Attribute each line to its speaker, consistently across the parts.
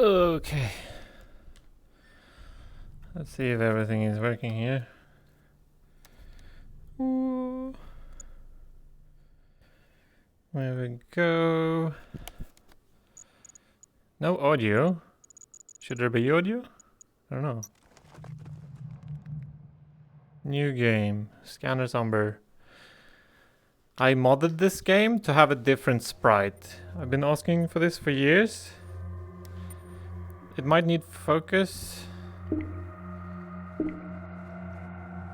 Speaker 1: Okay. Let's see if everything is working here. Ooh. There we go. No audio. Should there be audio? I don't know. New game. Scanner Sombre. I modded this game to have a different sprite. I've been asking for this for years. It might need focus.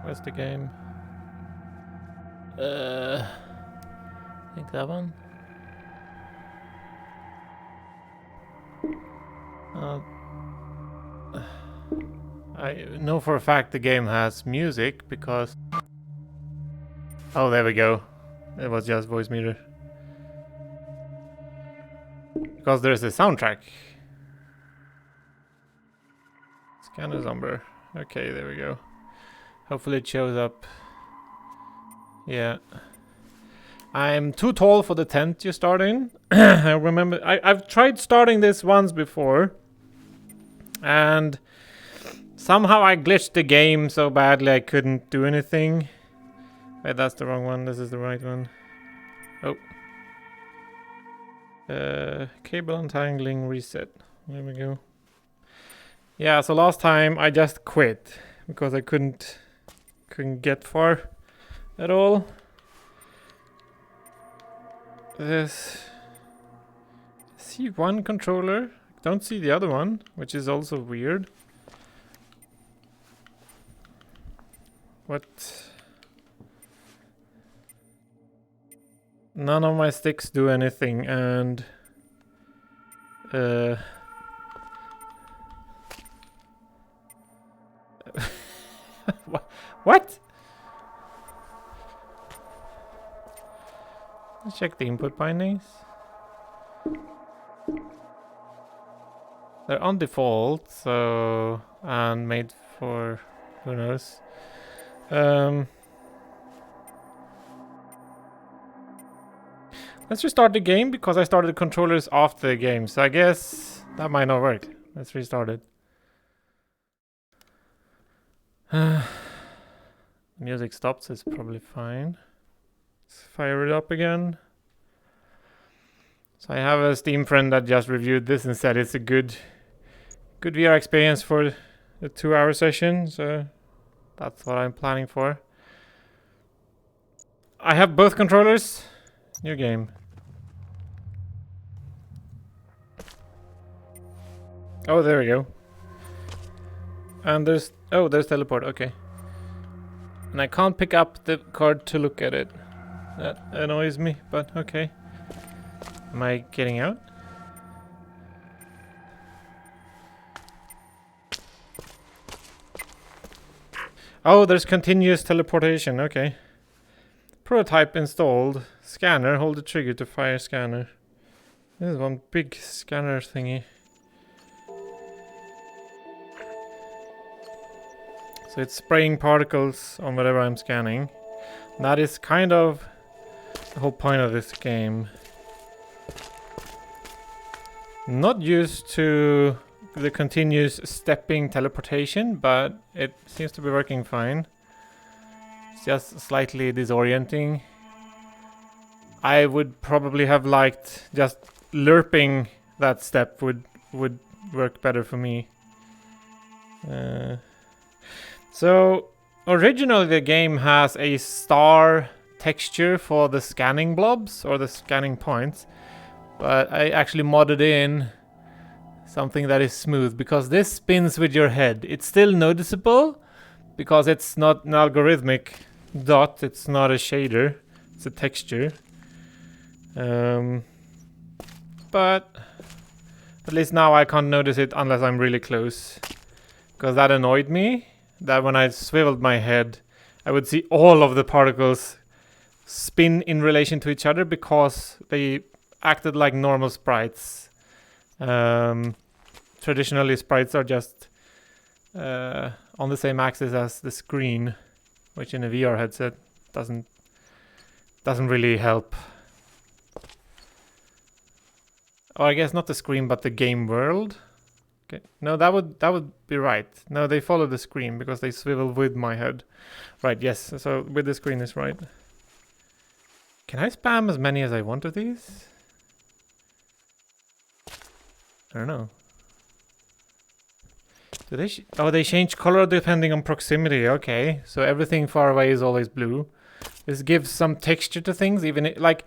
Speaker 1: Where's the game? I think that one. I know for a fact the game has music because... Oh, there we go. It was just voice meter. Because there's a soundtrack. Scanner Sombre. Okay, there we go. Hopefully it shows up. Yeah. I'm too tall for the tent you start in. I remember... I've tried starting this once before. And... somehow I glitched the game so badly I couldn't do anything. Wait, that's the wrong one. This is the right one. Oh. Cable untangling reset. There we go. Yeah, so last time I just quit because I couldn't get far at all. This. See one controller. Don't see the other one, which is also weird. What? None of my sticks do anything, and what? Let's check the input bindings. They're on default, so and made for who knows. Let's restart the game because I started the controllers after the game, so I guess that might not work. Let's restart it. Music stops, it's probably fine. Let's fire it up again. So I have a Steam friend that just reviewed this and said it's a good VR experience for a 2-hour session, so that's what I'm planning for. I have both controllers. New game. Oh, there we go. And there's teleport, okay. And I can't pick up the card to look at it. That annoys me, but okay. Am I getting out? Oh, there's continuous teleportation, okay. Prototype installed. Scanner, hold the trigger to fire scanner. This is one big scanner thingy. So it's spraying particles on whatever I'm scanning. That is kind of the whole point of this game. Not used to the continuous stepping teleportation, but it seems to be working fine. It's just slightly disorienting. I would probably have liked just lerping that step would work better for me. So originally the game has a star texture for the scanning blobs or the scanning points, but I actually modded in something that is smooth because this spins with your head. It's still noticeable because it's not an algorithmic dot, it's not a shader, it's a texture. But at least now I can't notice it unless I'm really close, because that annoyed me, that when I swiveled my head I would see all of the particles spin in relation to each other because they acted like normal sprites. Traditionally sprites are just on the same axis as the screen, which in a VR headset doesn't really help. Or I guess not the screen, but the game world. Okay. No, that would be right. No, they follow the screen because they swivel with my head. Right, yes. So with the screen is right. Can I spam as many as I want of these? I don't know. Do they they change color depending on proximity. Okay. So everything far away is always blue. This gives some texture to things, even like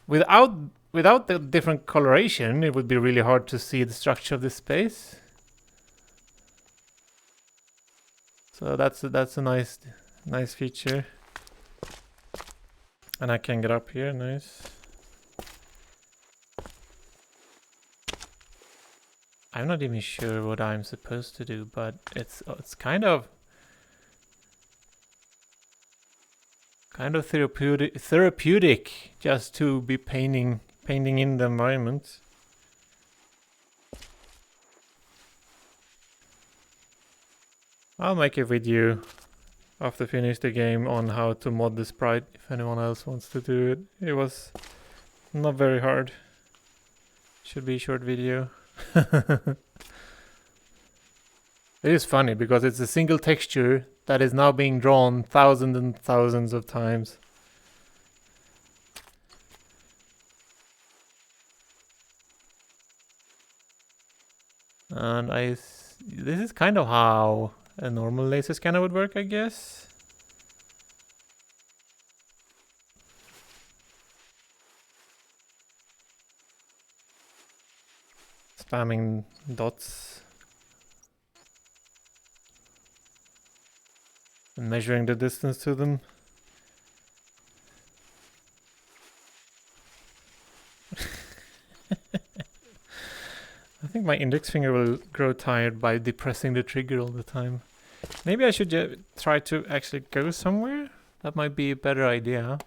Speaker 1: without the different coloration, it would be really hard to see the structure of this space. So that's a nice feature. And I can get up here, nice. I'm not even sure what I'm supposed to do, but it's kind of therapeutic just to be painting in the environment. I'll make a video after finish the game on how to mod the sprite if anyone else wants to do it. It was not very hard. Should be a short video. It is funny because it's a single texture that is now being drawn thousands and thousands of times. And this is kind of how a normal laser scanner would work, I guess. Spamming dots. And measuring the distance to them. I think my index finger will grow tired by depressing the trigger all the time. Maybe I should try to actually go somewhere. That might be a better idea.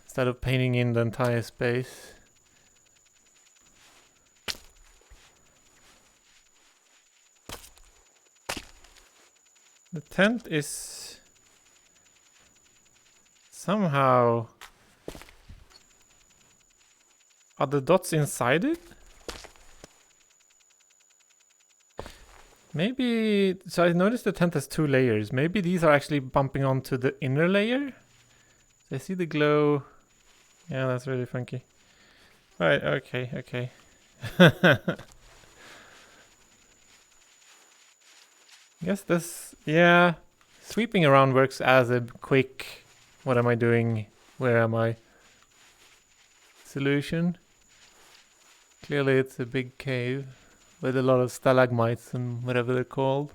Speaker 1: Instead of painting in the entire space. The tent is somehow... Are the dots inside it? Maybe... So I noticed the tent has 2 layers. Maybe these are actually bumping onto the inner layer? I see the glow. Yeah, that's really funky. Right, okay. I guess this... Yeah. Sweeping around works as a quick... What am I doing? Where am I? Solution. Clearly it's a big cave. With a lot of stalagmites and whatever they're called.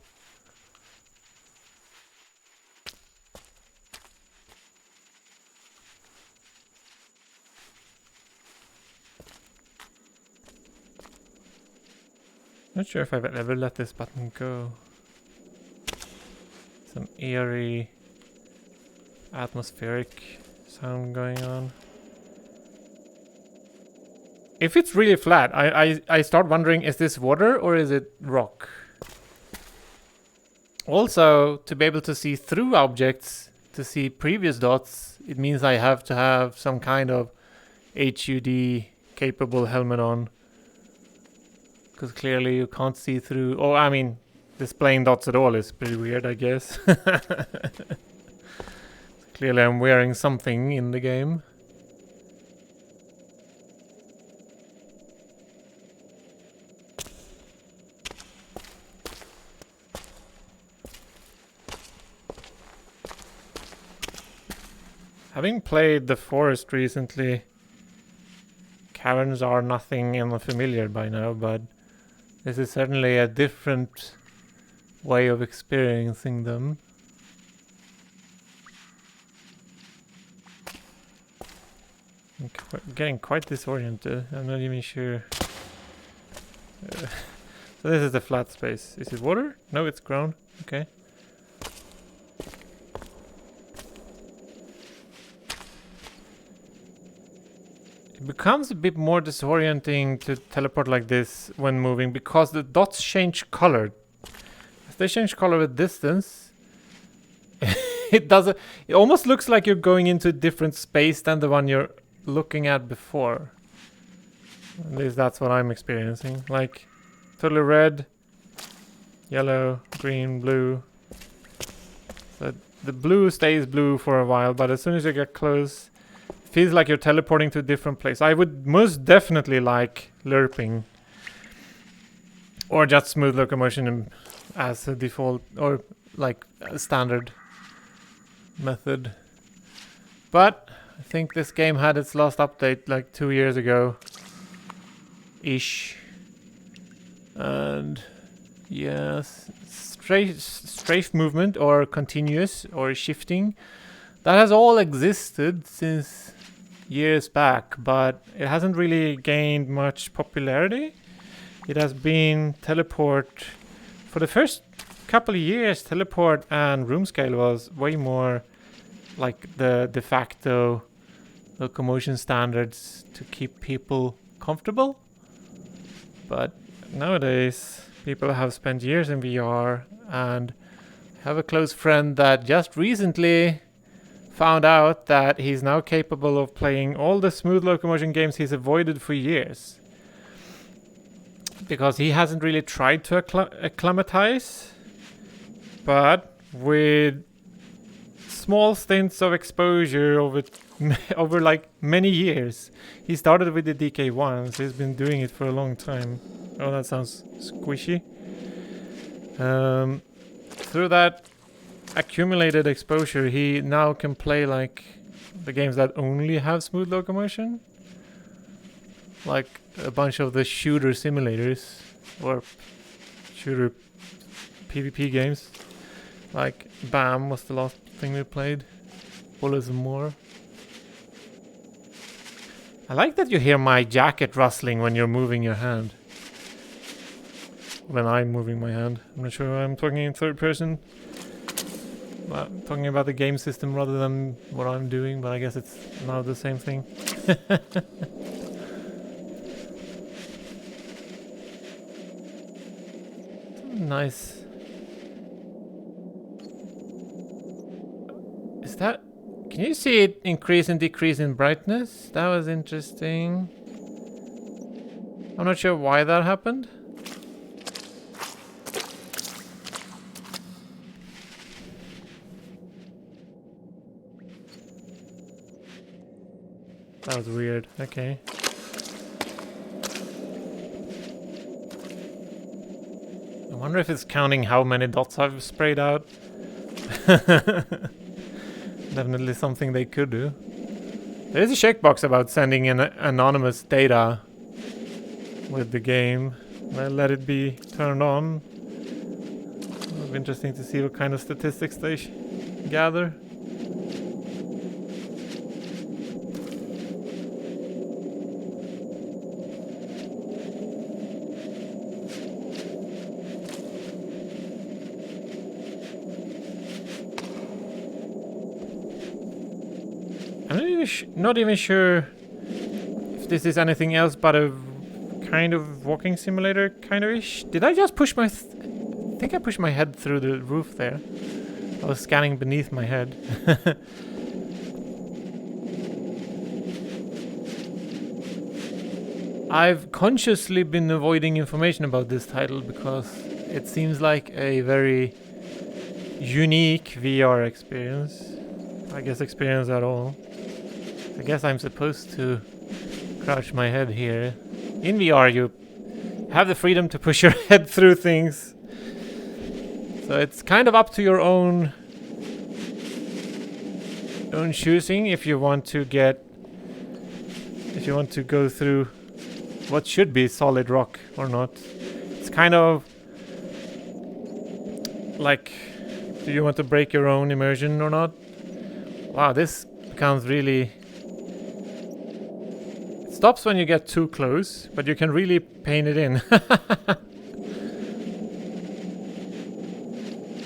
Speaker 1: Not sure if I've ever let this button go. Some eerie atmospheric sound going on. If it's really flat, I start wondering, is this water or is it rock? Also, to be able to see through objects, to see previous dots, it means I have to have some kind of HUD capable helmet on. Because clearly you can't see through... Oh, I mean, displaying dots at all is pretty weird, I guess. Clearly I'm wearing something in the game. Having played the forest recently, caverns are nothing unfamiliar by now, but this is certainly a different way of experiencing them. I'm getting quite disoriented. I'm not even sure. So this is the flat space. Is it water? No, it's ground. Okay. It becomes a bit more disorienting to teleport like this when moving because the dots change color. If they change color with distance, it almost looks like you're going into a different space than the one you're looking at before. At least that's what I'm experiencing. Like, totally red, yellow, green, blue. So the blue stays blue for a while, but as soon as you get close, it feels like you're teleporting to a different place. I would most definitely like lerping. Or just smooth locomotion as a default, or like a standard method. But I think this game had its last update like 2 years ago. Ish. And yes, strafe movement or continuous or shifting. That has all existed since years back, but it hasn't really gained much popularity. It has been teleport. For the first couple of years, teleport and room scale was way more like the de facto locomotion standards to keep people comfortable. But nowadays, people have spent years in VR, and I have a close friend that just recently found out that he's now capable of playing all the smooth locomotion games he's avoided for years. Because he hasn't really tried to acclimatize, but with small stints of exposure over like many years. He started with the DK1, so he's been doing it for a long time. Oh, that sounds squishy. Through that accumulated exposure, he now can play like the games that only have smooth locomotion. Like a bunch of the shooter simulators or shooter PvP games. Like BAM was the last thing we played. Bullets and more. I like that you hear my jacket rustling when you're moving your hand. When I'm moving my hand. I'm not sure why I'm talking in third person. I'm talking about the game system rather than what I'm doing, but I guess it's now the same thing. Nice. Is that... Can you see it increase and decrease in brightness? That was interesting. I'm not sure why that happened. That was weird. Okay. I wonder if it's counting how many dots I've sprayed out. Definitely something they could do. There is a checkbox about sending in anonymous data with the game. I'll let it be turned on. It'll be interesting to see what kind of statistics they gather. Not even sure if this is anything else but a kind of walking simulator kind of ish. Did I just push my... I think I pushed my head through the roof there. I was scanning beneath my head. I've consciously been avoiding information about this title because it seems like a very unique VR experience. I guess experience at all. I guess I'm supposed to crouch my head here. In VR, you have the freedom to push your head through things. So it's kind of up to your own choosing if you want to go through what should be solid rock or not. It's kind of like, do you want to break your own immersion or not? Wow, this becomes really... Stops when you get too close, but you can really paint it in.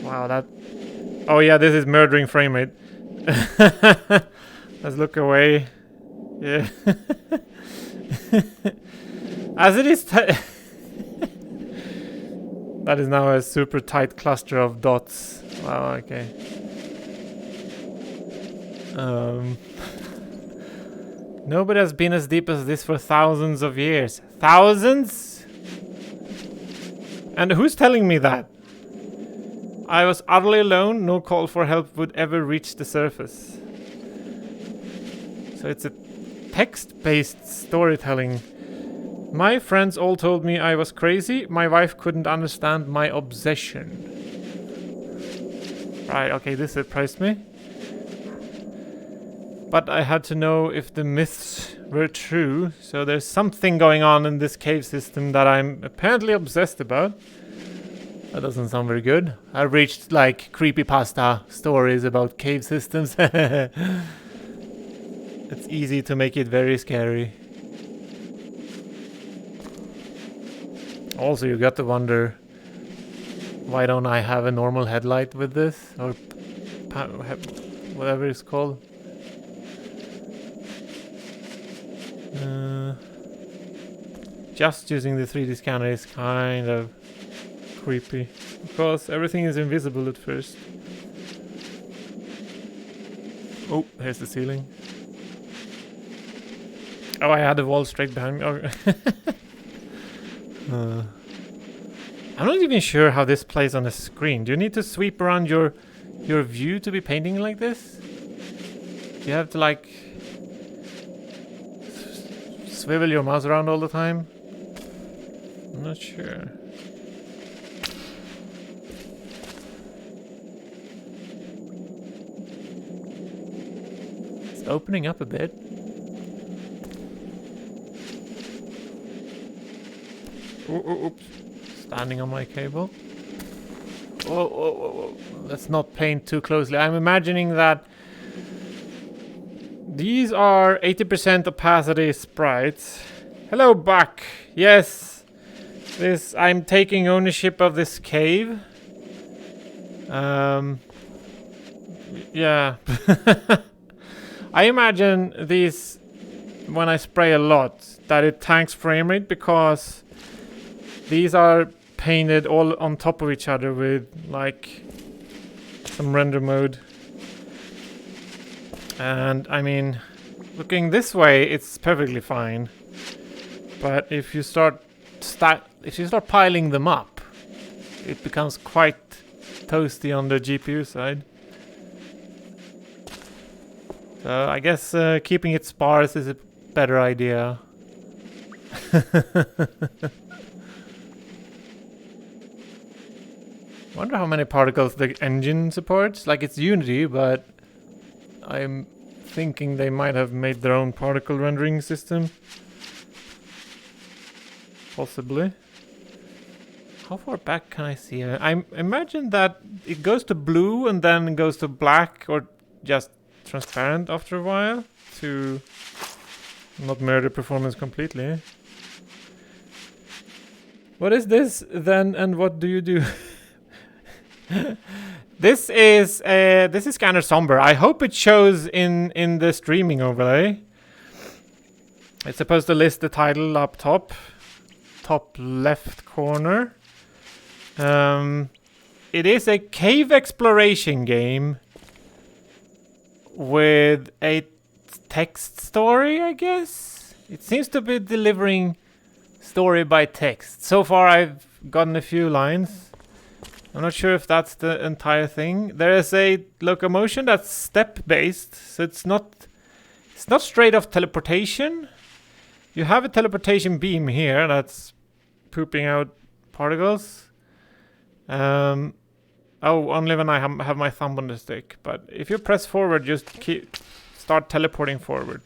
Speaker 1: Wow, that... Oh yeah, this is murdering frame rate. Let's look away. Yeah. As it is... That is now a super tight cluster of dots. Wow, okay. Nobody has been as deep as this for thousands of years. Thousands? And who's telling me that? I was utterly alone, no call for help would ever reach the surface. So it's a text-based storytelling. My friends all told me I was crazy. My wife couldn't understand my obsession. Right, okay, this surprised me. But I had to know if the myths were true. So there's something going on in this cave system that I'm apparently obsessed about. That doesn't sound very good. I reached like creepypasta stories about cave systems. It's easy to make it very scary. Also, you got to wonder, why don't I have a normal headlight with this? Or whatever it's called. Just using the 3D scanner is kind of creepy. Because everything is invisible at first. Oh, here's the ceiling. Oh, I had the wall straight behind me. Oh. I'm not even sure how this plays on the screen. Do you need to sweep around your view to be painting like this? Do you have to like swivel your mouse around all the time? I'm not sure. It's opening up a bit. Oops. Standing on my cable. Whoa. Let's not paint too closely. I'm imagining that these are 80% opacity sprites. Hello, Buck. Yes. I'm taking ownership of this cave. Yeah. I imagine these, when I spray a lot, that it tanks frame rate because these are painted all on top of each other with like some render mode. And I mean, looking this way, it's perfectly fine. But if you start piling them up, it becomes quite toasty on the GPU side. So I guess keeping it sparse is a better idea. Wonder how many particles the engine supports. Like, it's Unity, but I'm thinking they might have made their own particle rendering system. Possibly. How far back can I see it? I imagine that it goes to blue and then goes to black or just transparent after a while to not murder performance completely. What is this then, and what do you do? This is Scanner Sombre. I hope it shows in the streaming overlay. It's supposed to list the title up top left corner. It is a cave exploration game with a text story, I guess. It seems to be delivering story by text. So far I've gotten a few lines. I'm not sure if that's the entire thing. There is a locomotion that's step-based, so it's not straight off teleportation. You have a teleportation beam here that's pooping out particles. Only when I have my thumb on the stick. But if you press forward, just start teleporting forward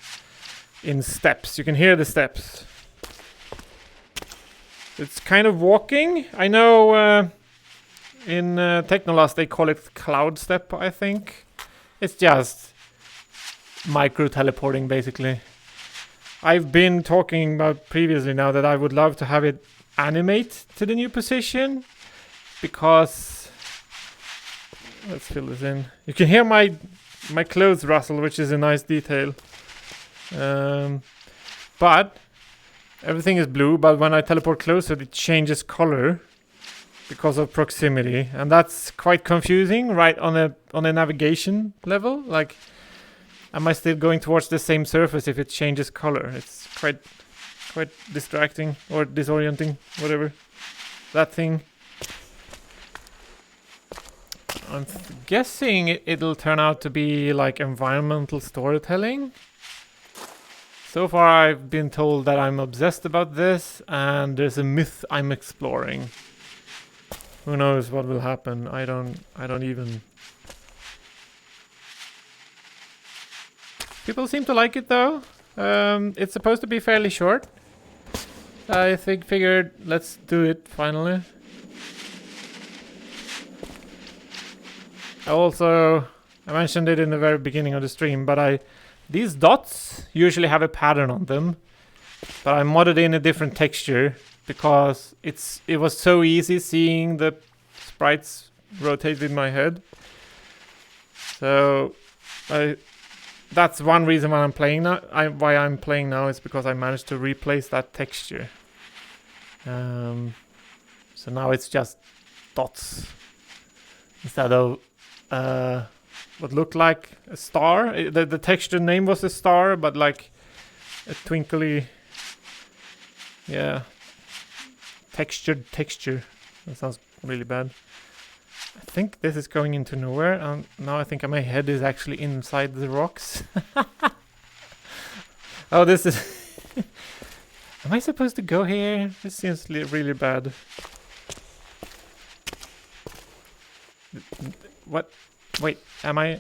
Speaker 1: in steps. You can hear the steps. It's kind of walking. I know in Technolast they call it cloud step, I think. It's just micro teleporting, basically. I've been talking about previously now that I would love to have it animate to the new position, because let's fill this in. You can hear my clothes rustle, which is a nice detail. But everything is blue, but when I teleport closer it changes color because of proximity, and that's quite confusing, right? On a navigation level. Like, am I still going towards the same surface if it changes color? It's quite distracting or disorienting, whatever that thing I'm guessing it'll turn out to be like environmental storytelling. So far I've been told that I'm obsessed about this and there's a myth I'm exploring. Who knows what will happen? I don't even... People seem to like it though. It's supposed to be fairly short. I figured let's do it finally. I mentioned it in the very beginning of the stream, but these dots usually have a pattern on them, but I modded in a different texture because it was so easy seeing the sprites rotate in my head. So that's one reason why I'm playing now. Why I'm playing now is because I managed to replace that texture. So now it's just dots instead of what looked like a star. The texture name was a star, but like a twinkly, yeah, textured texture. That sounds really bad. I think this is going into nowhere, and now I think my head is actually inside the rocks. Oh, this is... Am I supposed to go here? This seems really bad. What? Wait, am I...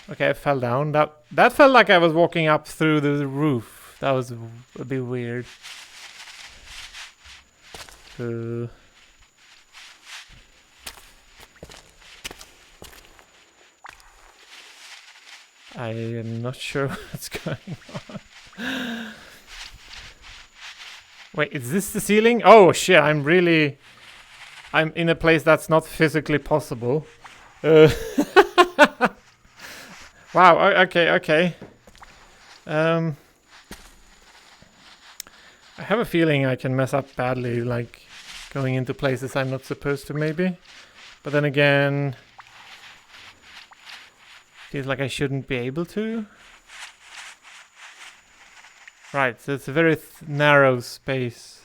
Speaker 1: Okay, I fell down. That felt like I was walking up through the roof. That was a bit weird. I am not sure what's going on. Wait, is this the ceiling? Oh shit, I'm in a place that's not physically possible. Wow, okay. I have a feeling I can mess up badly, like going into places I'm not supposed to maybe. But then again, feels like I shouldn't be able to. Right, so it's a very narrow space.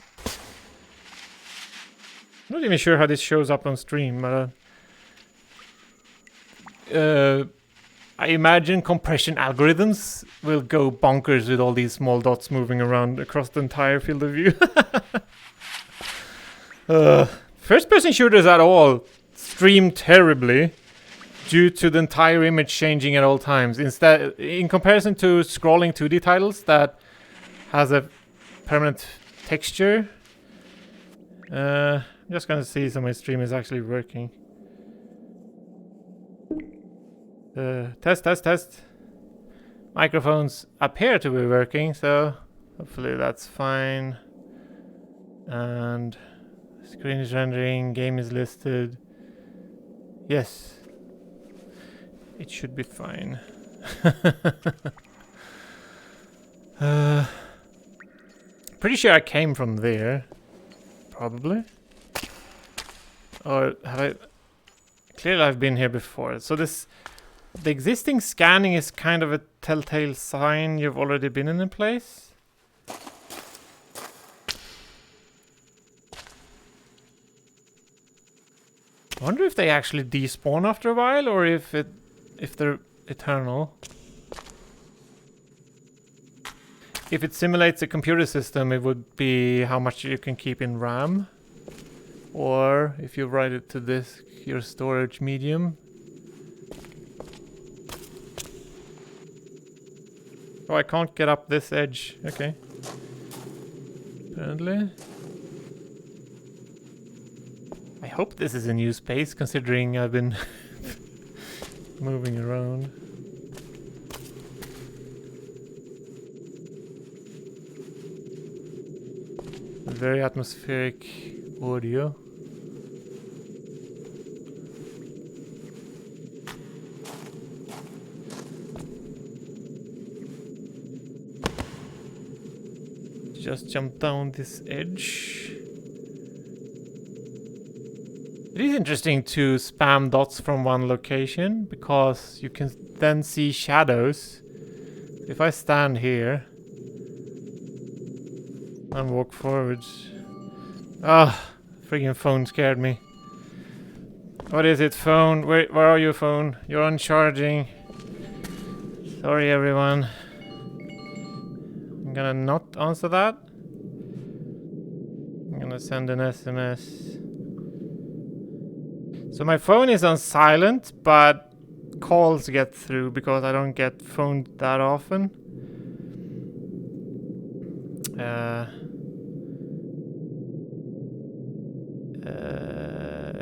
Speaker 1: I'm not even sure how this shows up on stream, but I imagine compression algorithms will go bonkers with all these small dots moving around across the entire field of view. First-person shooters at all stream terribly due to the entire image changing at all times. Instead, in comparison to scrolling 2D titles that has a permanent texture. I'm just gonna see if my stream is actually working. Test. Microphones appear to be working, so hopefully that's fine. And screen is rendering, game is listed. Yes. It should be fine. Pretty sure I came from there. Probably. Or have I... Clearly I've been here before. So the existing scanning is kind of a telltale sign you've already been in a place. I wonder if they actually despawn after a while, or if they're eternal. If it simulates a computer system, it would be how much you can keep in RAM. Or if you write it to disk, your storage medium. Oh, I can't get up this edge. Okay. Apparently. I hope this is a new space, considering I've been moving around. Very atmospheric audio. Just jump down this edge. It is interesting to spam dots from one location because you can then see shadows. If I stand here and walk forwards. Ah, friggin' phone scared me. What is it, phone? Where are you, phone? You're on charging. Sorry, everyone. I'm gonna not answer that. I'm gonna send an SMS. So my phone is on silent, but calls get through because I don't get phoned that often.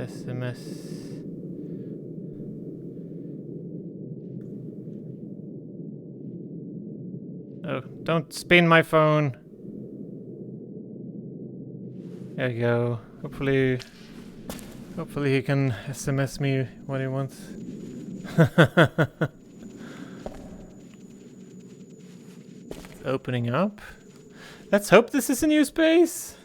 Speaker 1: SMS. Oh, don't spin my phone. There you go. Hopefully he can SMS me what he wants. Opening up. Let's hope this is a new space.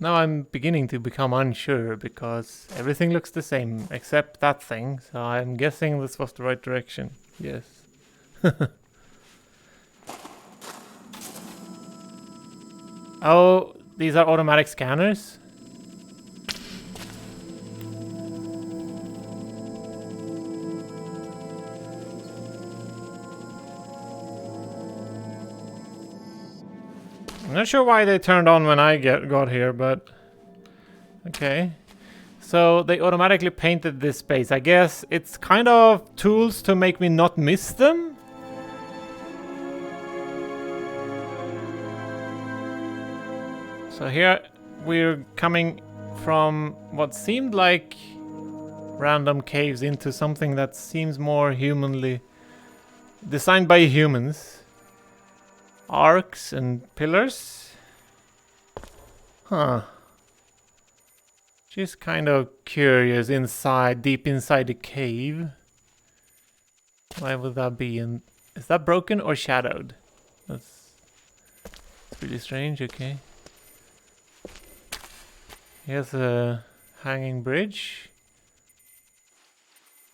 Speaker 1: Now I'm beginning to become unsure because everything looks the same except that thing. So I'm guessing this was the right direction. Yes. Oh, these are automatic scanners? I'm not sure why they turned on when I got here, but okay. So they automatically painted this space. I guess it's kind of tools to make me not miss them. So here we're coming from what seemed like random caves into something that seems more humanly designed by humans. Arcs and pillars. Huh. Just kind of curious inside, deep inside the cave. Why would that be? And is that broken or shadowed? That's really strange. Okay. Here's a hanging bridge.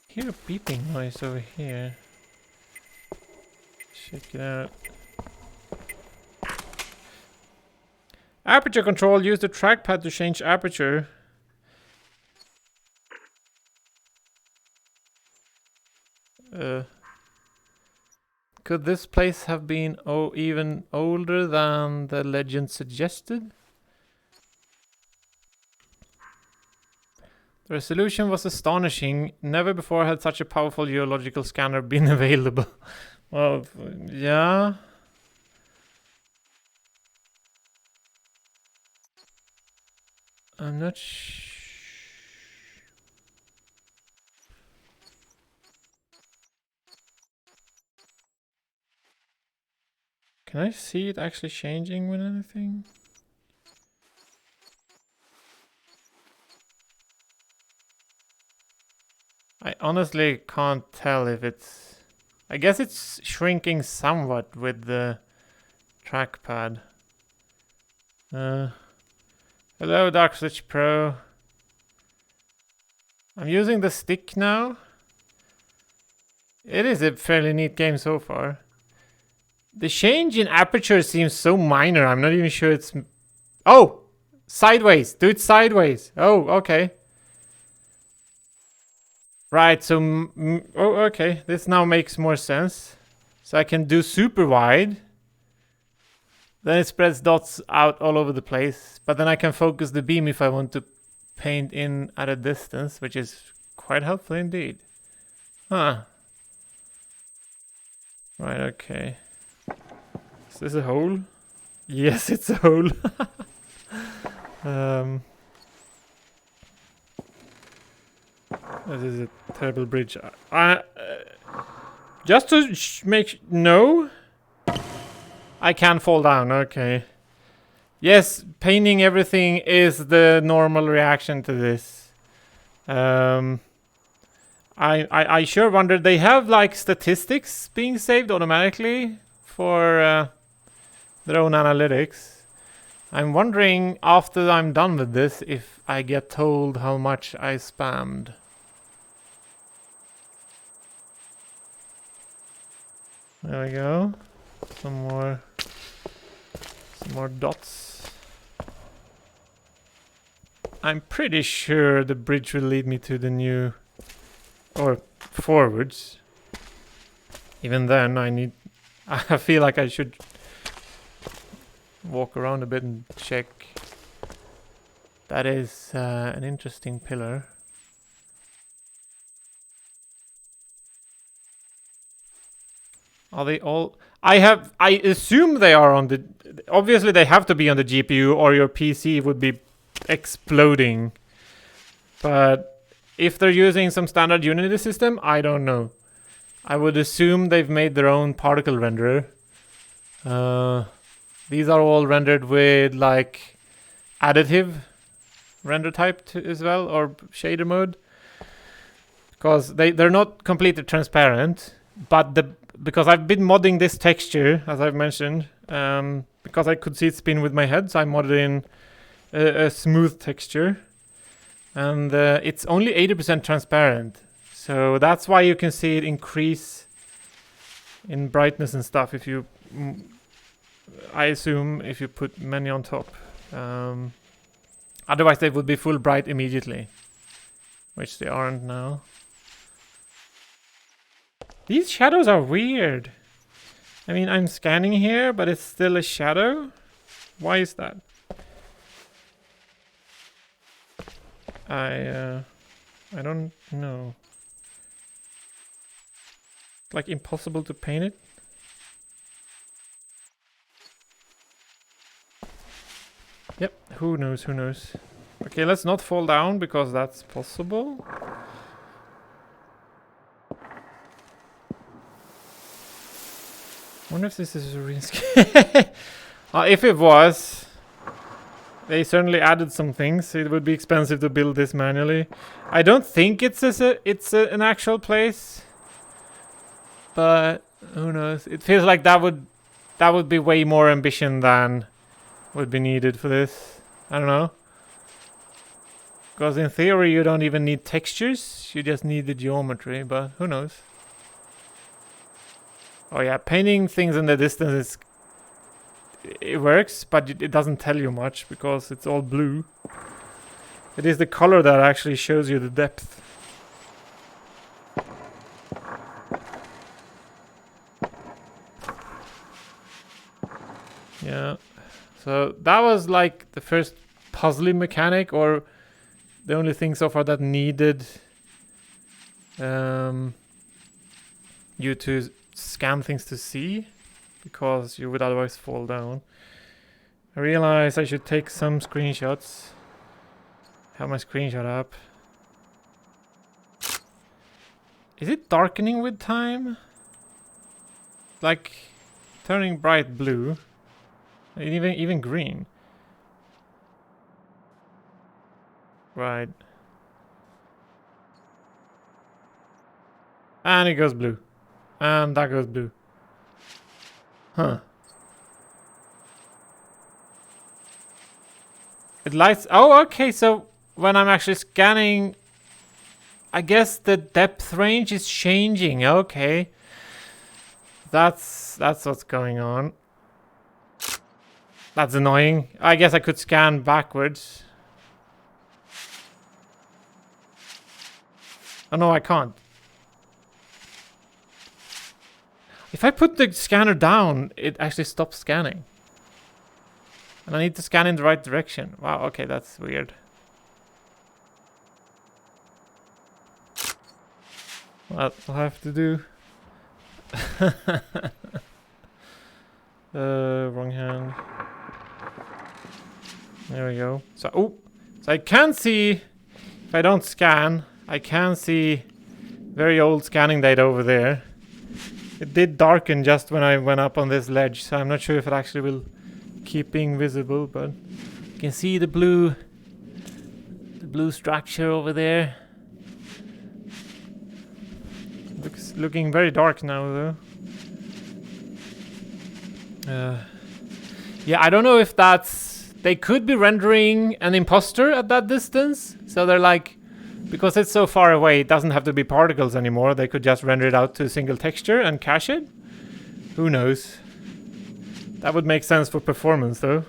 Speaker 1: Hear a beeping noise over here. Check it out. Aperture control. Use the trackpad to change aperture. Could this place have been even older than the legend suggested? The resolution was astonishing. Never before had such a powerful geological scanner been available. Well, yeah. I'm not Can I see it actually changing with anything? I honestly can't tell if it's... I guess it's shrinking somewhat with the trackpad. Hello, Dark Switch Pro. I'm using the stick now. It is a fairly neat game so far. The change in aperture seems so minor. I'm not even sure it's... Oh! Sideways! Do it sideways! Oh, okay. Right, so... oh, okay. This now makes more sense. So I can do super wide. Then it spreads dots out all over the place. But then I can focus the beam if I want to paint in at a distance, which is quite helpful indeed. Huh. Right, okay. Is this a hole? Yes, it's a hole. This is a terrible bridge. Just to no, I can fall down. Okay. Yes, painting everything is the normal reaction to this. I sure wonder. They have like statistics being saved automatically for their own analytics. I'm wondering after I'm done with this if I get told how much I spammed. There we go. Some more dots. I'm pretty sure the bridge will lead me to the new... or forwards. Even then, I feel like I should walk around a bit and check. That is an interesting pillar. Are they all... I assume they are on the... Obviously they have to be on the GPU or your PC would be exploding. But if they're using some standard Unity system, I don't know. I would assume they've made their own particle renderer. These are all rendered with like additive render type as well, or shader mode. Because they're not completely transparent, but because I've been modding this texture, as I've mentioned, because I could see it spin with my head, so I modded in a smooth texture. And it's only 80% transparent. So that's why you can see it increase in brightness and stuff if you... I assume if you put many on top. Otherwise they would be full bright immediately. Which they aren't now. These shadows are weird. I mean, I'm scanning here, but it's still a shadow. Why is that? I don't know. It's like impossible to paint it. Yep, who knows, who knows. Okay, let's not fall down because that's possible. Wonder if this is a real skin. If it was, they certainly added some things. It would be expensive to build this manually. I don't think it's an actual place, but who knows? It feels like that would be way more ambition than would be needed for this. I don't know. Because in theory you don't even need textures, you just need the geometry, but who knows? Oh yeah, painting things in the distance it works, but it doesn't tell you much because it's all blue. It is the color that actually shows you the depth. Yeah. So that was like the first puzzly mechanic, or the only thing so far that needed you to scan things to see, because you would otherwise fall down. I realized I should take some screenshots. Have my screenshot up. Is it darkening with time? Like turning bright blue. Even green. Right. And it goes blue. And that goes blue. Huh. It lights... Oh, okay, so when I'm actually scanning, I guess the depth range is changing. Okay. That's what's going on. That's annoying. I guess I could scan backwards. Oh no, I can't. If I put the scanner down, it actually stops scanning. And I need to scan in the right direction. Wow, okay, that's weird. Well, I'll have to do. Wrong hand. There we go. So I can see, if I don't scan, I can see very old scanning data over there. It did darken just when I went up on this ledge, so I'm not sure if it actually will keep being visible, but you can see the blue structure over there. Looking very dark now though. Yeah, I don't know if they could be rendering an imposter at that distance, so they're like, because it's so far away, it doesn't have to be particles anymore. They could just render it out to a single texture and cache it. Who knows? That would make sense for performance, though.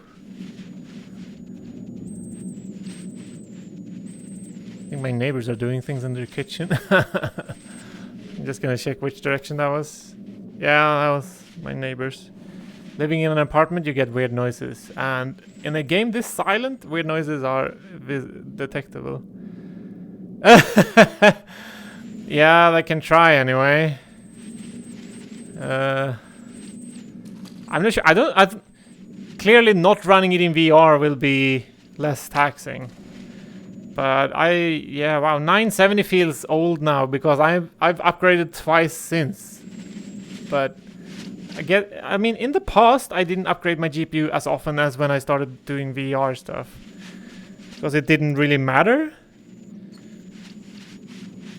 Speaker 1: think my neighbors are doing things in their kitchen. I'm just gonna check which direction that was. Yeah, that was my neighbors. Living in an apartment, you get weird noises. And in a game this silent, weird noises are detectable. Yeah, they can try anyway. I'm not sure. Clearly not running it in VR will be less taxing. But yeah, wow, 970 feels old now because I've upgraded twice since. But I mean, in the past I didn't upgrade my GPU as often as when I started doing VR stuff. Because it didn't really matter.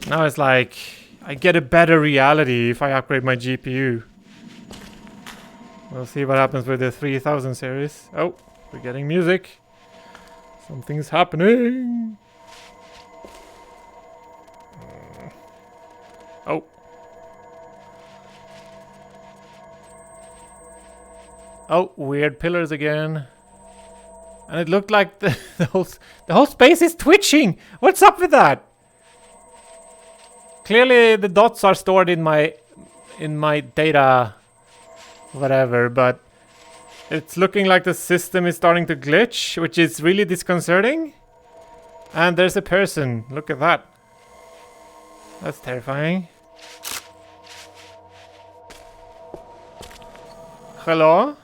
Speaker 1: Now it's like, I get a better reality if I upgrade my GPU. We'll see what happens with the 3000 series. Oh, we're getting music. Something's happening. Oh. Oh, weird pillars again. And it looked like the whole space is twitching. What's up with that? Clearly the dots are stored in my data whatever, but it's looking like the system is starting to glitch, which is really disconcerting. And there's a person. Look at that. That's terrifying. Hello?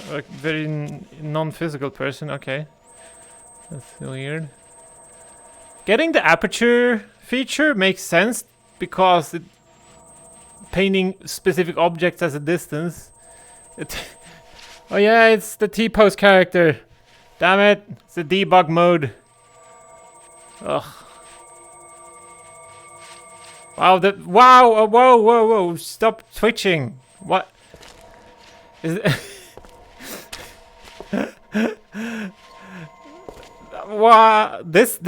Speaker 1: A very non-physical person, okay. That's weird. Getting the aperture feature makes sense because painting specific objects as a distance. Oh yeah, it's the T-pose character. Damn it, it's the debug mode. Ugh. Wow, whoa, stop twitching. What? Is it? Wow, this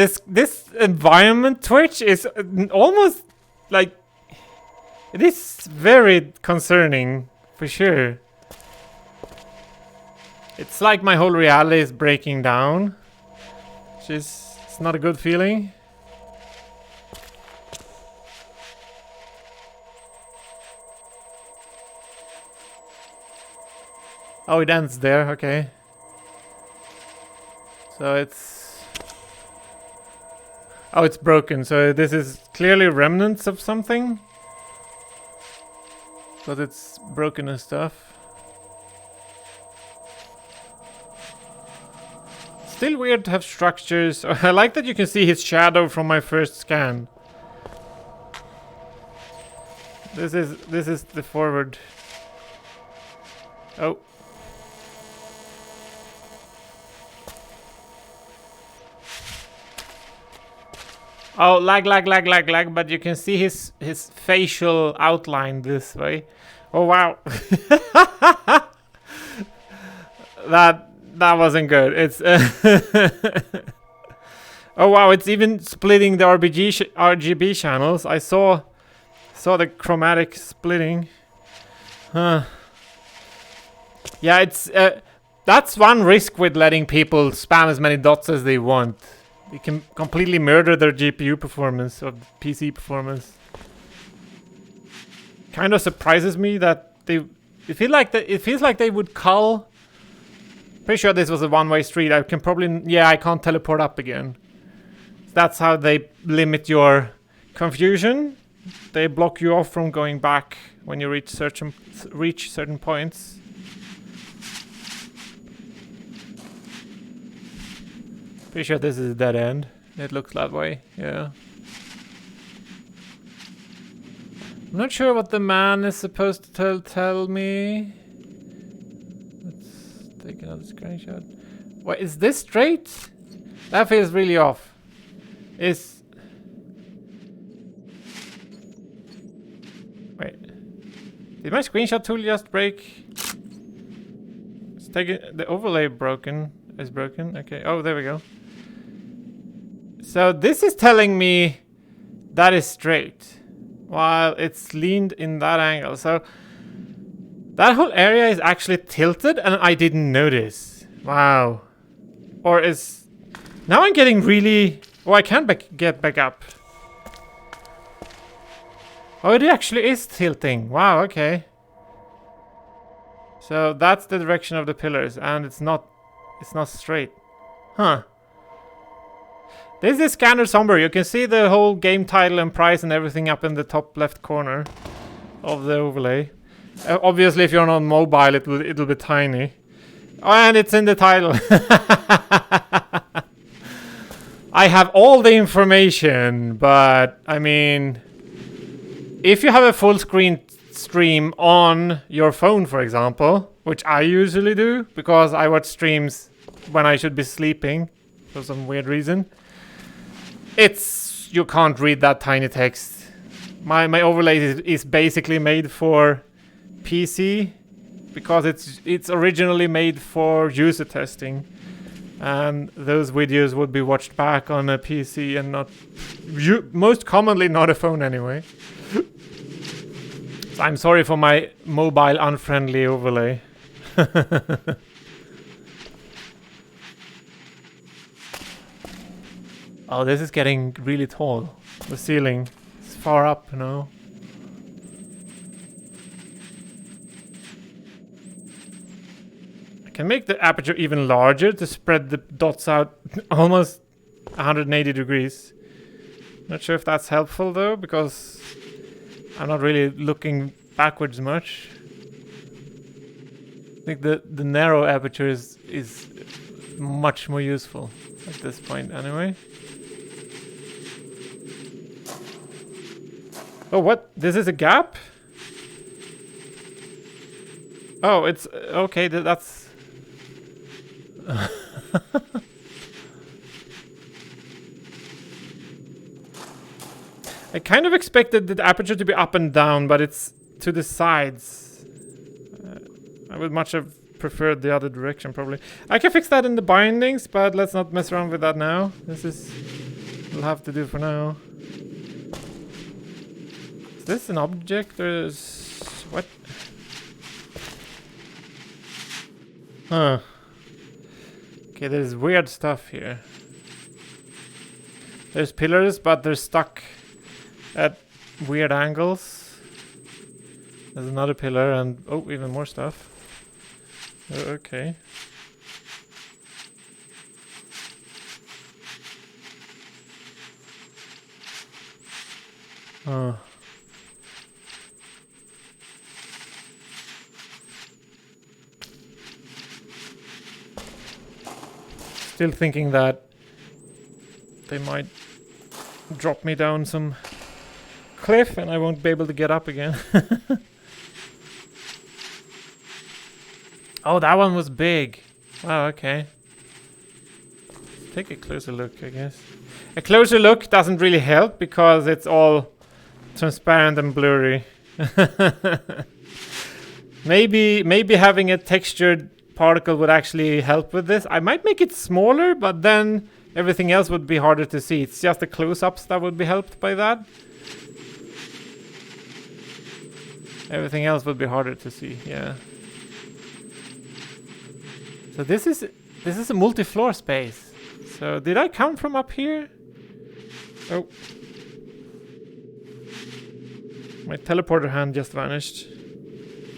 Speaker 1: environment twitch is almost like, it is very concerning for sure. It's like my whole reality is breaking down, which is, it's not a good feeling. Oh, it ends there, okay. So it's... Oh, it's broken, so this is clearly remnants of something. But it's broken and stuff. Still weird to have structures. I like that you can see his shadow from my first scan. This is the forward. Oh. Oh, lag, but you can see his facial outline this way. Oh, wow. That wasn't good. It's oh, wow, it's even splitting the RGB channels. I saw the chromatic splitting. Huh. Yeah, it's that's one risk with letting people spam as many dots as they want. They can completely murder their GPU performance or PC performance. Kind of surprises me that it feels like they would cull. Pretty sure this was a one-way street. I can't teleport up again. That's how they limit your confusion. They block you off from going back when you reach certain points. Pretty sure this is a dead end. It looks that way, yeah. I'm not sure what the man is supposed to tell me. Let's take another screenshot. What, is this straight? That feels really off. Wait. Did my screenshot tool just break? It's taking the overlay is broken. Okay. Oh, there we go. So this is telling me that is straight. while it's leaned in that angle. So that whole area is actually tilted and I didn't notice. Wow. Or is... Now I'm getting really... Oh, I can get back up. Oh, it actually is tilting. Wow, okay. So that's the direction of the pillars and it's not straight. Huh. This is Scanner Sombre. You can see the whole game title and price and everything up in the top left corner of the overlay. Obviously, if you're on mobile, it'll be tiny. Oh, and it's in the title. I have all the information, but I mean, if you have a full screen stream on your phone, for example, which I usually do because I watch streams when I should be sleeping for some weird reason. You can't read that tiny text. My overlay is basically made for PC because it's originally made for user testing, and those videos would be watched back on a PC and not most commonly not a phone anyway. So I'm sorry for my mobile unfriendly overlay. Oh, this is getting really tall. The ceiling is far up, you know. I can make the aperture even larger to spread the dots out almost 180 degrees. Not sure if that's helpful though, because I'm not really looking backwards much. I think the narrow aperture is much more useful at this point anyway. Oh, what? This is a gap? Oh, it's... Okay, that's... I kind of expected the aperture to be up and down, but it's to the sides. I would much have preferred the other direction, probably. I can fix that in the bindings, but let's not mess around with that now. This is... We'll have to do for now. Is this an object? There's... What? Huh. Okay, there's weird stuff here. There's pillars, but they're stuck at weird angles. There's another pillar and... Oh, even more stuff. Okay. Oh. Still thinking that they might drop me down some cliff and I won't be able to get up again. Oh, that one was big. Wow, okay. Let's take a closer look, I guess. A closer look doesn't really help because it's all transparent and blurry. Maybe having a textured particle would actually help with this. I might make it smaller, but then everything else would be harder to see. It's just the close-ups that would be helped by that. Everything else would be harder to see, yeah. So this is a multi-floor space. So did I come from up here? Oh. My teleporter hand just vanished.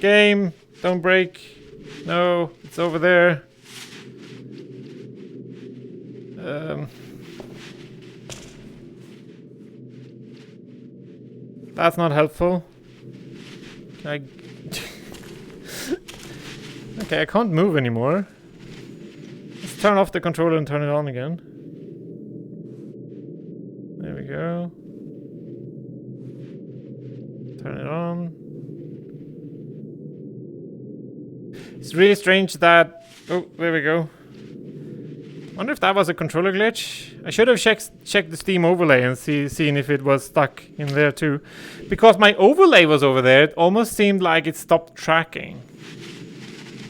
Speaker 1: Game, don't break. No, it's over there. That's not helpful. Okay, I can't move anymore. Let's turn off the controller and turn it on again. There we go. Turn it on. It's really strange that... Oh, there we go. Wonder if that was a controller glitch. I should have checked the Steam overlay and seen if it was stuck in there too. Because my overlay was over there, it almost seemed like it stopped tracking.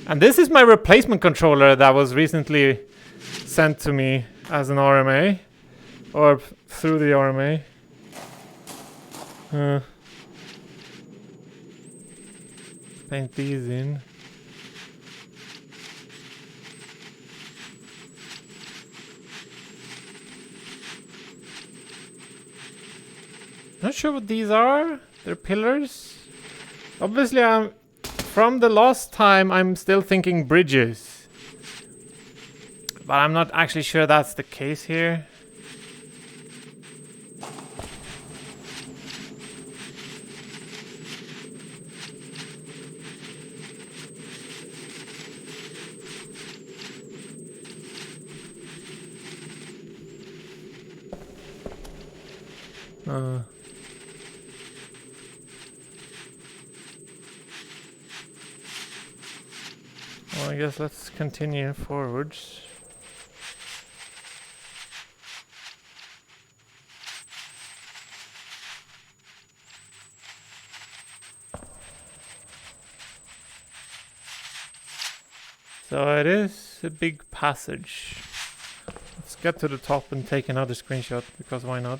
Speaker 1: And this is my replacement controller that was recently sent to me as an RMA. Or through the RMA. paint these in. Not sure what these are. They're pillars. Obviously, from the last time, I'm still thinking bridges. But I'm not actually sure that's the case here. Well, I guess let's continue forwards. So it is a big passage. Let's get to the top and take another screenshot, because why not?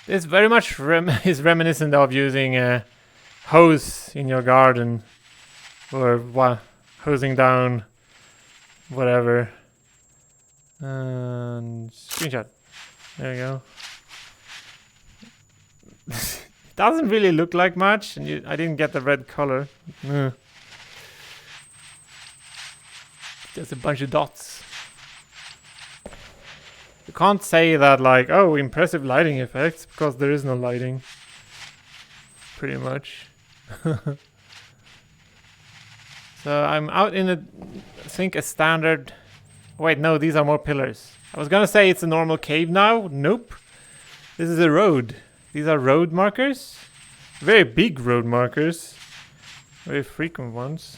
Speaker 1: This very much is reminiscent of using a hose in your garden, or hosing down whatever. And screenshot. There we go. Doesn't really look like much, and I didn't get the red color. Just a bunch of dots. You can't say that like, oh, impressive lighting effects, because there is no lighting. Pretty much. So I'm out in I think a standard... Wait, no, these are more pillars. I was gonna say it's a normal cave now. Nope. This is a road. These are road markers. Very big road markers. Very frequent ones.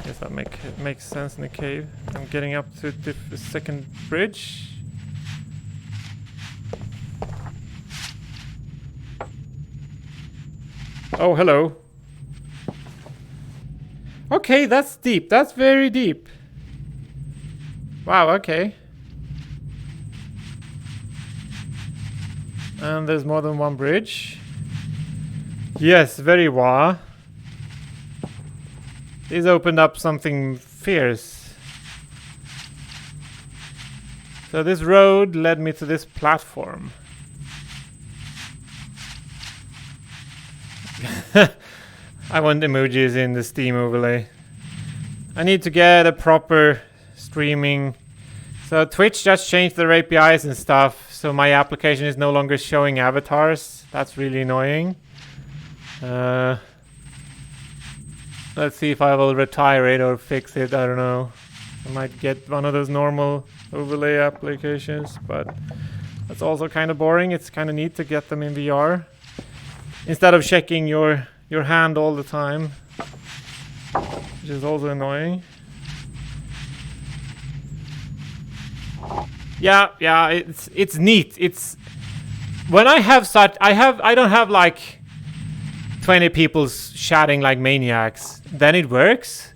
Speaker 1: Guess that makes sense in the cave. I'm getting up to the second bridge. Oh, hello. Okay, that's deep. That's very deep. Wow, okay. And there's more than one bridge. Yes, very wah. These opened up something fierce. So this road led me to this platform. I want emojis in the Steam overlay. I need to get a proper streaming. So Twitch just changed their APIs and stuff, so my application is no longer showing avatars. That's really annoying. Let's see if I will retire it or fix it. I don't know. I might get one of those normal overlay applications, but that's also kind of boring. It's kind of neat to get them in VR instead of checking your hand all the time, which is also annoying. Yeah, it's neat. It's when I have such I don't have like 20 people chatting like maniacs. Then it works.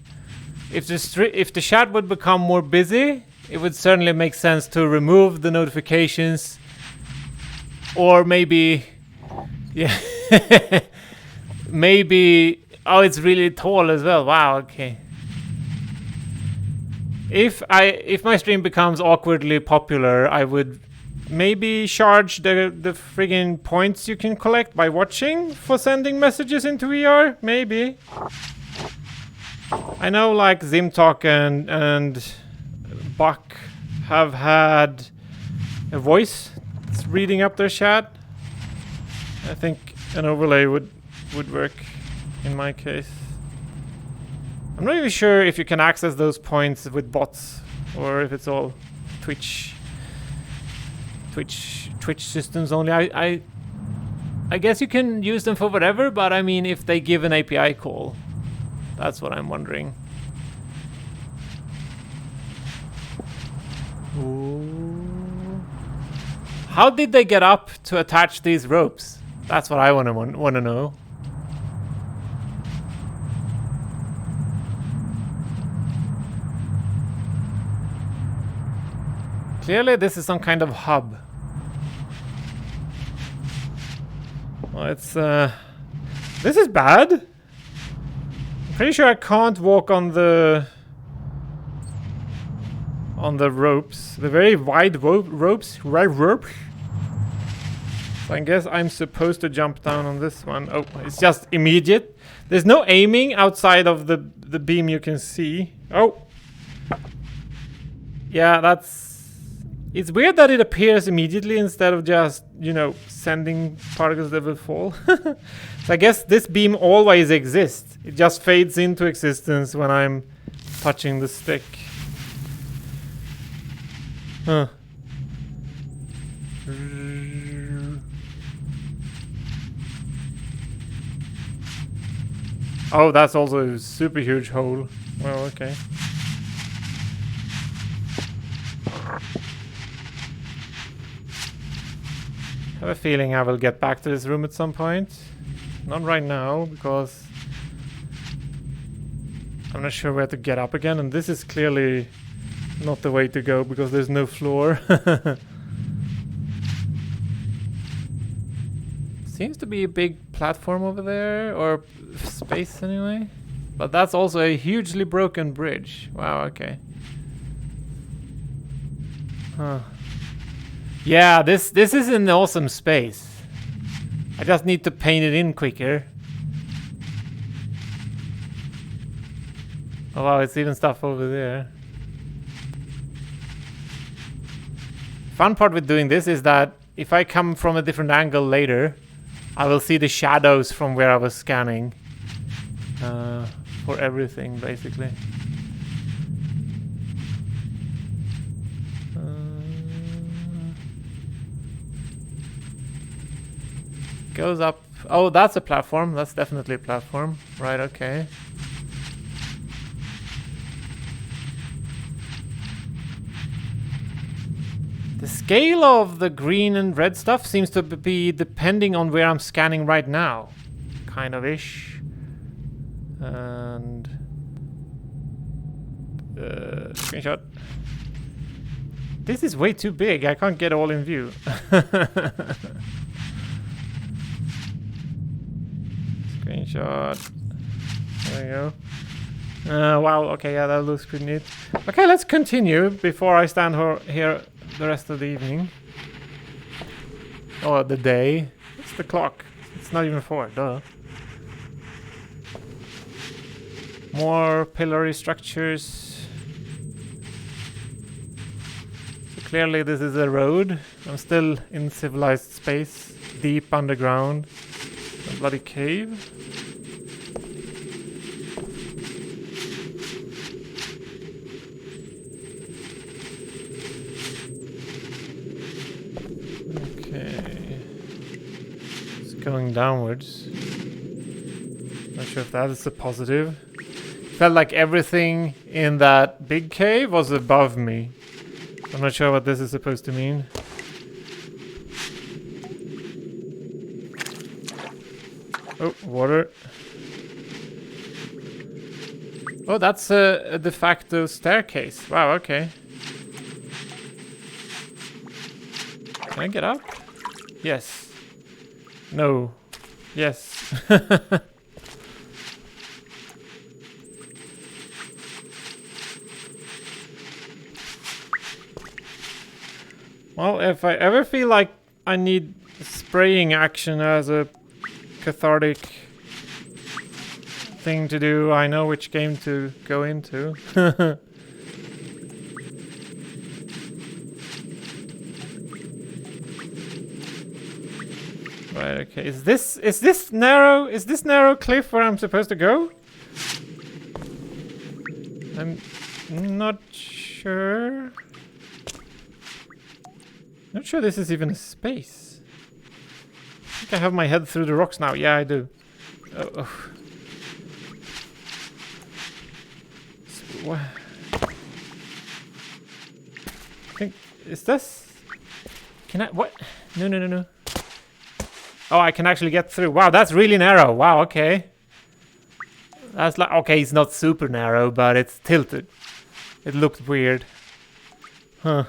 Speaker 1: If the chat would become more busy, it would certainly make sense to remove the notifications, or maybe, yeah, maybe. Oh, it's really tall as well. Wow. Okay. If my stream becomes awkwardly popular, I would maybe charge the friggin' points you can collect by watching for sending messages into VR. Maybe. I know like Zimtalk and Buck have had a voice that's reading up their chat. I think an overlay would work in my case. I'm not even sure if you can access those points with bots or if it's all Twitch systems only. I guess you can use them for whatever, but I mean if they give an API call. That's what I'm wondering. Ooh. How did they get up to attach these ropes? That's what I want to know. Clearly this is some kind of hub. Well, it's this is bad. I'm pretty sure I can't walk on the ropes. The very wide ropes. Right ropes. So I guess I'm supposed to jump down on this one. Oh, it's just immediate. There's no aiming outside of the beam you can see. Oh. Yeah, that's... It's weird that it appears immediately instead of just, you know, sending particles that will fall. So I guess this beam always exists. It just fades into existence when I'm touching the stick. Huh. Oh, that's also a super huge hole. Well, okay. I have a feeling I will get back to this room at some point. Not right now, because I'm not sure where to get up again, and this is clearly not the way to go because there's no floor. Seems to be a big platform over there, or space anyway. But that's also a hugely broken bridge. Wow, okay. Huh. Yeah, this is an awesome space. I just need to paint it in quicker. Oh wow, it's even stuff over there. Fun part with doing this is that if I come from a different angle later, I will see the shadows from where I was scanning. For everything, basically. Goes up. Oh, that's a platform. That's definitely a platform. Right, okay. The scale of the green and red stuff seems to be depending on where I'm scanning right now. Kind of ish. And screenshot. This is way too big. I can't get all in view. Screenshot. There you go. Wow. Okay. Yeah, that looks pretty neat. Okay, let's continue before I stand here the rest of the evening. Or the day. It's the clock. It's not even 4. Duh. More pillory structures. So clearly this is a road. I'm still in civilized space, deep underground. A bloody cave. Okay. It's going downwards. Not sure if that is a positive. Felt like everything in that big cave was above me. I'm not sure what this is supposed to mean. Oh, water. Oh, that's a de facto staircase. Wow, okay. Can I get up? Yes. No. Yes. Well, if I ever feel like I need spraying action as a cathartic thing to do, I know which game to go into. Right, okay. Is this narrow cliff where I'm supposed to go? I'm not sure. Not sure this is even a space. I think I have my head through the rocks now. Yeah, I do. Oh. So, what? I think... Is this... Can I... What? No. Oh, I can actually get through. Wow, that's really narrow. Wow, okay. That's like... Okay, it's not super narrow, but it's tilted. It looked weird. Huh.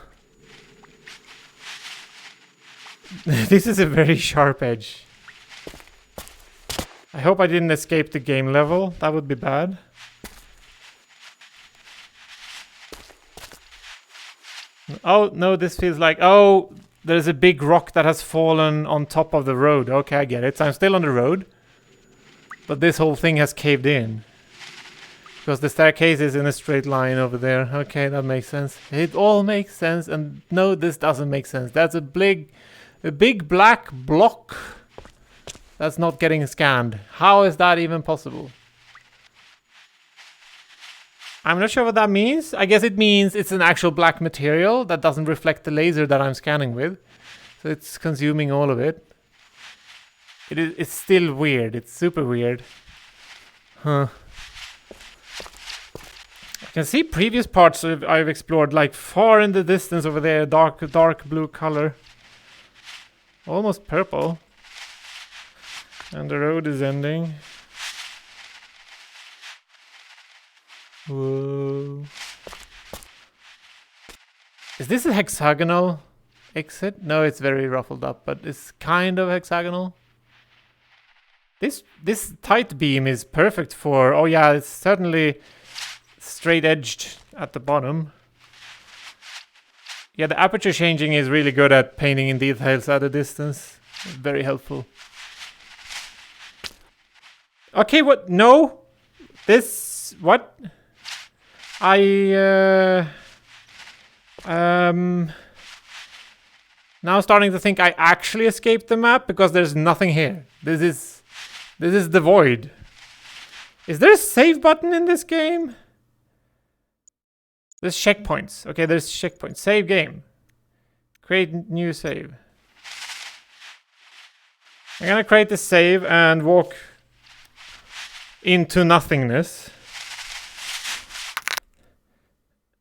Speaker 1: This is a very sharp edge. I hope I didn't escape the game level. That would be bad. Oh, no, this feels like... Oh, there's a big rock that has fallen on top of the road. Okay, I get it. So I'm still on the road. But this whole thing has caved in. Because the staircase is in a straight line over there. Okay, that makes sense. It all makes sense. And no, this doesn't make sense. That's a big black block that's not getting scanned. How is that even possible? I'm not sure what that means. I guess it means it's an actual black material that doesn't reflect the laser that I'm scanning with. So it's consuming all of it. It's still weird. It's super weird. Huh. I can see previous parts I've explored, like far in the distance over there, dark blue color. Almost purple. And the road is ending. Whoa. Is this a hexagonal exit? No, it's very ruffled up, but it's kind of hexagonal. This tight beam is perfect for... Oh yeah, it's certainly straight edged at the bottom. Yeah, the aperture changing is really good at painting in details at a distance. Very helpful. Okay, what? No! This... What? Now starting to think I actually escaped the map because there's nothing here. This is the void. Is there a save button in this game? There's checkpoints. Okay, there's checkpoints. Save game. Create new save. I'm gonna create the save and walk into nothingness.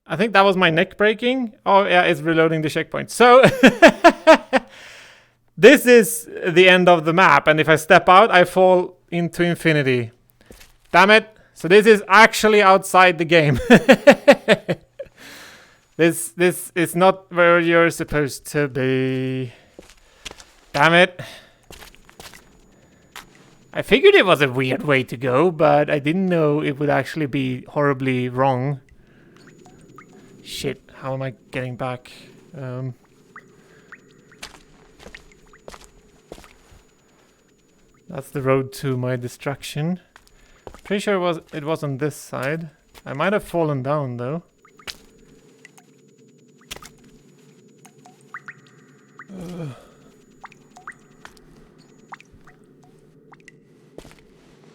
Speaker 1: I think that was my neck breaking. Oh yeah, it's reloading the checkpoint. So this is the end of the map, and if I step out, I fall into infinity. Damn it. So this is actually outside the game. This is not where you're supposed to be. Damn it. I figured it was a weird way to go, but I didn't know it would actually be horribly wrong. Shit, how am I getting back? That's the road to my destruction. Pretty sure it was on this side. I might have fallen down though.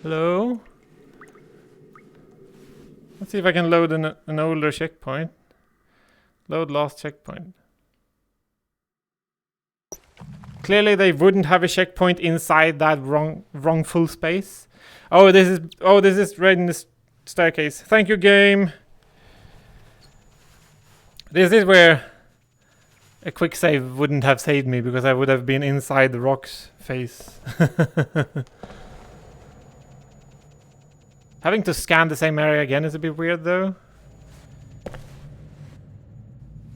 Speaker 1: Hello? Let's see if I can load an older checkpoint. Load last checkpoint. Clearly they wouldn't have a checkpoint inside that wrongful space. Oh, this is right in the staircase. Thank you, game. This is where a quick save wouldn't have saved me because I would have been inside the rock's face. Having to scan the same area again is a bit weird though.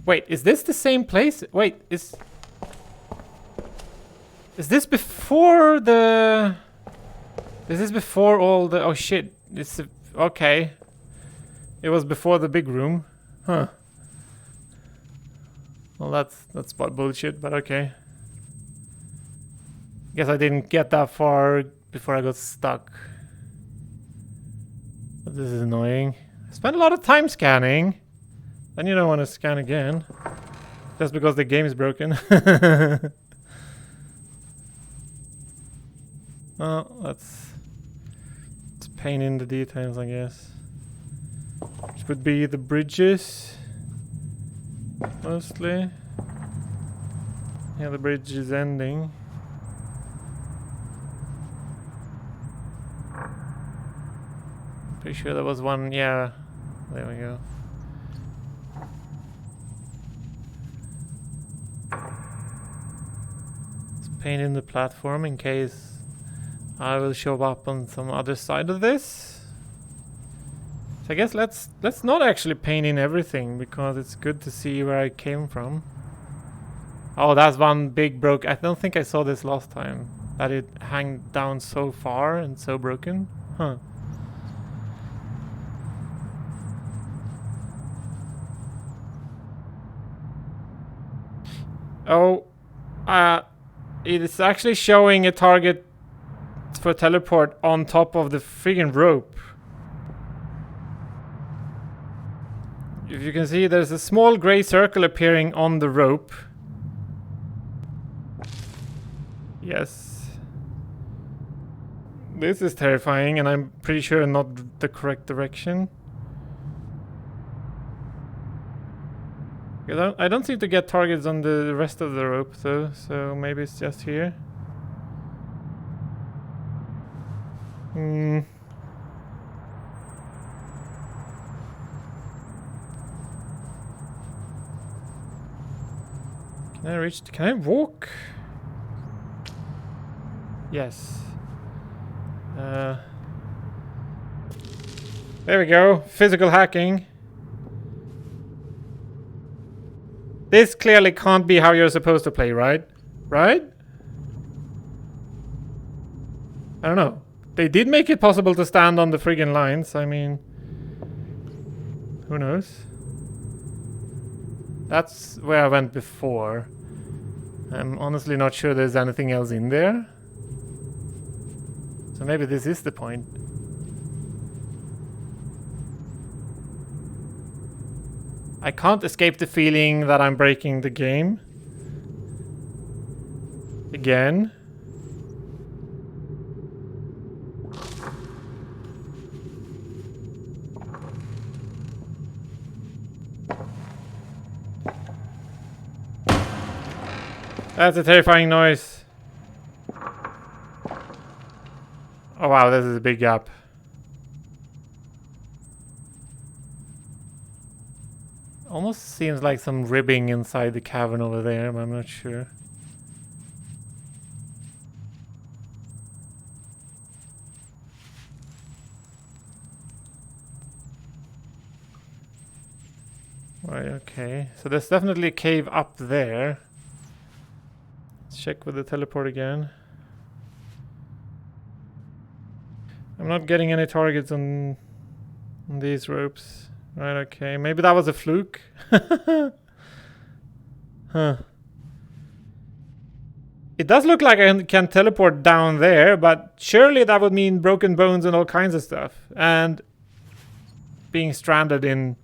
Speaker 1: Wait, is this the same place? Wait, is this before the... This is before all the... Oh shit, it's... Okay. It was before the big room. Huh. Well, that's bullshit, but okay. Guess I didn't get that far before I got stuck. But this is annoying. I spent a lot of time scanning. Then you don't want to scan again. Just because the game is broken. Oh, that's pain in the details, I guess. Which would be the bridges. Mostly. Yeah, the bridge is ending. Pretty sure there was one, yeah. There we go. Let's paint in the platform in case I will show up on some other side of this. So I guess let's not actually paint in everything because it's good to see where I came from. Oh, that's one big broke. I don't think I saw this last time. That it hang down so far and so broken. Huh. Oh, it is actually showing a target for teleport on top of the friggin' rope. If you can see, there's a small gray circle appearing on the rope. Yes. This is terrifying, and I'm pretty sure not the correct direction. I don't seem to get targets on the rest of the rope though, so maybe it's just here. Hmm. Can I reach? Can I walk? Yes. There we go. Physical hacking. This clearly can't be how you're supposed to play, right? Right? I don't know. They did make it possible to stand on the friggin' lines. I mean, who knows? That's where I went before. I'm honestly not sure there's anything else in there. So maybe this is the point. I can't escape the feeling that I'm breaking the game. Again. That's a terrifying noise. Oh wow, this is a big gap. Almost seems like some ribbing inside the cavern over there, but I'm not sure. Right, okay. So there's definitely a cave up there. Let's check with the teleport again. I'm not getting any targets on these ropes. Right, okay. Maybe that was a fluke. Huh. It does look like I can teleport down there, but surely that would mean broken bones and all kinds of stuff. And being stranded in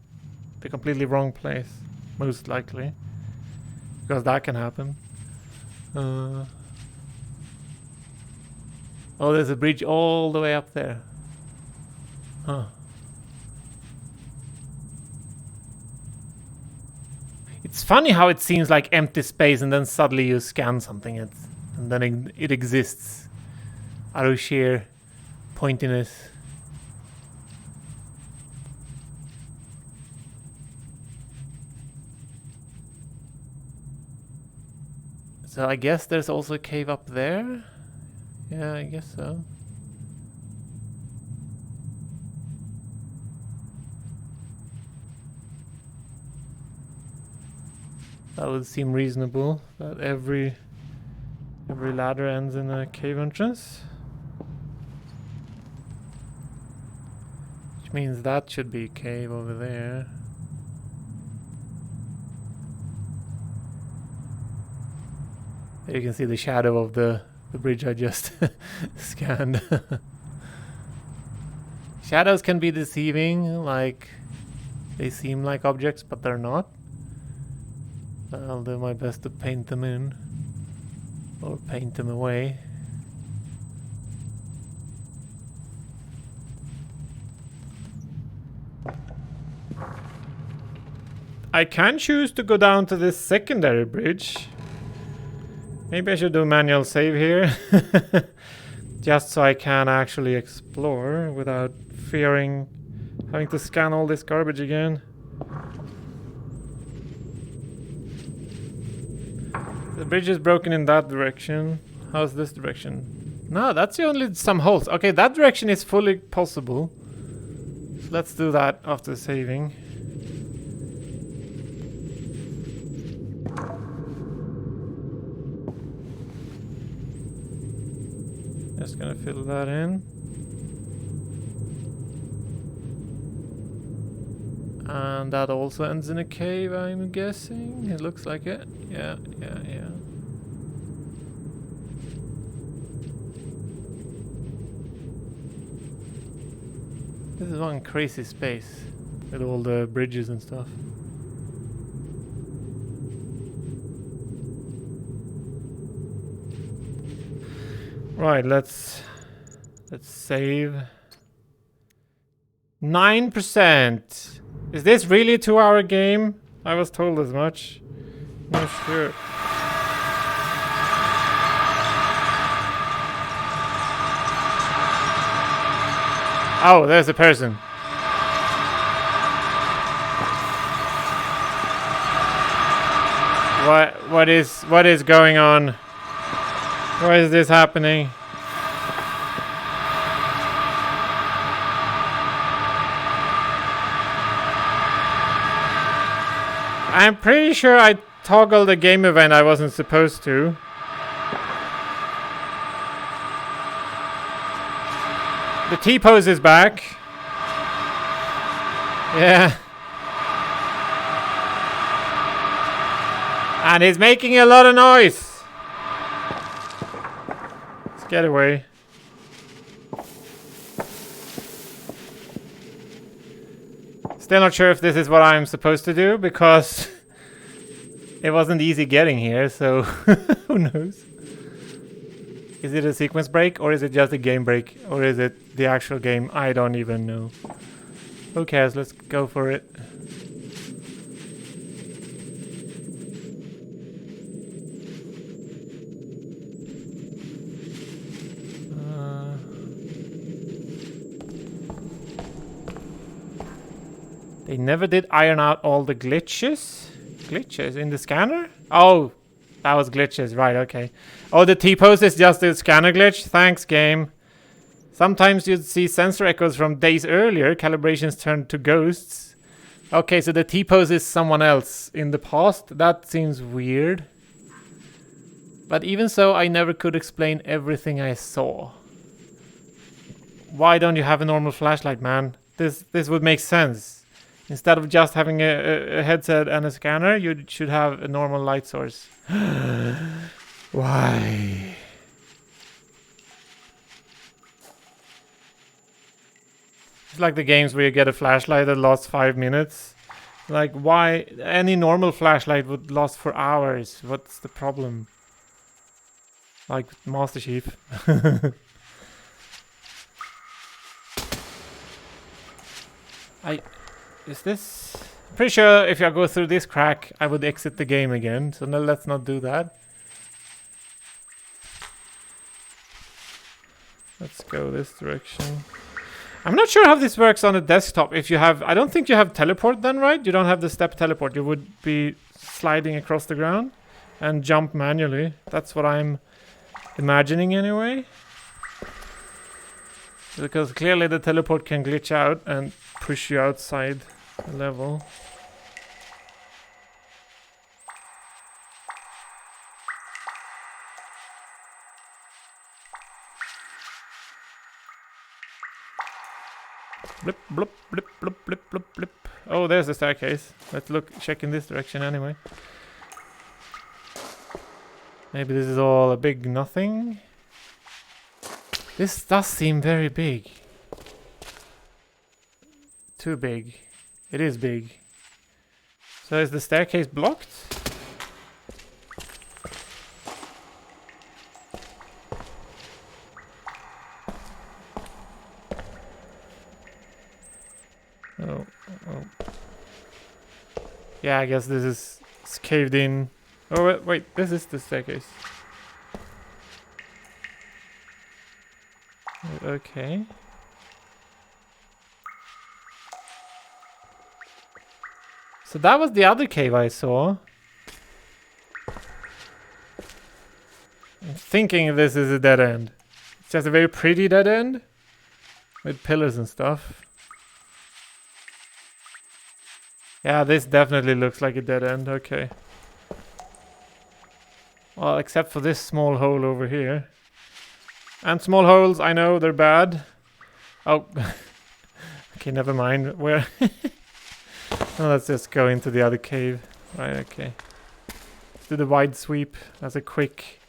Speaker 1: the completely wrong place, most likely. Because that can happen. Oh, there's a bridge all the way up there. Huh. It's funny how it seems like empty space and then suddenly you scan something and then it exists out of sheer pointiness. So I guess there's also a cave up there? Yeah, I guess so. That would seem reasonable, that every ladder ends in a cave entrance. Which means that should be a cave over there. There you can see the shadow of the bridge I just scanned. Shadows can be deceiving, like they seem like objects, but they're not. I'll do my best to paint them in, or paint them away. I can choose to go down to this secondary bridge. Maybe I should do a manual save here. Just so I can actually explore without fearing having to scan all this garbage again. The bridge is broken in that direction. How's this direction? No, that's only some holes. Okay, that direction is fully possible. So let's do that after saving. Just gonna fill that in. And that also ends in a cave, I'm guessing. It looks like it. Yeah. This is one crazy space with all the bridges and stuff. Right, let's save. 9%. Is this really a 2-hour game? I was told as much. Not sure. Oh, there's a person. What is going on? Why is this happening? I'm pretty sure I toggled a game event I wasn't supposed to. The T-pose is back. Yeah. And he's making a lot of noise. Let's get away. Still not sure if this is what I'm supposed to do, because it wasn't easy getting here, so who knows? Is it a sequence break, or is it just a game break, or is it the actual game? I don't even know. Who cares? Let's go for it. They never did iron out all the glitches? Glitches in the scanner? Oh, that was glitches, right, okay. Oh, the T-pose is just a scanner glitch? Thanks, game. Sometimes you'd see sensor echoes from days earlier. Calibrations turned to ghosts. Okay, so the T-pose is someone else in the past? That seems weird. But even so, I never could explain everything I saw. Why don't you have a normal flashlight, man? This would make sense. Instead of just having a headset and a scanner, you should have a normal light source. Why? It's like the games where you get a flashlight that lasts 5 minutes. Like, why? Any normal flashlight would last for hours. What's the problem? Like Master Chief. Is this... Pretty sure if I go through this crack, I would exit the game again. So no, let's not do that. Let's go this direction. I'm not sure how this works on a desktop. If you have... I don't think you have teleport then, right? You don't have the step teleport. You would be sliding across the ground and jump manually. That's what I'm imagining anyway. Because clearly the teleport can glitch out and push you outside the level. Blip, blip, blip, blip, blip, blip, blip. Oh, there's the staircase. Let's check in this direction anyway. Maybe this is all a big nothing. This does seem very big. Too big. It is big. So is the staircase blocked? Oh. Yeah, I guess this is caved in. Oh, wait, this is the staircase. Okay. So that was the other cave I saw. I'm thinking this is a dead end. It's just a very pretty dead end. With pillars and stuff. Yeah, this definitely looks like a dead end. Okay. Well, except for this small hole over here. And small holes, I know, they're bad. Oh. Okay, never mind. Where? Oh, let's just go into the other cave. Right, okay. Let's do the wide sweep as a quick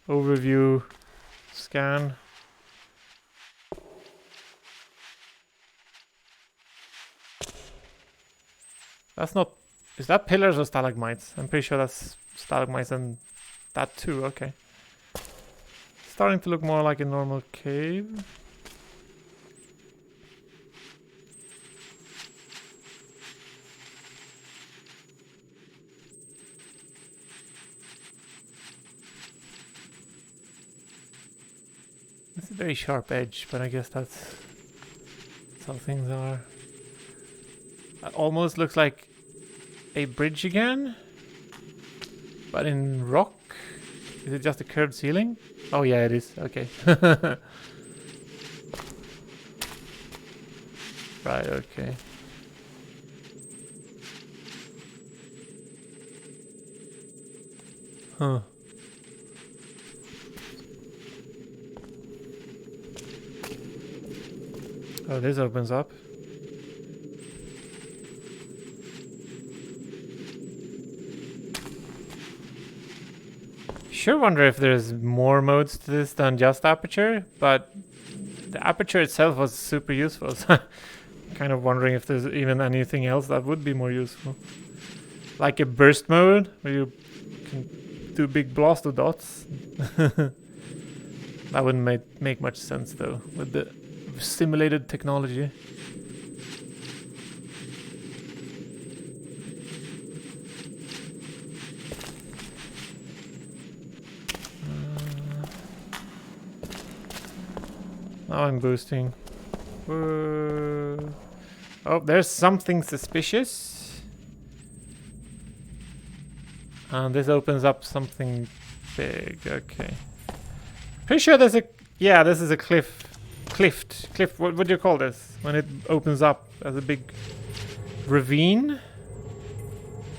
Speaker 1: overview scan. That's not... Is that pillars or stalagmites? I'm pretty sure that's stalagmites and that too, okay. Starting to look more like a normal cave. It's a very sharp edge, but I guess that's how things are. It almost looks like a bridge again, but in rock. Is it just a curved ceiling? Oh yeah, it is. Okay. Right, okay. Huh. Oh, this opens up. Sure wonder if there's more modes to this than just aperture, but the aperture itself was super useful. So kind of wondering if there's even anything else that would be more useful. Like a burst mode, where you can do big blast of dots. That wouldn't make much sense though, with the simulated technology. Now I'm boosting. Oh, there's something suspicious. And this opens up something big. Okay. Pretty sure there's a... Yeah, this is a cliff. Cliff. What do you call this? When it opens up as a big ravine?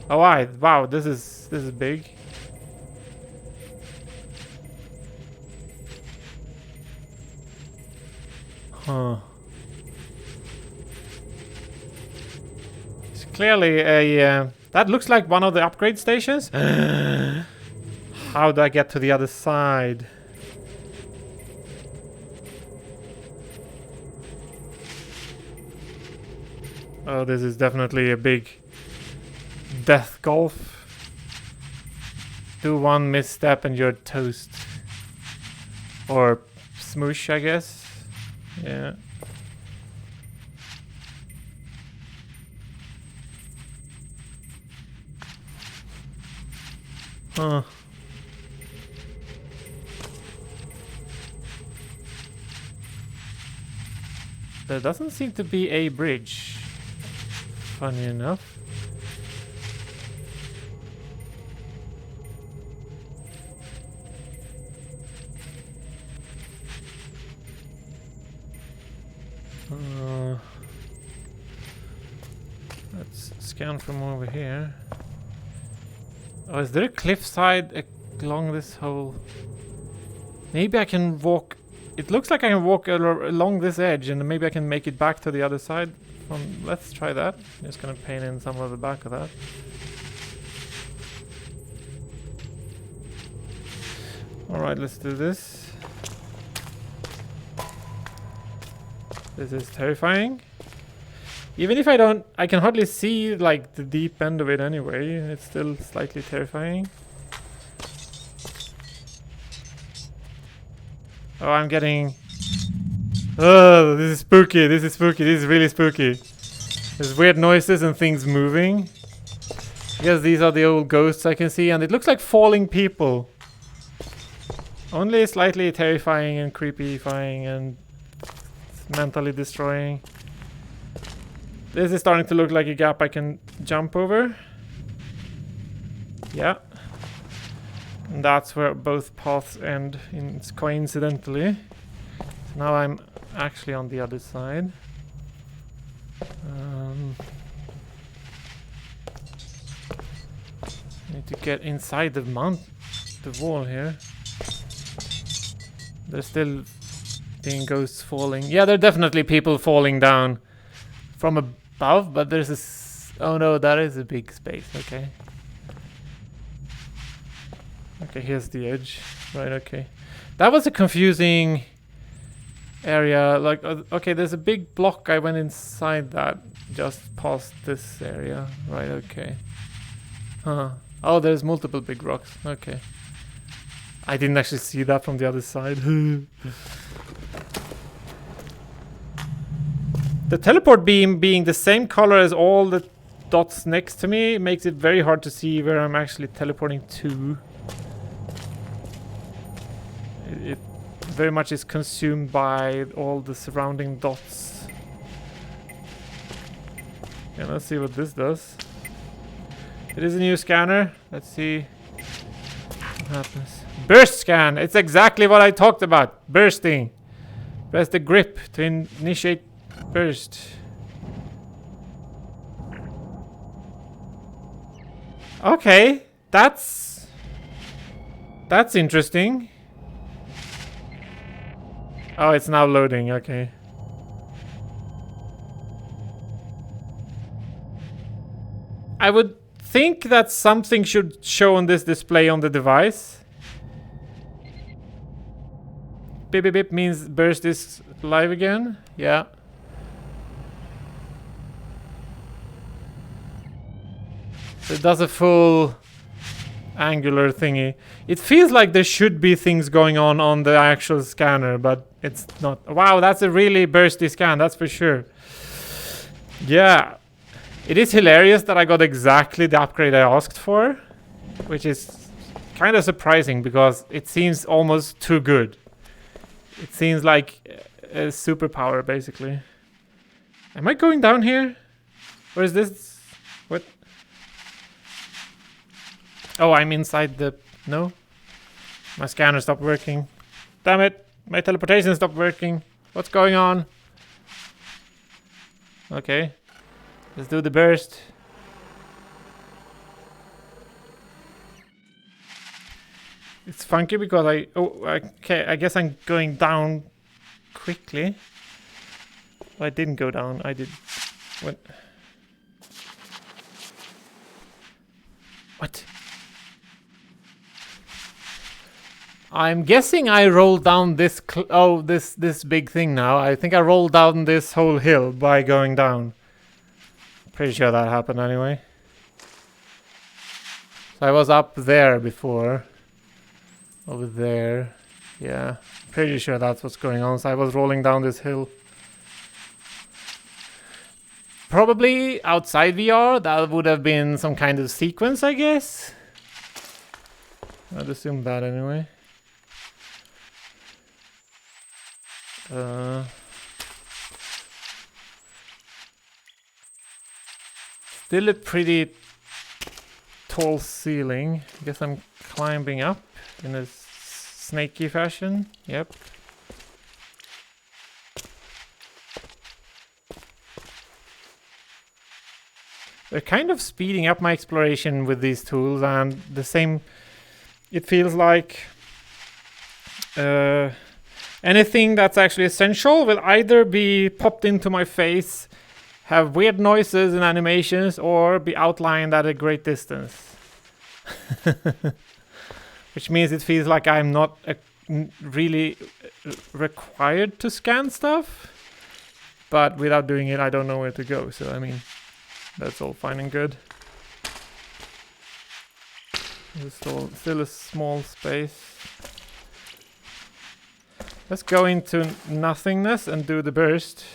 Speaker 1: Oh, wow, this is big. Huh. It's clearly a... that looks like one of the upgrade stations. How do I get to the other side? Oh, this is definitely a big death gulf. Do one misstep and you're toast. Or smoosh, I guess. Yeah. Huh. There doesn't seem to be a bridge. Funny enough. Let's scan from over here. Oh, is there a cliffside along this whole... Maybe I can walk... It looks like I can walk along this edge and maybe I can make it back to the other side. Let's try that. I'm just gonna paint in some of the back of that. Alright, let's do this. This is terrifying. Even if I can hardly see like the deep end of it anyway. It's still slightly terrifying. Oh, I'm getting... Oh, this is spooky. This is spooky. This is really spooky. There's weird noises and things moving. I guess these are the old ghosts I can see. And it looks like falling people. Only slightly terrifying and creepyfying and mentally destroying. This is starting to look like a gap I can jump over. Yeah. And that's where both paths end coincidentally. So now I'm actually on the other side. Need to get inside the wall here. There's still seeing ghosts falling. Yeah, there are definitely people falling down from above, but there's a... oh no, that is a big space. Okay. Okay, here's the edge. Right, okay. That was a confusing area. Like, okay, there's a big block. I went inside that just past this area. Right, okay. Huh. Oh, there's multiple big rocks. Okay. I didn't actually see that from the other side. The teleport beam being the same color as all the dots next to me makes it very hard to see where I'm actually teleporting to. It very much is consumed by all the surrounding dots. Yeah, let's see what this does. It is a new scanner. Let's see what happens. Burst scan! It's exactly what I talked about. Bursting. Press the grip to initiate burst. Okay, that's interesting. Oh, it's now loading, okay. I would think that something should show on this display on the device. Beep beep beep means burst is live again. Yeah. So it does a full angular thingy. It feels like there should be things going on the actual scanner, but it's not. Wow, that's a really bursty scan, that's for sure. Yeah. It is hilarious that I got exactly the upgrade I asked for, which is kind of surprising because it seems almost too good. It seems like a superpower, basically. Am I going down here? Or is this... what? Oh, I'm inside the... no? My scanner stopped working. Damn it! My teleportation stopped working. What's going on? Okay. Let's do the burst. It's funky because okay, I guess I'm going down quickly. Oh, I didn't go down. I did... what? What? I'm guessing I rolled down this... this big thing now. I think I rolled down this whole hill by going down. Pretty sure that happened anyway. So I was up there before. Over there. Yeah. Pretty sure that's what's going on. So I was rolling down this hill. Probably outside VR, that would have been some kind of sequence, I guess. I'd assume that anyway. Still a pretty tall ceiling. I guess I'm climbing up in a snaky fashion. Yep. They're kind of speeding up my exploration with these tools, and the same... it feels like anything that's actually essential will either be popped into my face, have weird noises and animations, or be outlined at a great distance. Which means it feels like I'm not really required to scan stuff. But without doing it, I don't know where to go. So, I mean, that's all fine and good. There's still a small space. Let's go into nothingness and do the burst.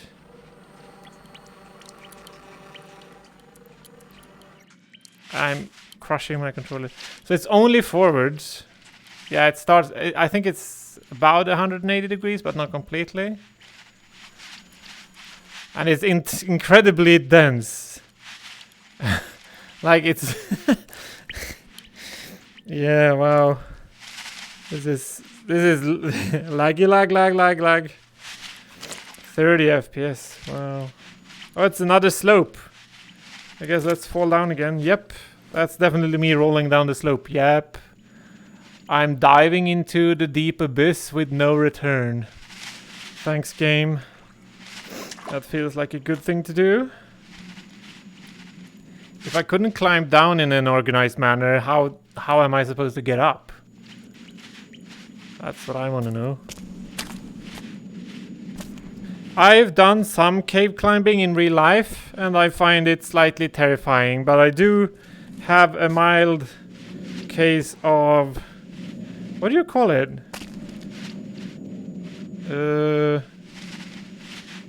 Speaker 1: I'm crushing my controller. So it's only forwards. Yeah, it starts... I think it's about 180 degrees, but not completely. And it's incredibly dense. Like it's... yeah, wow. This is laggy lag. 30 FPS. Wow. Oh, it's another slope. I guess let's fall down again. Yep. That's definitely me rolling down the slope. Yep. I'm diving into the deep abyss with no return. Thanks, game. That feels like a good thing to do. If I couldn't climb down in an organized manner, how am I supposed to get up? That's what I want to know. I've done some cave climbing in real life, and I find it slightly terrifying, but I do have a mild case of... what do you call it?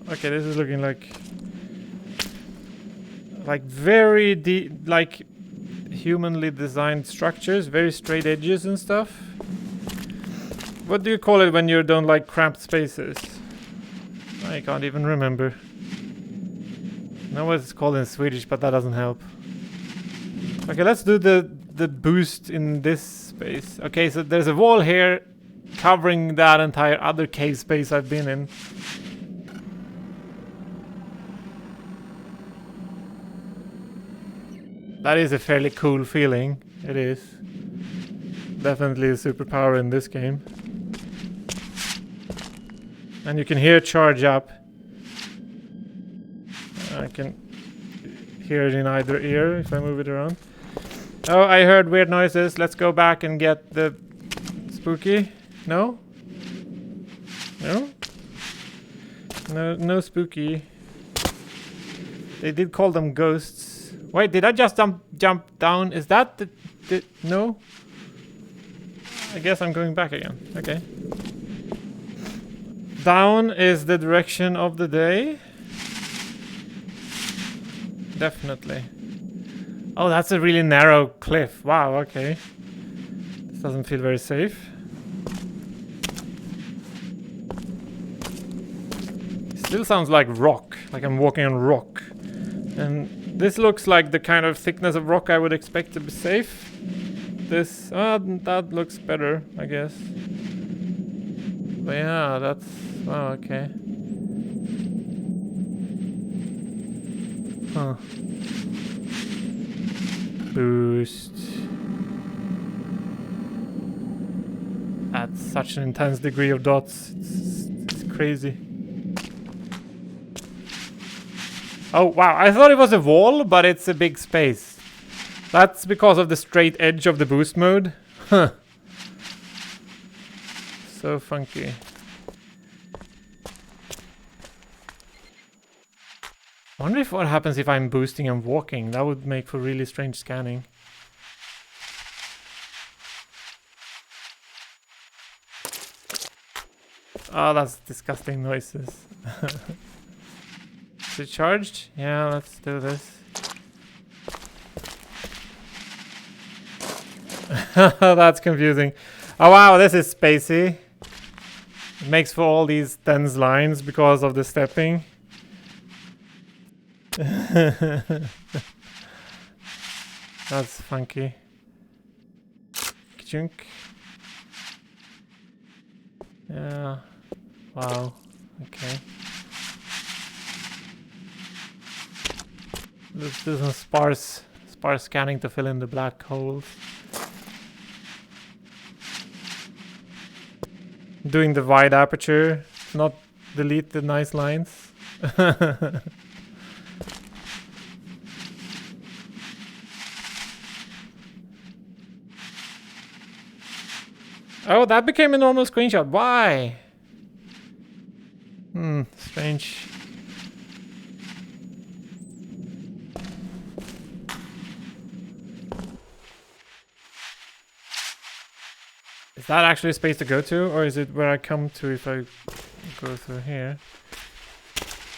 Speaker 1: Okay, this is looking like very like humanly designed structures, very straight edges and stuff. What do you call it when you don't like cramped spaces? I can't even remember. I know what it's called in Swedish, but that doesn't help. Okay, let's do the boost in this space. Okay, so there's a wall here covering that entire other cave space I've been in. That is a fairly cool feeling. It is. Definitely a superpower in this game. And you can hear it charge up. I can hear it in either ear if I move it around. Oh, I heard weird noises. Let's go back and get the spooky. No? No? No spooky. They did call them ghosts. Wait, did I just jump down? Is that the... No? I guess I'm going back again. Okay. Down is the direction of the day. Definitely. Oh, that's a really narrow cliff. Wow, okay. This doesn't feel very safe. Still sounds like rock. Like I'm walking on rock. And this looks like the kind of thickness of rock I would expect to be safe. This... that looks better, I guess. But yeah, that's... oh, okay. Huh. Boost. At such an intense degree of dots. It's crazy. Oh, wow. I thought it was a wall, but it's a big space. That's because of the straight edge of the boost mode. Huh. So funky. I wonder if what happens if I'm boosting and walking. That would make for really strange scanning. Oh, that's disgusting noises. Is it charged? Yeah, let's do this. That's confusing. Oh wow, this is spacey. It makes for all these dense lines because of the stepping. That's funky. Chunk. Yeah. Wow. Okay. Let's do some sparse scanning to fill in the black holes. Doing the wide aperture, not delete the nice lines. Oh, that became a normal screenshot. Why? Strange. Is that actually a space to go to, or is it where I come to if I go through here?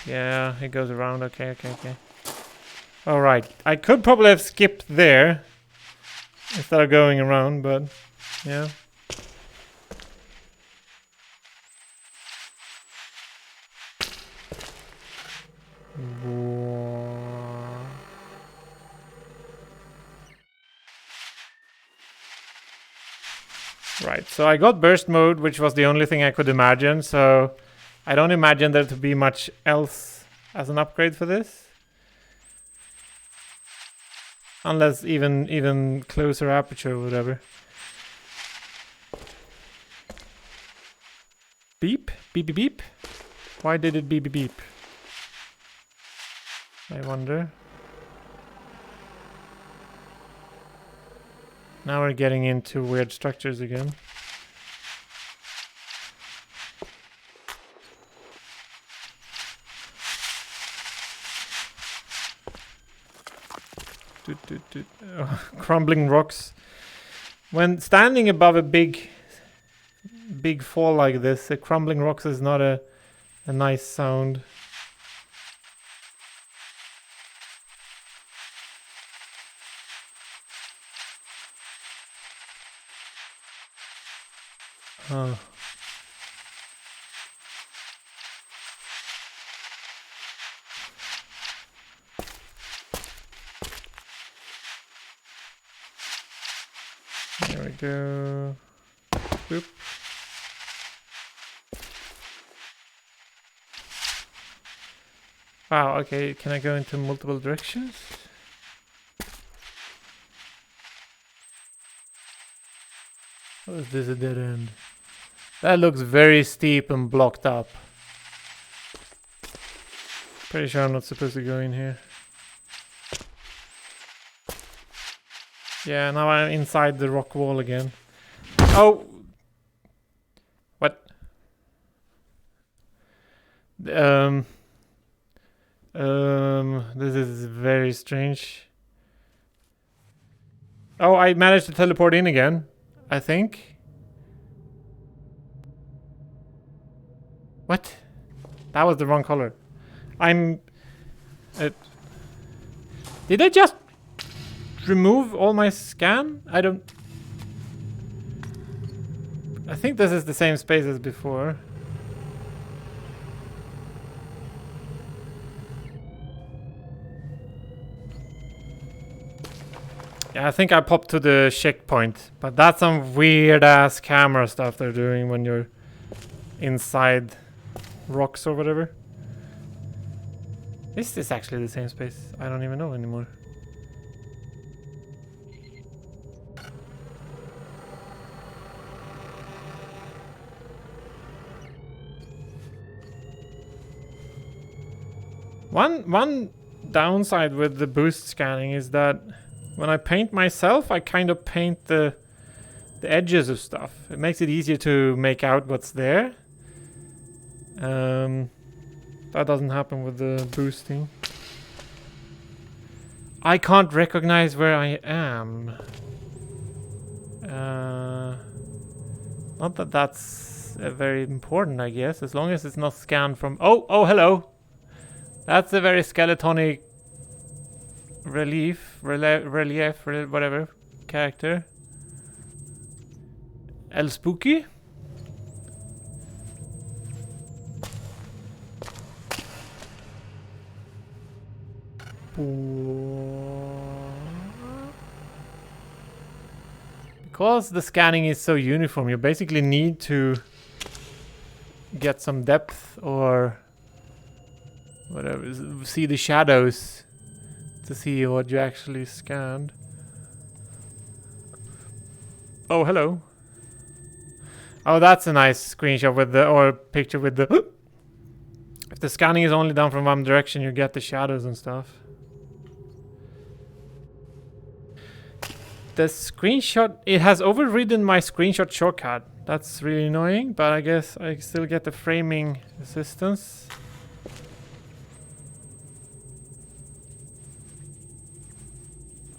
Speaker 1: Yeah, it goes around. Okay. Alright, I could probably have skipped there instead of going around, but yeah. Right, so I got burst mode, which was the only thing I could imagine, so I don't imagine there to be much else as an upgrade for this. Unless even closer aperture or whatever. Beep, beep, beep, beep. Why did it beep beep beep? I wonder. Now we're getting into weird structures again. Oh, crumbling rocks. When standing above a big fall like this, crumbling rocks is not a nice sound. Oh. There we go. Boop. Wow, okay, can I go into multiple directions? Or is this a dead end? That looks very steep and blocked up. Pretty sure I'm not supposed to go in here. Yeah, now I'm inside the rock wall again. Oh! What? This is very strange. Oh, I managed to teleport in again, I think. What? That was the wrong color. Did I just remove all my scan? I think this is the same space as before. Yeah, I think I popped to the checkpoint, but that's some weird ass camera stuff they're doing when you're inside rocks or whatever. Is this actually the same space? I don't even know anymore. One downside with the boost scanning is that when I paint myself, I kind of paint the edges of stuff. It makes it easier to make out what's there. That doesn't happen with the boosting. I can't recognize where I am. Not that that's very important, I guess, as long as it's not scanned from... Oh, hello! That's a very skeletonic relief, whatever, character. El Spooky? Because the scanning is so uniform, you basically need to get some depth or whatever, see the shadows to see what you actually scanned. Oh, hello. Oh, that's a nice screenshot with the, or picture with the... If the scanning is only done from one direction, you get the shadows and stuff. The screenshot, it has overridden my screenshot shortcut. That's really annoying, but I guess I still get the framing assistance.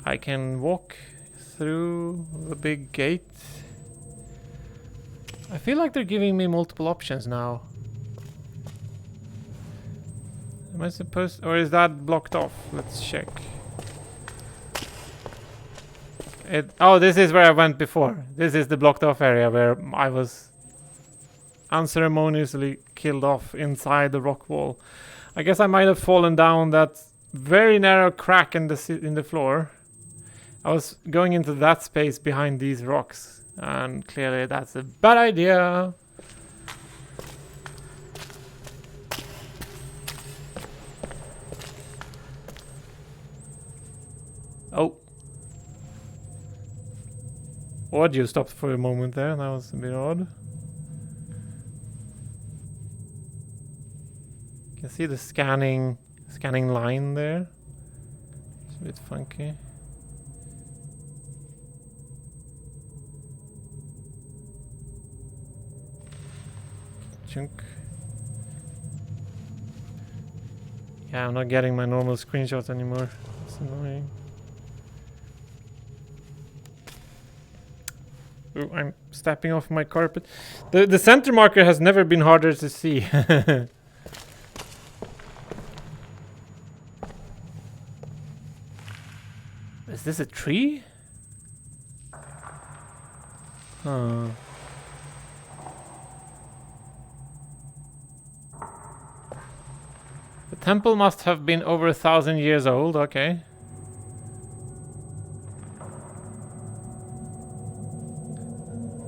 Speaker 1: I can walk through the big gate. I feel like they're giving me multiple options now. Am I supposed... or is that blocked off? Let's check. Oh, this is where I went before. This is the blocked off area where I was unceremoniously killed off inside the rock wall. I guess I might have fallen down that very narrow crack in the floor. I was going into that space behind these rocks, and clearly that's a bad idea. Oh. Audio stopped for a moment there, that was a bit odd. see the scanning line there. It's a bit funky. Chunk. Yeah, I'm not getting my normal screenshots anymore. It's annoying. Ooh, I'm stepping off my carpet. The center marker has never been harder to see. Is this a tree? Huh. The temple must have been over 1,000 years old, okay.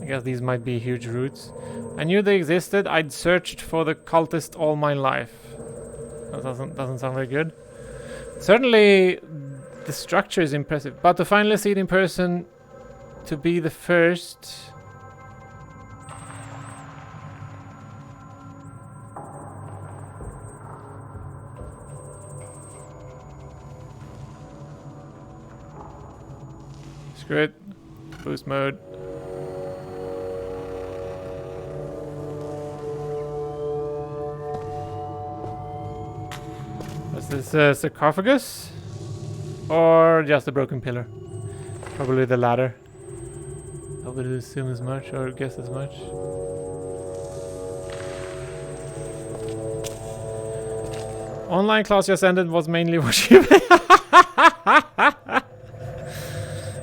Speaker 1: I guess these might be huge roots. I knew they existed. I'd searched for the cultist all my life. That doesn't sound very good. Certainly, the structure is impressive, but to finally see it in person, to be the first. Screw it. Boost mode. Is this a sarcophagus? Or just a broken pillar? Probably the latter. I would assume as much, or guess as much. Online class just ended was mainly worship.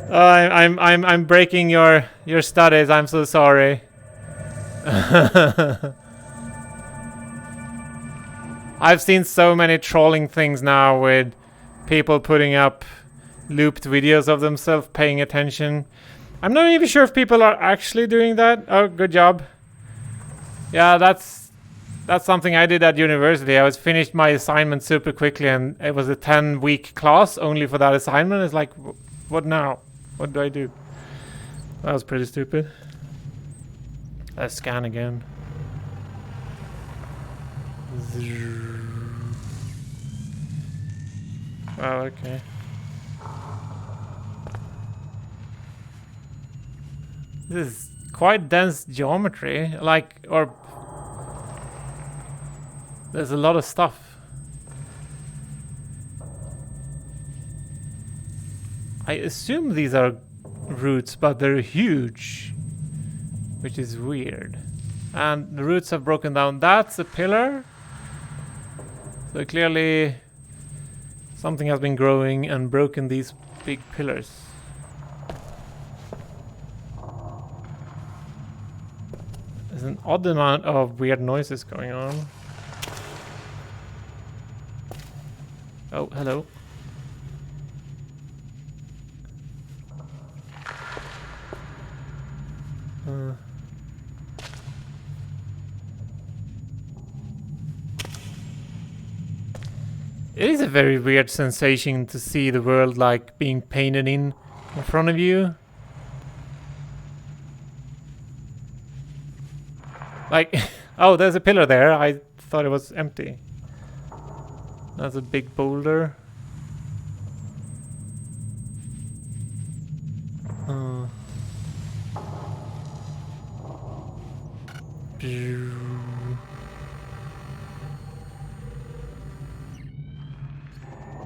Speaker 1: I'm breaking your studies. I'm so sorry. I've seen so many trolling things now with people putting up looped videos of themselves paying attention. I'm not even sure if people are actually doing that. Oh, good job. Yeah, that's something I did at university. I was finished my assignment super quickly, and it was a 10-week class only for that assignment. It's like, what now? What do I do? That was pretty stupid. Let's scan again. Oh, okay. This is quite dense geometry, like, or there's a lot of stuff. I assume these are roots, but they're huge, which is weird. And the roots have broken down. That's a pillar. So clearly something has been growing and broken these big pillars. There's an odd amount of weird noises going on. Oh, hello. It is a very weird sensation to see the world like being painted in front of you. Like, oh, there's a pillar there. I thought it was empty. That's a big boulder.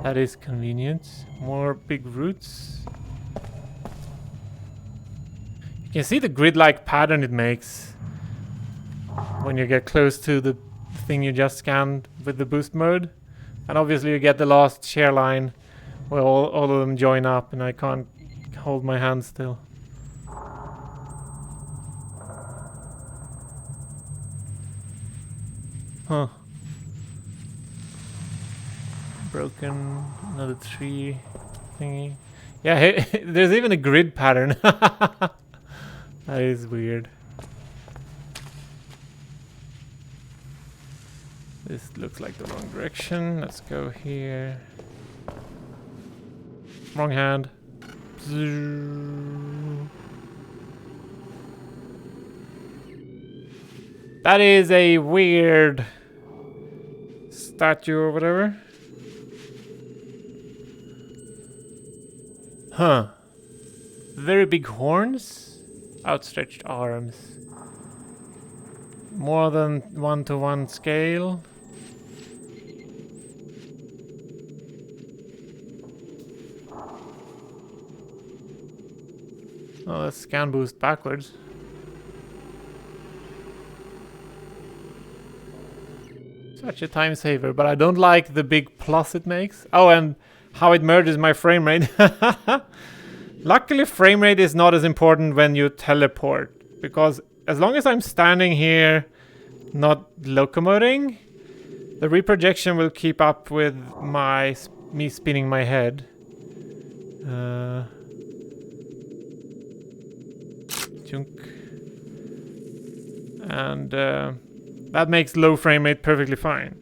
Speaker 1: That is convenient. More big roots. You can see the grid-like pattern it makes when you get close to the thing you just scanned with the boost mode. And obviously you get the last shear line where all of them join up, and I can't hold my hand still. Huh. Broken, another tree thingy. Yeah, hey, there's even a grid pattern. That is weird. This looks like the wrong direction. Let's go here. Wrong hand. That is a weird statue or whatever. Huh. Very big horns. Outstretched arms. More than 1-to-1 scale. Oh, that's scan boost backwards. Such a time saver, but I don't like the big plus it makes. Oh, and how it merges my frame rate. Luckily, frame rate is not as important when you teleport, because as long as I'm standing here, not locomoting, the reprojection will keep up with me spinning my head. Junk. And that makes low frame rate perfectly fine.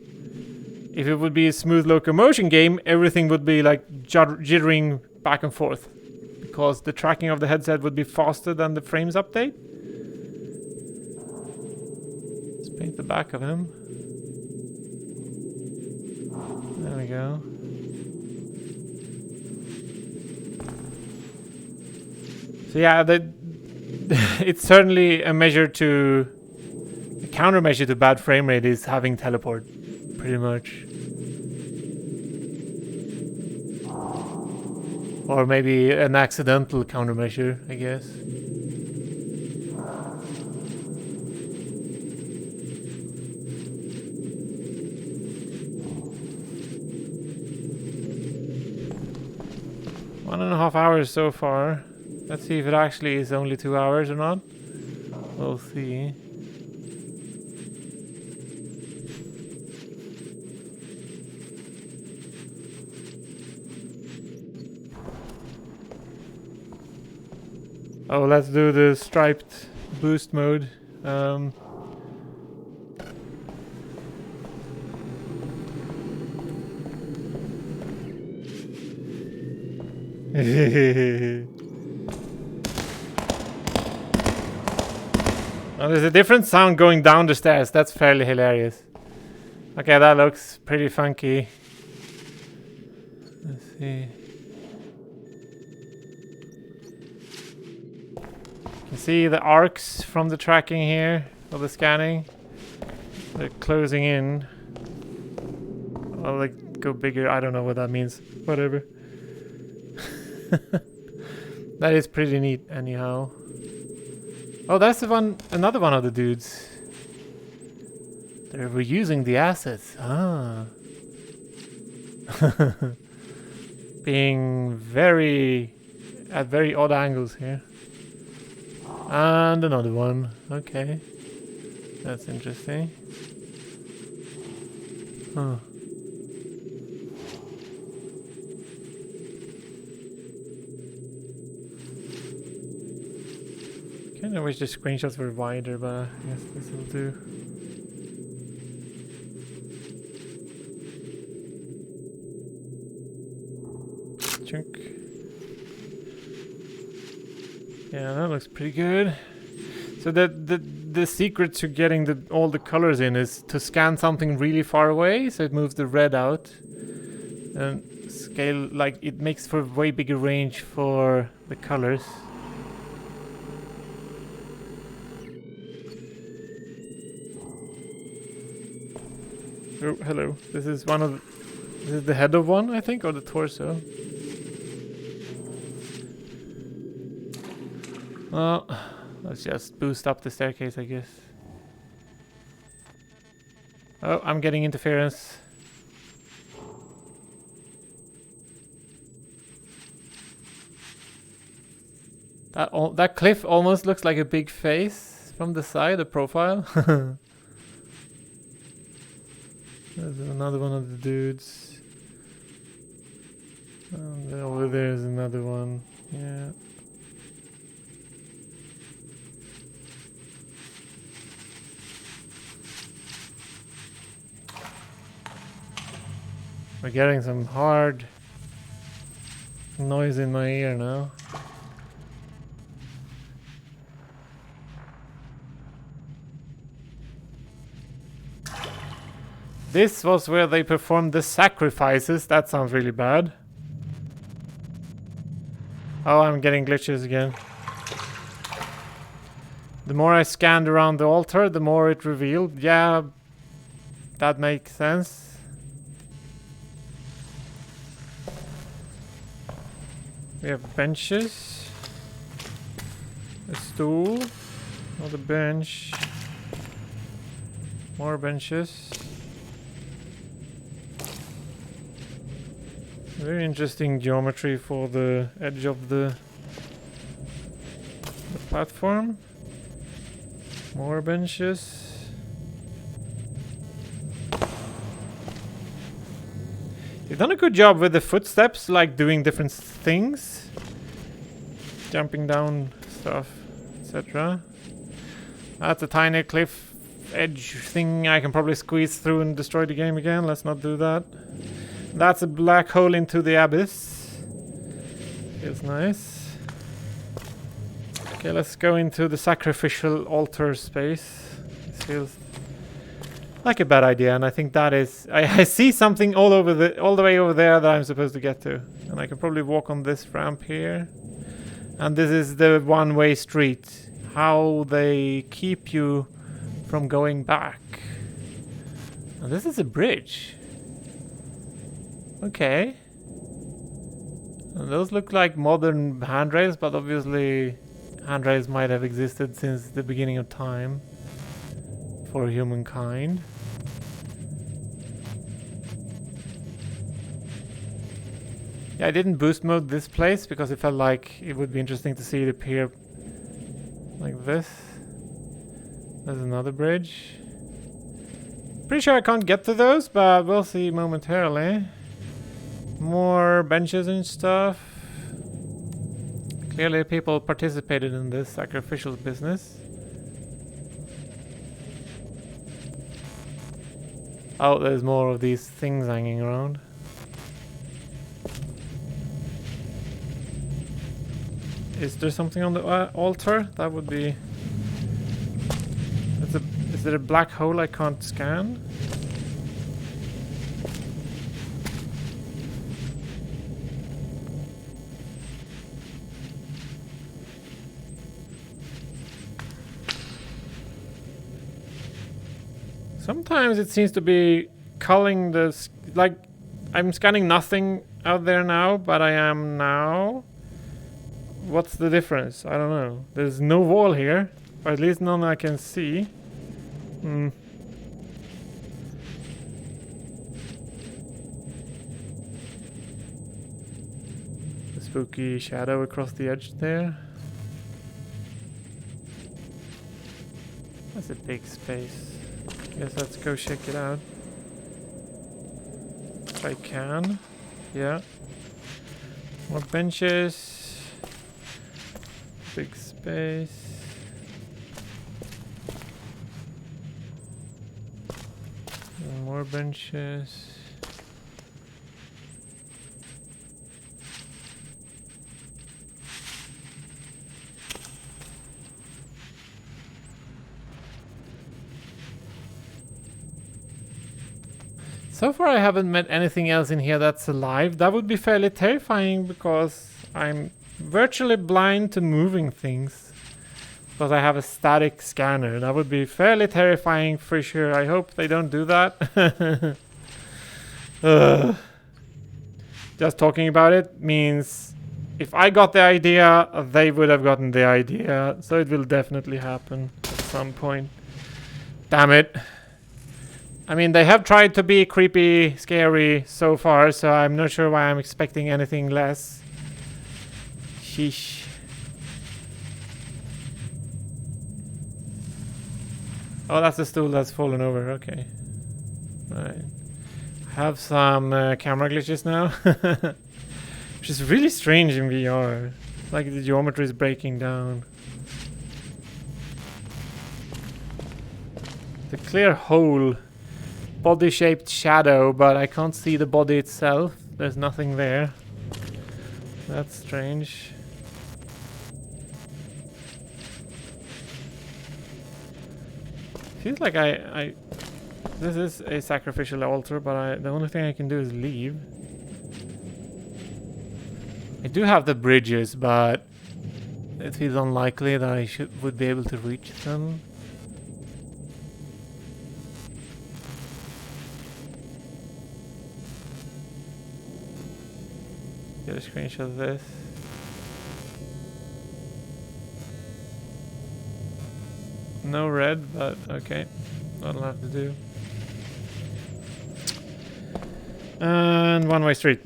Speaker 1: If it would be a smooth locomotion game, everything would be like jittering back and forth, because the tracking of the headset would be faster than the frames update. Let's paint the back of him. There we go. So yeah, it's certainly a countermeasure to bad frame rate is having teleport, pretty much. Or maybe an accidental countermeasure, I guess. One and a half hours so far. Let's see if it actually is only 2 hours or not. We'll see. Oh, let's do the striped boost mode. Oh, there's a different sound going down the stairs. That's fairly hilarious. Okay, that looks pretty funky. Let's see. You can see the arcs from the tracking here, of the scanning. They're closing in. I'll like go bigger. I don't know what that means. Whatever. That is pretty neat anyhow. Oh, that's another one of the dudes. They're reusing the assets. Ah. Being at very odd angles here. And another one. Okay. That's interesting. Huh. Kinda wish the screenshots were wider, but I guess this will do. Chunk. Yeah, that looks pretty good. So the secret to getting all the colors in is to scan something really far away, so it moves the red out. And scale, like, it makes for way bigger range for the colors. Oh, hello. This is the head of one, I think, or the torso. Well, let's just boost up the staircase, I guess. Oh, I'm getting interference. That cliff almost looks like a big face from the side, the profile. There's another one of the dudes. And over there's another one. Yeah. We're getting some hard noise in my ear now. This was where they performed the sacrifices. That sounds really bad. Oh, I'm getting glitches again. The more I scanned around the altar, the more it revealed. Yeah, that makes sense. We have benches. A stool. Another bench. More benches. Very interesting geometry for the edge of the platform. More benches. You've done a good job with the footsteps, like doing different things. Jumping down stuff, etc. That's a tiny cliff edge thing I can probably squeeze through and destroy the game again. Let's not do that. That's a black hole into the abyss. Feels nice. Okay, let's go into the sacrificial altar space. This feels like a bad idea, and I think that is... I see something all the way over there that I'm supposed to get to. And I can probably walk on this ramp here. And this is the one-way street. How they keep you from going back. And this is a bridge. Okay. And those look like modern handrails, but obviously handrails might have existed since the beginning of time for humankind. Yeah, I didn't boost mode this place because it felt like it would be interesting to see it appear like this. There's another bridge. Pretty sure I can't get to those, but we'll see momentarily. More benches and stuff. Clearly people participated in this sacrificial business. Oh, there's more of these things hanging around. Is there something on the altar? That would be... Is there a black hole I can't scan? Sometimes it seems to be culling the... Like, I'm scanning nothing out there now, but I am now. What's the difference? I don't know. There's no wall here, or at least none I can see. The spooky shadow across the edge there. That's a big space. Guess let's go check it out. If I can. Yeah. More benches. Big space. And more benches. So far I haven't met anything else in here that's alive. That would be fairly terrifying because I'm virtually blind to moving things. Because I have a static scanner. That would be fairly terrifying for sure. I hope they don't do that. Just talking about it means if I got the idea, they would have gotten the idea. So it will definitely happen at some point. Damn it. I mean, they have tried to be creepy, scary so far, so I'm not sure why I'm expecting anything less. Sheesh. Oh, that's the stool that's fallen over. Okay. Right. I have some camera glitches now. Which is really strange in VR. Like the geometry is breaking down. The clear hole. Body-shaped shadow, but I can't see the body itself. There's nothing there. That's strange. Feels like I This is a sacrificial altar, but the only thing I can do is leave. I do have the bridges, but it feels unlikely that I would be able to reach them. Get a screenshot of this. No red, but okay. That'll have to do. And one-way street.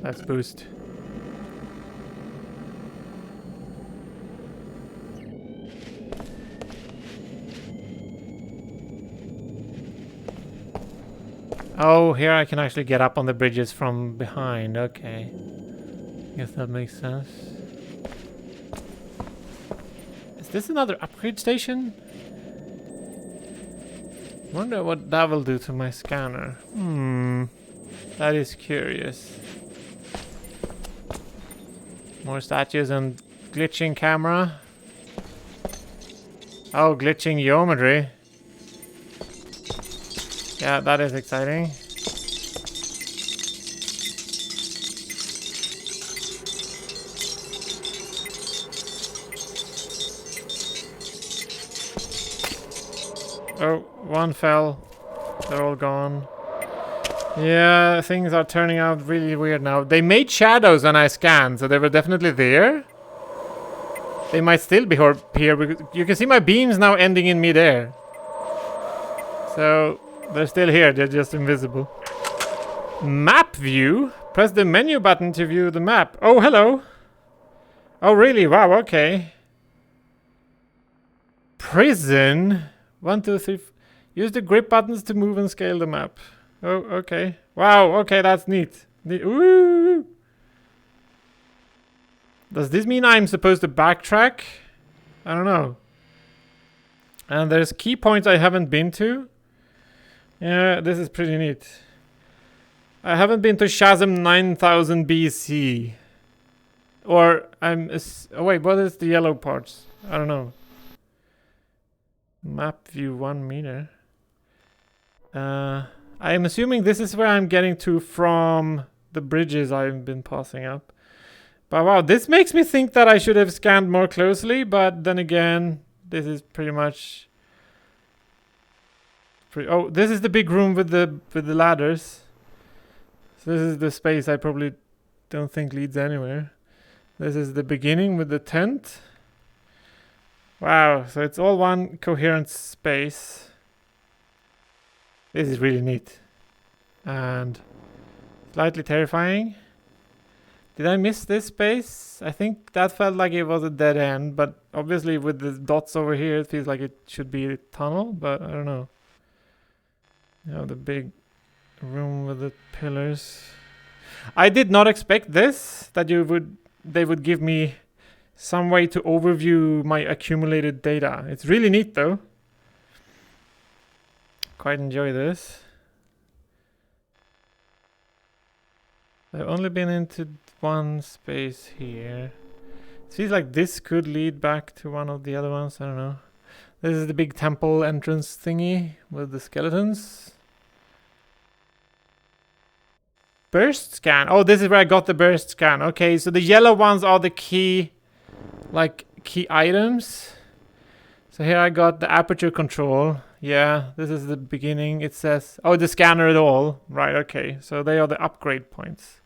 Speaker 1: Let's boost. Oh, here I can actually get up on the bridges from behind. Okay. Guess that makes sense. Is this another upgrade station? Wonder what that will do to my scanner. That is curious. More statues and glitching camera. Oh, glitching geometry. Yeah, that is exciting. Oh, one fell. They're all gone. Yeah, things are turning out really weird now. They made shadows when I scanned, so they were definitely there. They might still be here, because you can see my beams now ending in midair. So, they're still here, they're just invisible. Map view? Press the menu button to view the map. Oh, hello. Oh, really? Wow, okay. Prison? 1, 2, 3. Use the grip buttons to move and scale the map. Oh, okay. Wow, okay, that's neat. Ooh. Does this mean I'm supposed to backtrack? I don't know. And there's key points I haven't been to. Yeah, this is pretty neat. I haven't been to Chasm 9000 BC. Or oh wait, what is the yellow parts? I don't know. Map view 1 meter. I'm assuming this is where I'm getting to from the bridges I've been passing up. But wow, this makes me think that I should have scanned more closely, but then again, this is pretty much... Oh, this is the big room with the ladders. So this is the space I probably don't think leads anywhere. This is the beginning with the tent. Wow, so it's all one coherent space. This is really neat. And slightly terrifying. Did I miss this space? I think that felt like it was a dead end, but obviously with the dots over here, it feels like it should be a tunnel, but I don't know. You know, the big room with the pillars. I did not expect this, that they would give me some way to overview my accumulated data. It's really neat though. Quite enjoy this. I've only been into one space here. It feels like this could lead back to one of the other ones. I don't know. This is the big temple entrance thingy with the skeletons. Burst scan. Oh, this is where I got the burst scan. Okay, so the yellow ones are the key items. So here I got the aperture control. Yeah, this is the beginning. It says, oh, the scanner at all. Right, okay. So they are the upgrade points.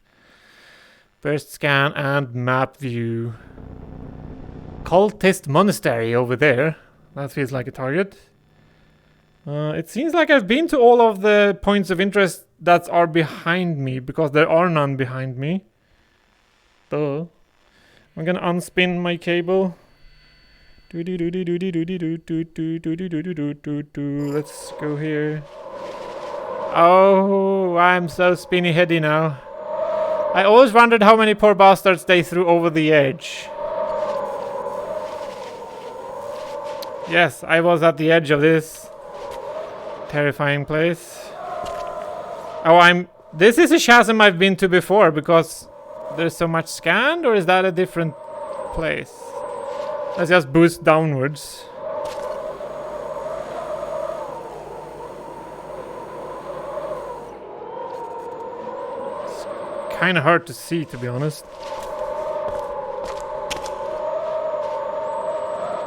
Speaker 1: Burst scan and map view. Cultist monastery over there. That feels like a target. It seems like I've been to all of the points of interest that are behind me, because there are none behind me. Duh. I'm gonna unspin my cable. Let's go here. Oh, I'm so spinny heady now. I always wondered how many poor bastards they threw over the edge. Yes, I was at the edge of this terrifying place. Oh, this is a chasm I've been to before, because there's so much scanned, or is that a different place? Let's just boost downwards. kind of hard to see, to be honest.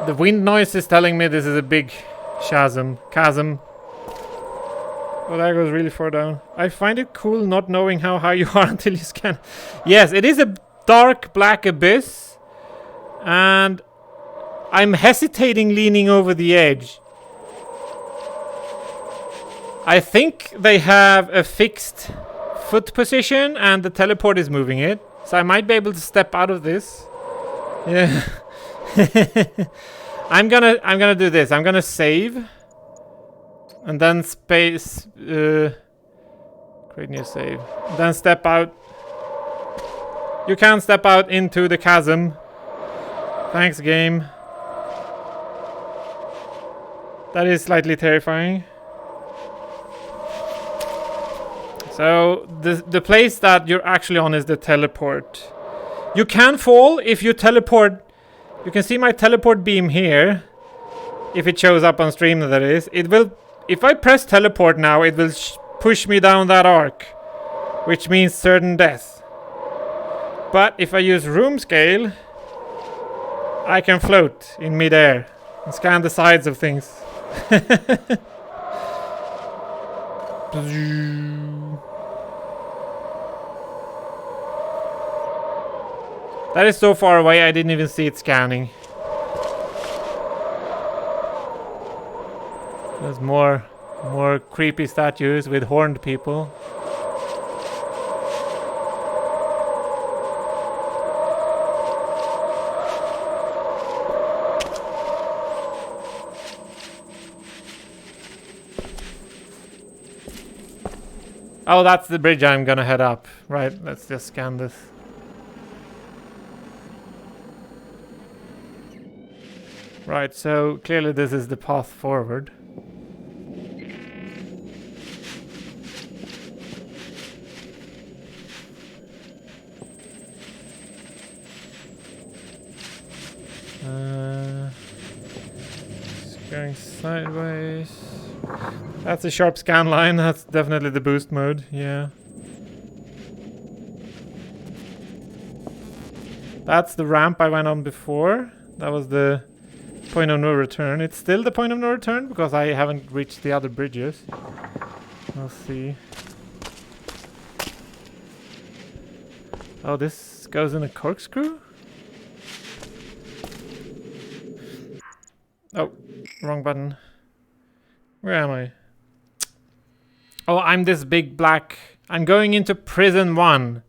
Speaker 1: The wind noise is telling me this is a big chasm. Oh, that goes really far down. I find it cool not knowing how high you are until you scan. Yes, it is a dark black abyss. And I'm hesitating leaning over the edge. I think they have a fixed foot position and the teleport is moving it. So I might be able to step out of this. Yeah. I'm gonna do this. I'm gonna save. And then space, create new save. Then step out. You can step out into the chasm. Thanks, game. That is slightly terrifying. So the place that you're actually on is the teleport. You can fall if you teleport. You can see my teleport beam here. If it shows up on stream, that is. It will. If I press teleport now, it will push me down that arc, which means certain death. But if I use room scale, I can float in midair and scan the sides of things. That is so far away, I didn't even see it scanning. There's more creepy statues with horned people. Oh, that's the bridge I'm gonna head up. Right, let's just scan this. Right, so clearly this is the path forward. It's going sideways. That's a sharp scan line. That's definitely the boost mode. Yeah. That's the ramp I went on before. That was the point of no return. It's still the point of no return because I haven't reached the other bridges. We'll see. Oh, this goes in a corkscrew? Oh, wrong button. Where am I? Oh, I'm this big black. I'm going into prison 1.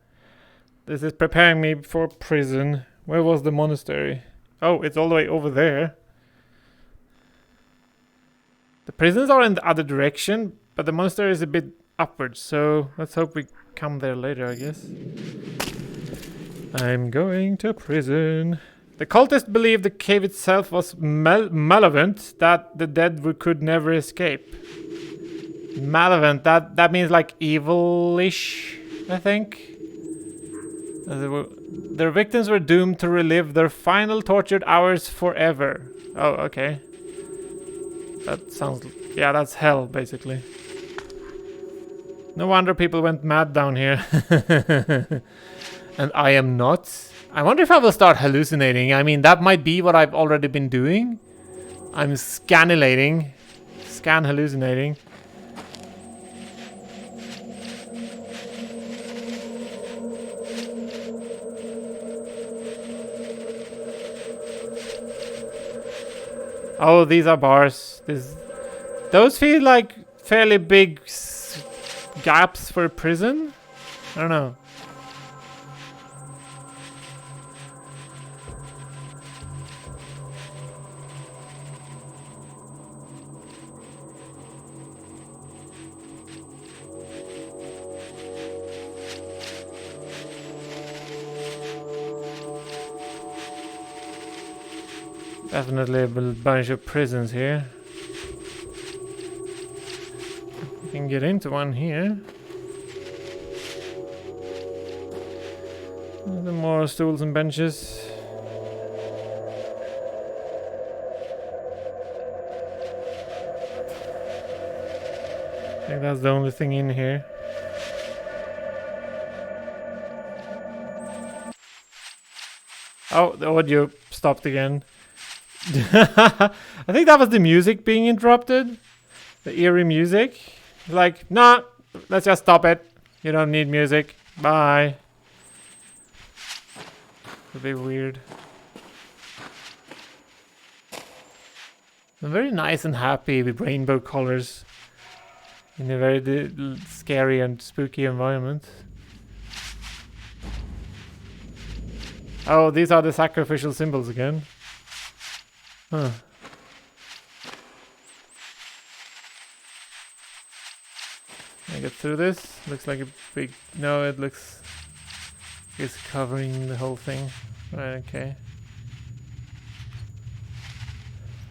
Speaker 1: This is preparing me for prison. Where was the monastery? Oh, it's all the way over there. The prisons are in the other direction, but the monastery is a bit upwards, so let's hope we come there later, I guess. I'm going to prison. The cultists believed the cave itself was malevolent, that the dead could never escape. Malevolent, that means like evil-ish, I think. Their victims were doomed to relive their final tortured hours forever. Oh, okay. That sounds... yeah, that's hell, basically. No wonder people went mad down here. And I am not. I wonder if I will start hallucinating. I mean, that might be what I've already been doing. I'm scannulating. Scan hallucinating. Oh, these are bars. Those feel like fairly big gaps for a prison. I don't know. Definitely a bunch of prisons here. You can get into one here. Some more stools and benches. I think that's the only thing in here. Oh, the audio stopped again. I think that was the music being interrupted. The eerie music. Like, nah, let's just stop it. You don't need music. Bye. A bit weird. I'm very nice and happy with rainbow colors in a very scary and spooky environment. Oh, these are the sacrificial symbols again. Huh. Can I get through this? Looks like a big... No, it looks... It's covering the whole thing. Right, okay.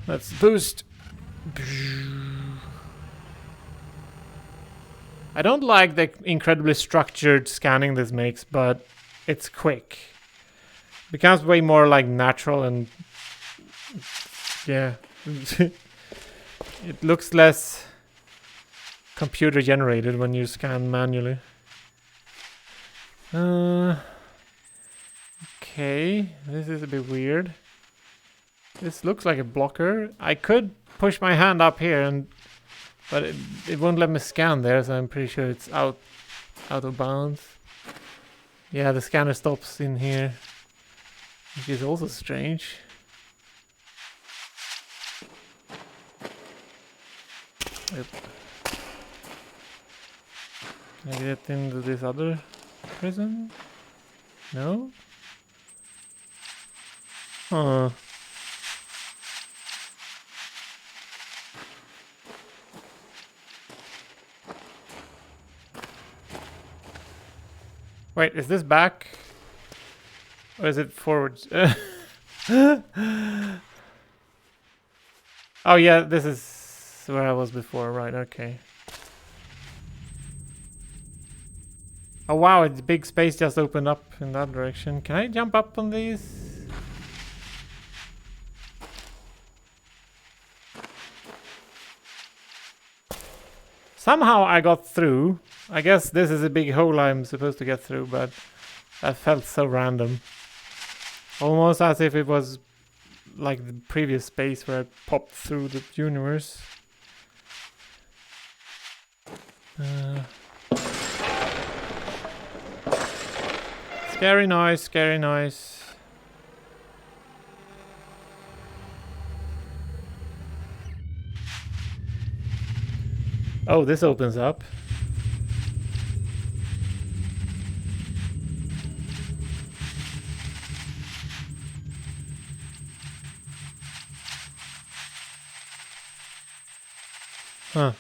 Speaker 1: Let's boost. I don't like the incredibly structured scanning this makes, but it's quick. Becomes way more like natural and... Yeah. It looks less computer generated when you scan manually. Okay, this is a bit weird. This looks like a blocker. I could push my hand up here, but it won't let me scan there, so I'm pretty sure it's out of bounds. Yeah, the scanner stops in here, which is also strange. Yep. Can I get into this other prison? No? Huh. Wait, is this back? Or is it forwards? Oh yeah, this is where I was before, right, okay. Oh wow, it's big space just opened up in that direction. Can I jump up on these? Somehow I got through. I guess this is a big hole I'm supposed to get through, but that felt so random. Almost as if it was like the previous space where I popped through the universe. Scary noise, scary noise. Oh, this opens up. Huh.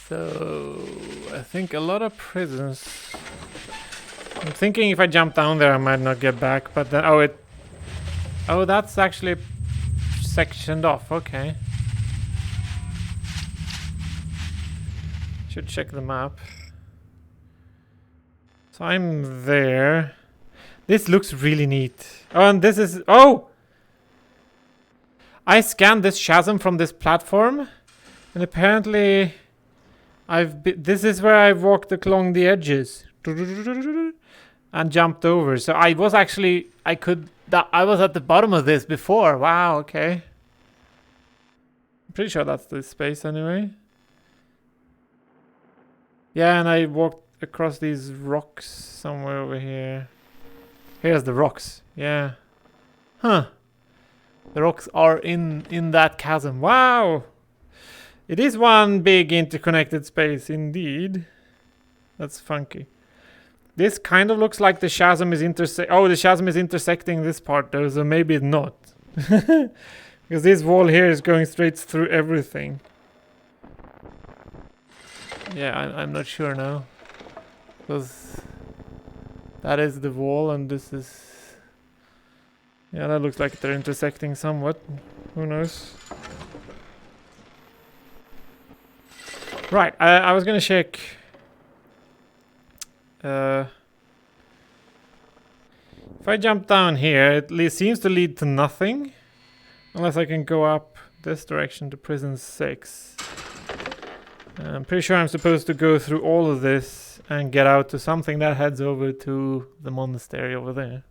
Speaker 1: So, I think a lot of prisons. I'm thinking if I jump down there I might not get back, but then... Oh, that's actually sectioned off, okay. Should check the map. So I'm there. This looks really neat. Oh, and this is... Oh! I scanned this chasm from this platform, and apparently this is where I walked along the edges and jumped over. So I was actually... I was at the bottom of this before. Wow, okay. I'm pretty sure that's this space anyway. Yeah, and I walked across these rocks somewhere over here. Here's the rocks. Yeah. Huh. The rocks are in that chasm. Wow! It is one big interconnected space indeed. That's funky. This kind of looks like the chasm is the chasm is intersecting this part though, so maybe not. Because this wall here is going straight through everything. Yeah, I'm not sure now. Because that is the wall and this is... Yeah, that looks like they're intersecting somewhat. Who knows? Right, I was gonna check... if I jump down here, it seems to lead to nothing. Unless I can go up this direction to prison 6. I'm pretty sure I'm supposed to go through all of this and get out to something that heads over to the monastery over there.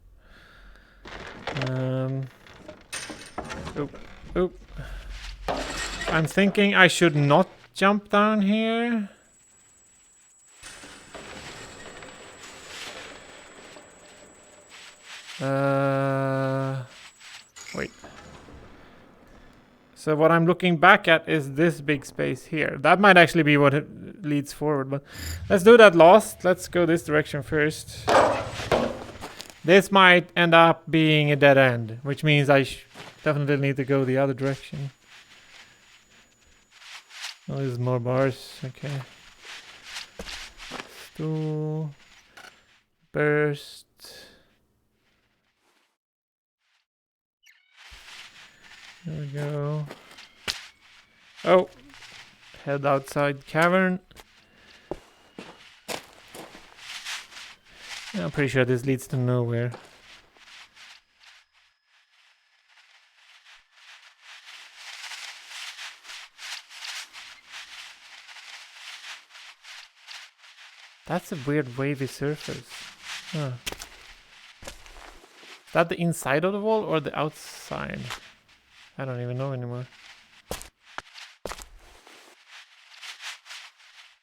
Speaker 1: Oh. I'm thinking I should not jump down here. Wait. So what I'm looking back at is this big space here. That might actually be what it leads forward, but let's do that last. Let's go this direction first. This might end up being a dead end, which means I definitely need to go the other direction. Oh, there's more bars. Okay. Stool. Burst. There we go. Oh. Head outside cavern. Yeah, I'm pretty sure this leads to nowhere. That's a weird wavy surface. Huh. Is that the inside of the wall or the outside? I don't even know anymore.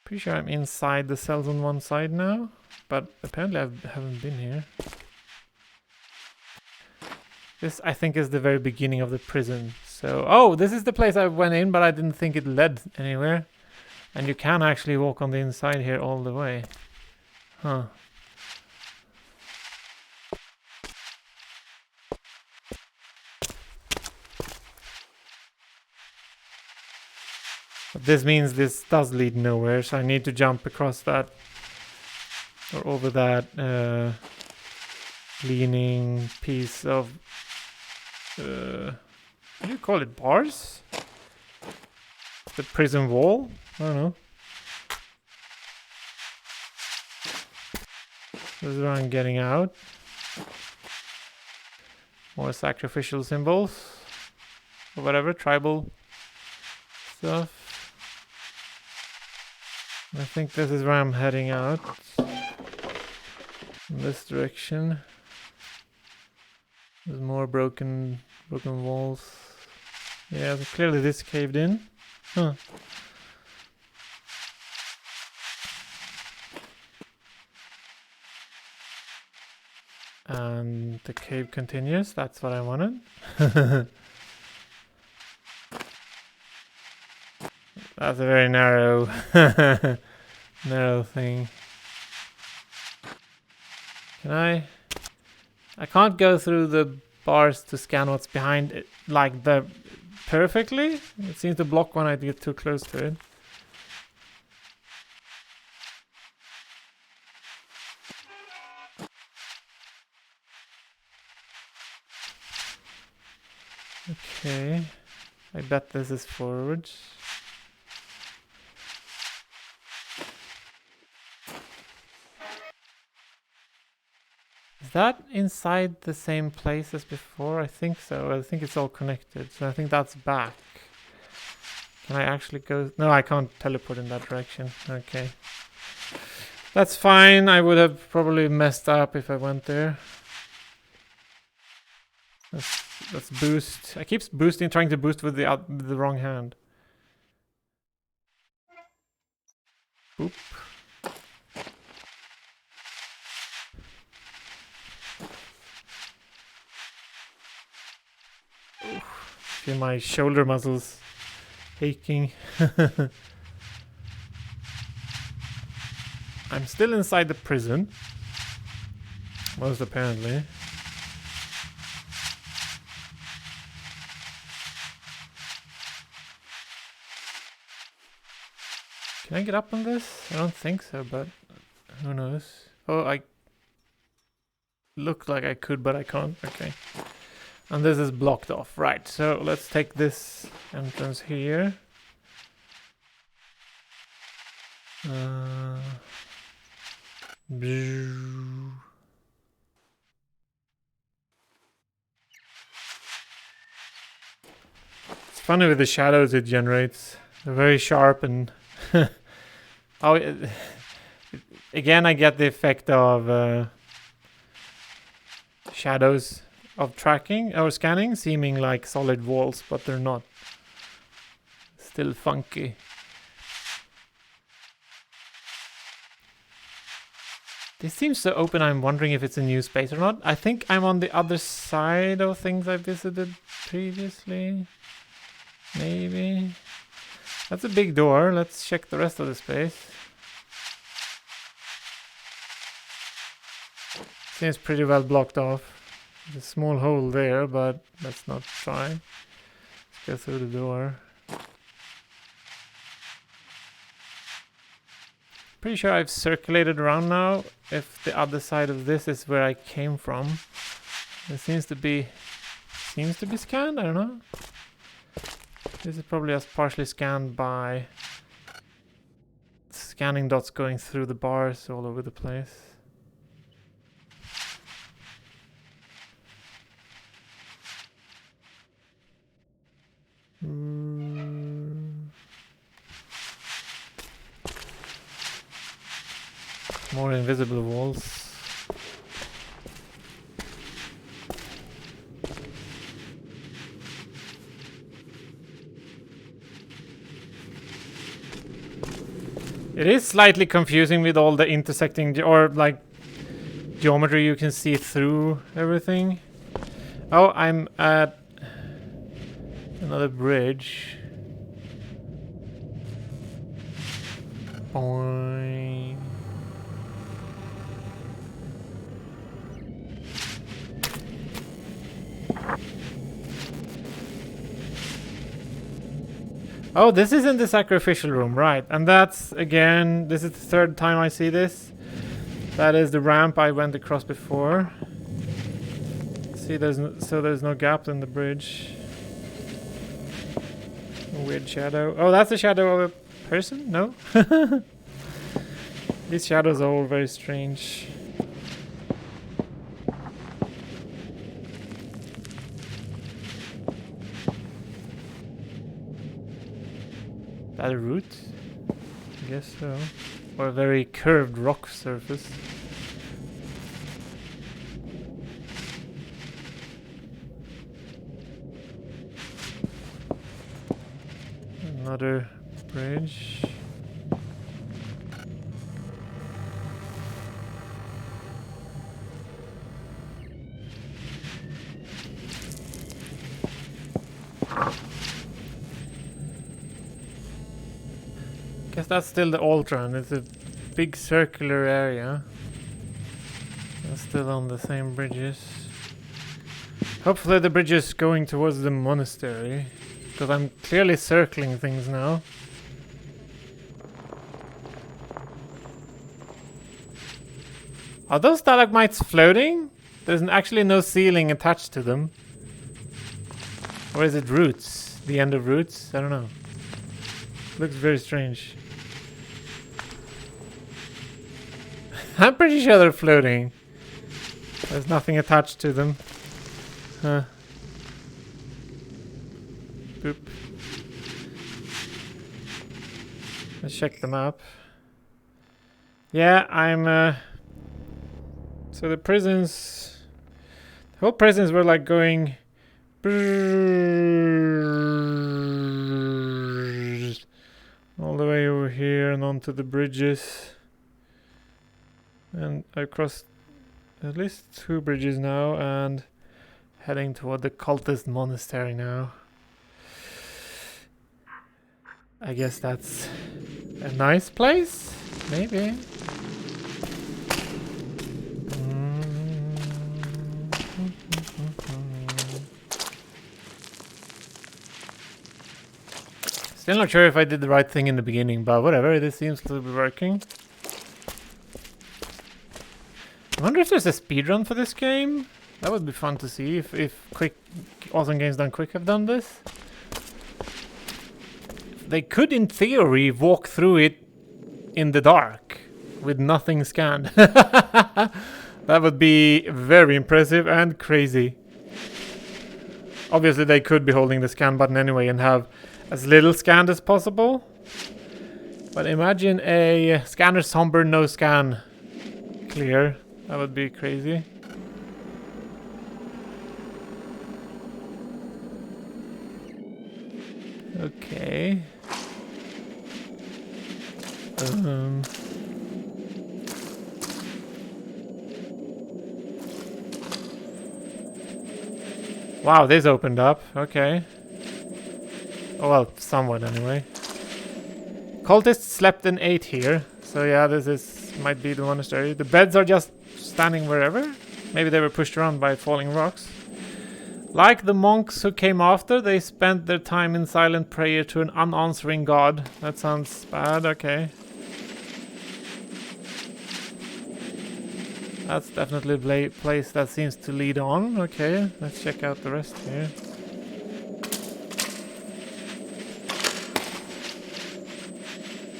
Speaker 1: Pretty sure I'm inside the cells on one side now, but apparently I haven't been here. This, I think, is the very beginning of the prison. So, oh, this is the place I went in, but I didn't think it led anywhere. And you can actually walk on the inside here all the way. Huh. But this means this does lead nowhere, so I need to jump across that. Or over that leaning piece of... what do you call it? Bars? The prison wall? I don't know. This is where I'm getting out. More sacrificial symbols. Or whatever, tribal stuff. I think this is where I'm heading out. In this direction. There's more broken walls. Yeah, so clearly this caved in. Huh. And the cave continues. That's what I wanted. That's a very narrow narrow thing. Can I can't go through the bars to scan what's behind it like the perfectly. It seems to block when I get too close to it. Okay. I bet this is forward. Is that inside the same place as before? I think so. I think it's all connected. So I think that's back. Can I actually go? No, I can't teleport in that direction. Okay. That's fine. I would have probably messed up if I went there. Let's boost. I keep boosting, trying to boost with the wrong hand. Boop. Feel my shoulder muscles aching. I'm still inside the prison. Most apparently. Can I get up on this? I don't think so, but who knows? Oh, I look like I could, but I can't. Okay. And this is blocked off. Right, so let's take this entrance here. It's funny with the shadows it generates. They're very sharp and Oh, again, I get the effect of shadows of tracking or scanning, seeming like solid walls, but they're not. Still funky. This seems so open, I'm wondering if it's a new space or not. I think I'm on the other side of things I visited previously. Maybe. That's a big door. Let's check the rest of the space. Seems pretty well blocked off. There's a small hole there, but let's not try. Let's go through the door. Pretty sure I've circulated around now. If the other side of this is where I came from. It seems to be scanned, I don't know. This is probably just partially scanned by scanning dots going through the bars all over the place. More invisible walls. It is slightly confusing with all the intersecting or like geometry you can see through everything. Oh, I'm at another bridge. Boing. Oh, this is in the sacrificial room, right? And that's, again, this is the third time I see this. That is the ramp I went across before. See, there's no gap in the bridge. A weird shadow. Oh, that's the shadow of a person? No? These shadows are all very strange. That a root? I guess so. Or a very curved rock surface. Another bridge. Guess that's still the altar, and it's a big circular area. That's still on the same bridges. Hopefully the bridge is going towards the monastery, because I'm clearly circling things now. Are those stalagmites floating? There's actually no ceiling attached to them. Or is it roots? The end of roots? I don't know. Looks very strange. I'm pretty sure they're floating. There's nothing attached to them. Huh. Boop. Let's check the map. Yeah, I'm so the prisons, the whole prisons were like going all the way over here and onto the bridges. And I crossed at least 2 bridges now and heading toward the cultist monastery now. I guess that's a nice place? Maybe. Still not sure if I did the right thing in the beginning, but whatever, this seems to be working. I wonder if there's a speedrun for this game. That would be fun to see if Awesome Games Done Quick have done this. They could, in theory, walk through it in the dark with nothing scanned. That would be very impressive and crazy. Obviously, they could be holding the scan button anyway and have as little scanned as possible. But imagine a Scanner Sombre no scan clear. That would be crazy. Okay. Wow, this opened up. Okay. Oh, well, somewhat anyway. Cultists slept and ate here. So yeah, might be the monastery. The beds are just standing wherever. Maybe they were pushed around by falling rocks. Like the monks who came after, they spent their time in silent prayer to an unanswering god. That sounds bad, okay. That's definitely a place that seems to lead on. Okay, let's check out the rest here.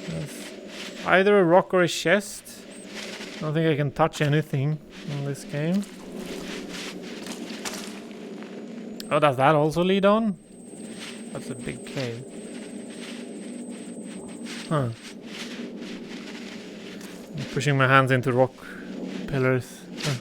Speaker 1: There's either a rock or a chest. I don't think I can touch anything in this game. Oh, does that also lead on? That's a big cave. Huh. I'm pushing my hands into rock pillars. Huh.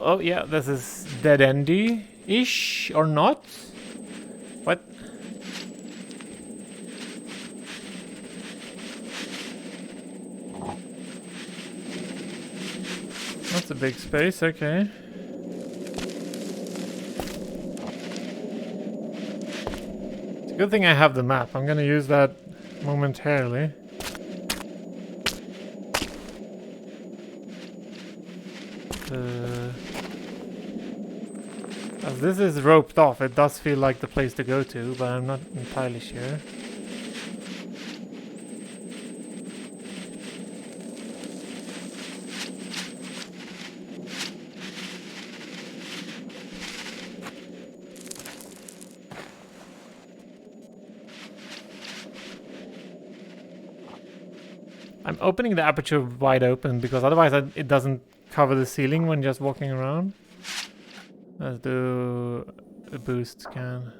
Speaker 1: Oh yeah, this is dead-endy-ish, or not? What? That's a big space, okay. It's a good thing I have the map. I'm gonna use that momentarily. As this is roped off, it does feel like the place to go to, but I'm not entirely sure. I'm opening the aperture wide open because otherwise it doesn't cover the ceiling when just walking around. Let's do a boost scan.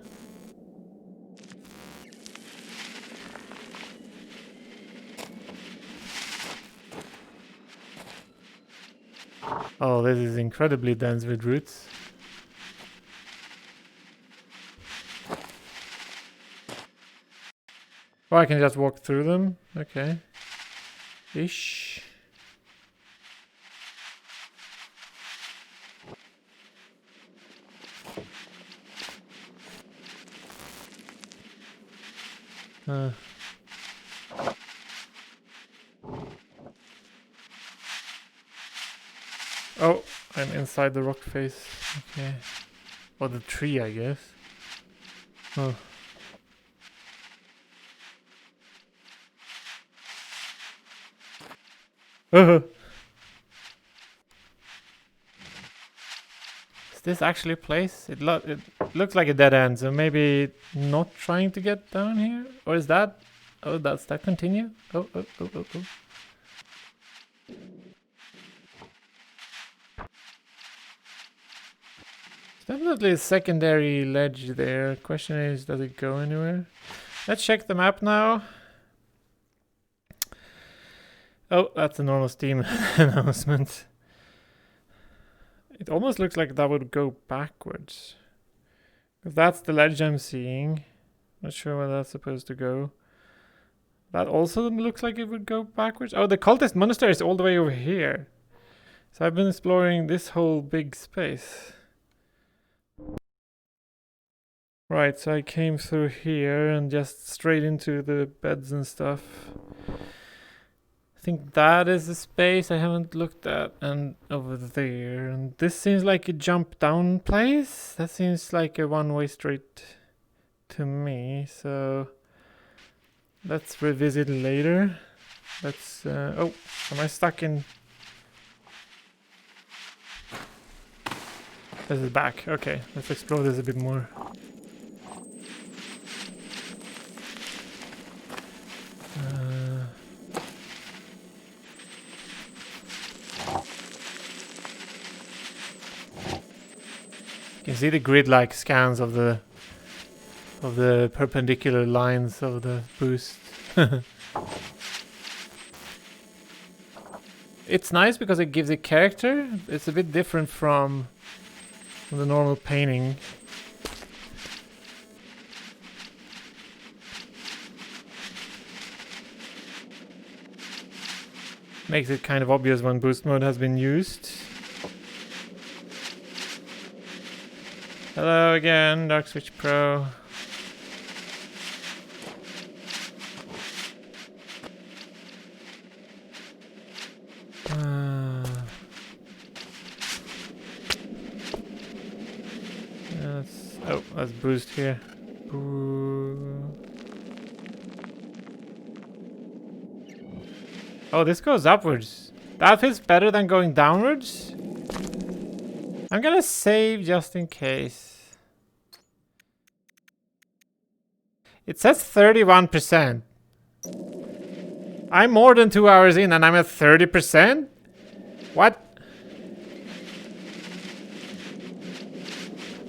Speaker 1: Oh, this is incredibly dense with roots. Oh, I can just walk through them? Okay. Ish. Oh, I'm inside the rock face. Okay. Or the tree, I guess. Oh. Is this actually a place? It looks like a dead end, so maybe not trying to get down here? Or is that... Oh, does that continue? Oh. Definitely a secondary ledge there. Question is, does it go anywhere? Let's check the map now. Oh, that's a normal Steam announcement. It almost looks like that would go backwards. Because that's the ledge I'm seeing. Not sure where that's supposed to go. That also looks like it would go backwards. Oh, the cultist monastery is all the way over here. So I've been exploring this whole big space. Right, so I came through here and just straight into the beds and stuff. I think that is the space I haven't looked at, and over there. And this seems like a jump down place. That seems like a one-way straight to me, so let's revisit later. Let's, oh, am I stuck in? This is back. Okay, let's explore this a bit more. You see the grid-like scans of the perpendicular lines of the boost. It's nice because it gives it character. It's a bit different from the normal painting. Makes it kind of obvious when boost mode has been used. Hello again, Dark Switch Pro. Let's boost here. Oh, this goes upwards. That feels better than going downwards. I'm gonna save just in case. It says 31%. I'm more than 2 hours in and I'm at 30%? What?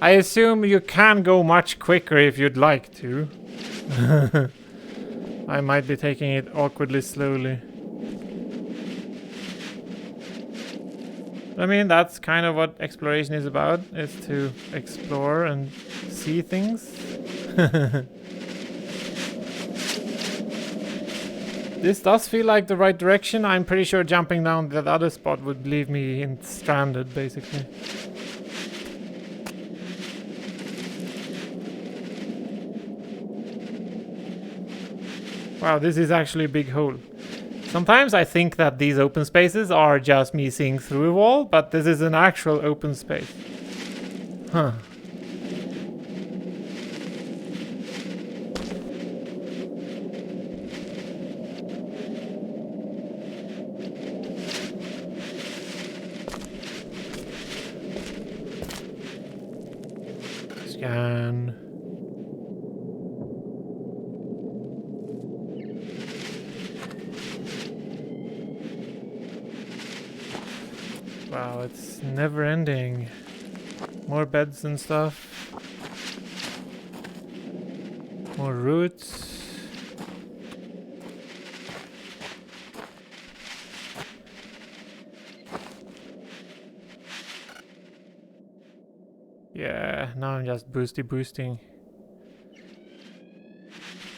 Speaker 1: I assume you can go much quicker if you'd like to. I might be taking it awkwardly slowly. I mean, that's kind of what exploration is about, is to explore and see things. This does feel like the right direction. I'm pretty sure jumping down that other spot would leave me stranded, basically. Wow, this is actually a big hole. Sometimes I think that these open spaces are just me seeing through a wall, but this is an actual open space. Huh. Scan. Wow, it's never ending. More beds and stuff. More roots. Yeah, now I'm just boosting.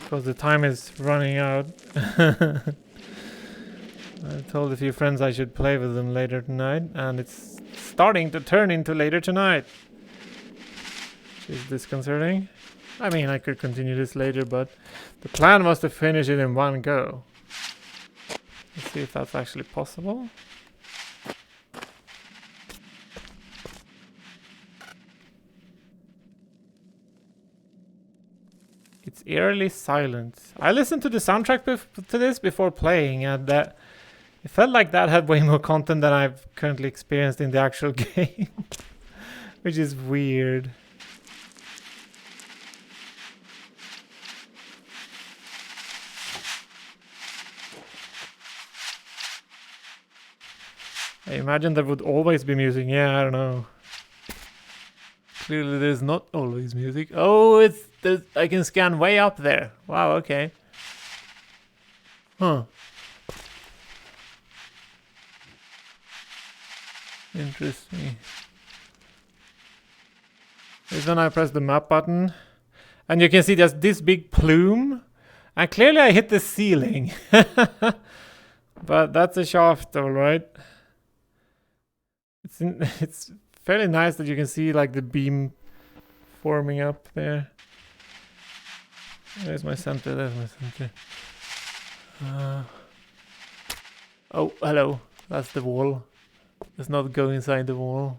Speaker 1: Because the time is running out. I told a few friends I should play with them later tonight, and it's starting to turn into later tonight. Which is disconcerting. I mean, I could continue this later, but the plan was to finish it in one go. Let's see if that's actually possible. It's eerily silent. I listened to the soundtrack to this before playing, and it felt like that had way more content than I've currently experienced in the actual game. Which is weird. I imagine there would always be music. Yeah, I don't know. Clearly there's not always music. Oh, I can scan way up there. Wow, okay. Huh. Interesting. This when I press the map button. And you can see there's this big plume. And clearly I hit the ceiling. But that's a shaft, alright. It's fairly nice that you can see like the beam forming up there. There's my center, there's my center. Oh, hello. That's the wall. Let's not go inside the wall.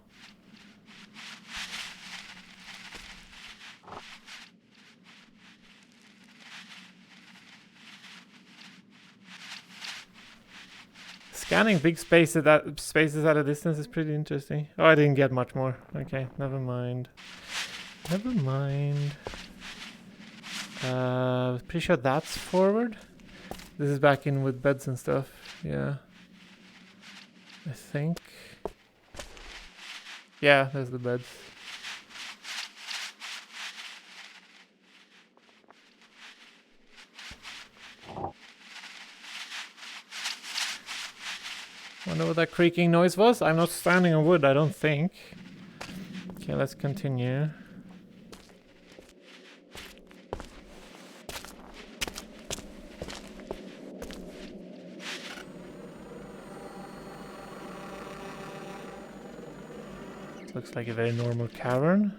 Speaker 1: Scanning big spaces at a distance is pretty interesting. Oh, I didn't get much more. Okay, never mind. Never mind. Pretty sure that's forward. This is back in with beds and stuff. Yeah. I think. Yeah, there's the beds. Wonder what that creaking noise was. I'm not standing on wood, I don't think. Okay, let's continue. Looks like a very normal cavern.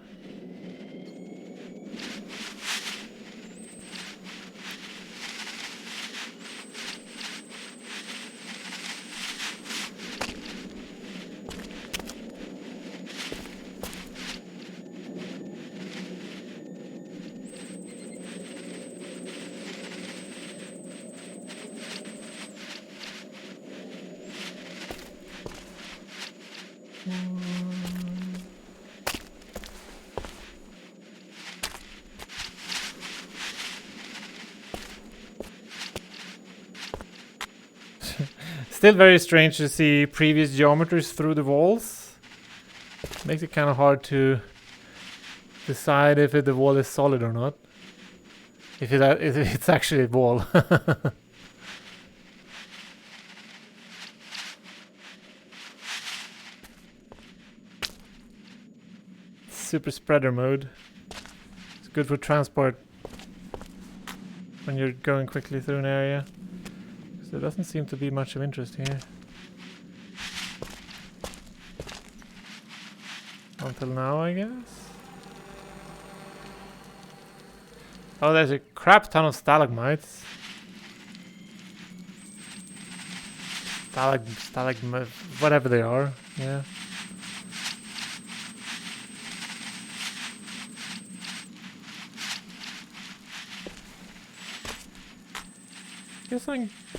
Speaker 1: Still very strange to see previous geometries through the walls. Makes it kind of hard to decide if the wall is solid or not. If it's actually a wall. Super spreader mode. It's good for transport when you're going quickly through an area. There doesn't seem to be much of interest here. Until now, I guess. Oh, there's a crap ton of stalagmites. Whatever they are, yeah.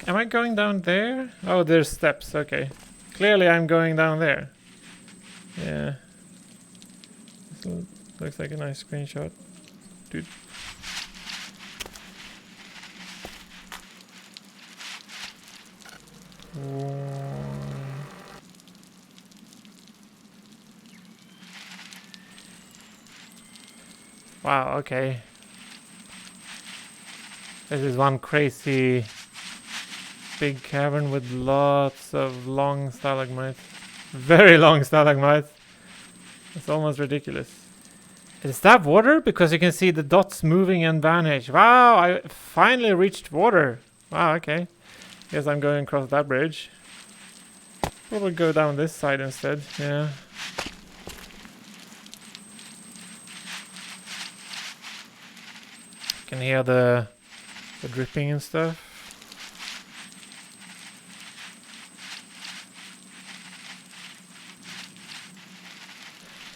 Speaker 1: Am I going down there? Oh, there's steps, okay. Clearly I'm going down there. Yeah. So, looks like a nice screenshot. Dude. Wow, okay. This is one crazy big cavern with lots of long stalagmites. Very long stalagmites. It's almost ridiculous. Is that water? Because you can see the dots moving and vanish. Wow, I finally reached water. Wow, okay. Guess I'm going across that bridge. Probably go down this side instead, yeah. Can hear the dripping and stuff.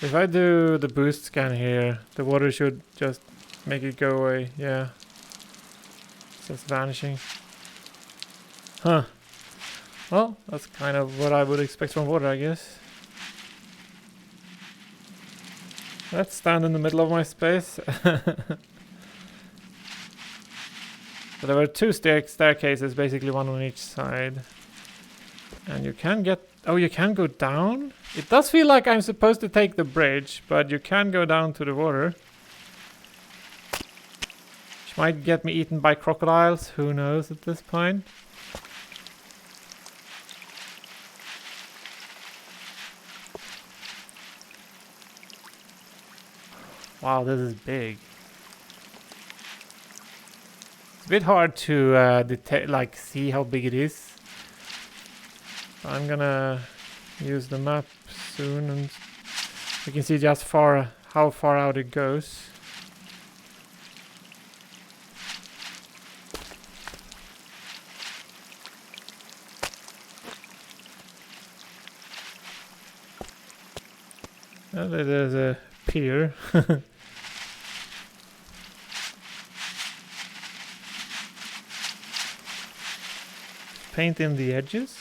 Speaker 1: If I do the boost scan here, the water should just make it go away, yeah. It's just vanishing. Huh. Well, that's kind of what I would expect from water, I guess. Let's stand in the middle of my space. So there were two staircases, basically one on each side. And you can get... Oh, you can go down? It does feel like I'm supposed to take the bridge, but you can go down to the water. Which might get me eaten by crocodiles, who knows at this point. Wow, this is big. It's a bit hard to see how big it is. I'm gonna use the map soon, and you can see just how far out it goes. There's a pier. Paint in the edges.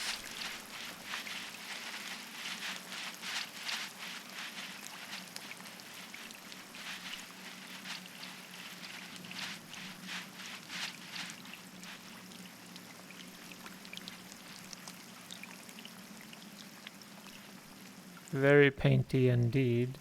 Speaker 1: Very painty indeed.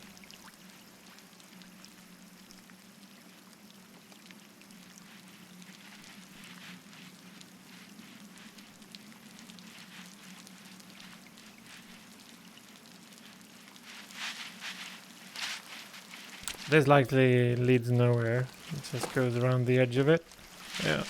Speaker 1: This likely leads nowhere. It just goes around the edge of it. Yeah.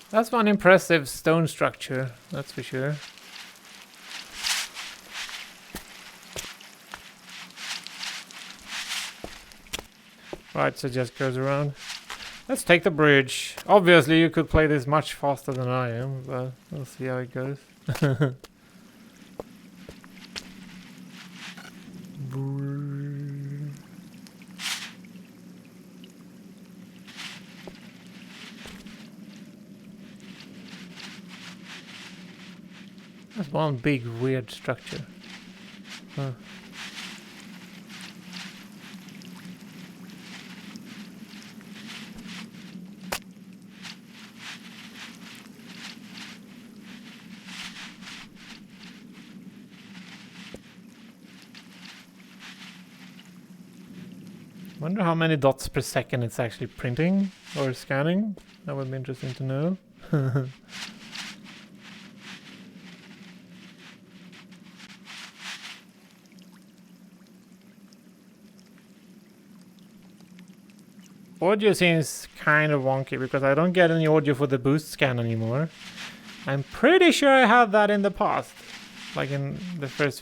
Speaker 1: That's one impressive stone structure, that's for sure. Right, so it just goes around. Let's take the bridge. Obviously, you could play this much faster than I am, but we'll see how it goes. That's one big weird structure. Huh. Wonder how many dots per second it's actually printing or scanning. That would be interesting to know. Audio seems kind of wonky because I don't get any audio for the boost scan anymore. I'm pretty sure I had that in the past, like in the first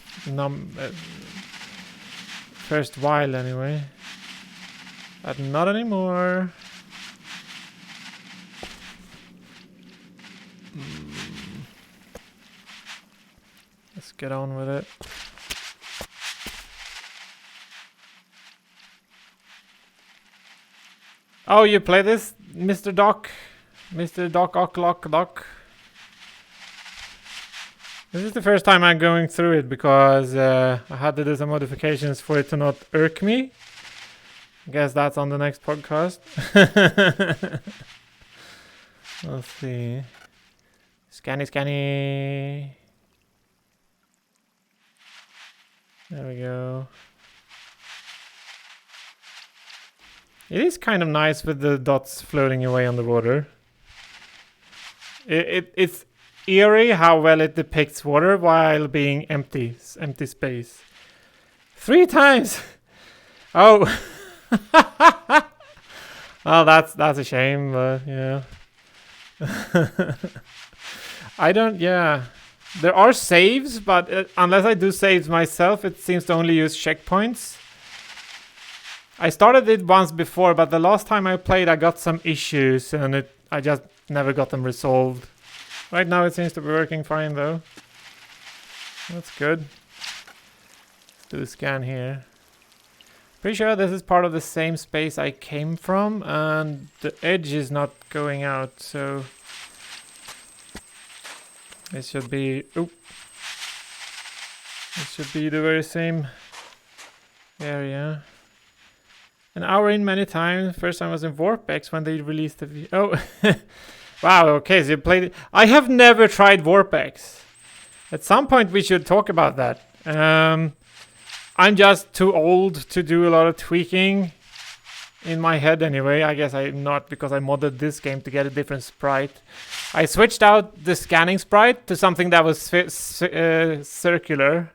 Speaker 1: while anyway. But not anymore. Let's get on with it. Oh, you play this, Mr. Doc? Mr. Doc Ock Lock Doc? This is the first time I'm going through it because I had to do some modifications for it to not irk me. I guess that's on the next podcast. Let's see. Scanny, scanny. There we go. It is kind of nice with the dots floating away on the water. It's eerie how well it depicts water while being empty space. 3 times! Oh! Oh, that's a shame, but yeah. Yeah. There are saves, but unless I do saves myself, it seems to only use checkpoints. I started it once before, but the last time I played I got some issues and I just never got them resolved. Right now it seems to be working fine though. That's good. Let's do a scan here. Pretty sure this is part of the same space I came from and the edge is not going out, so it should be the very same area. An hour in many times. First time was in Warpex when they released the wow, okay, so you played it. I have never tried Warpex. At some point we should talk about that. I'm just too old to do a lot of tweaking in my head anyway. I guess I'm not, because I modded this game to get a different sprite. I switched out the scanning sprite to something that was circular.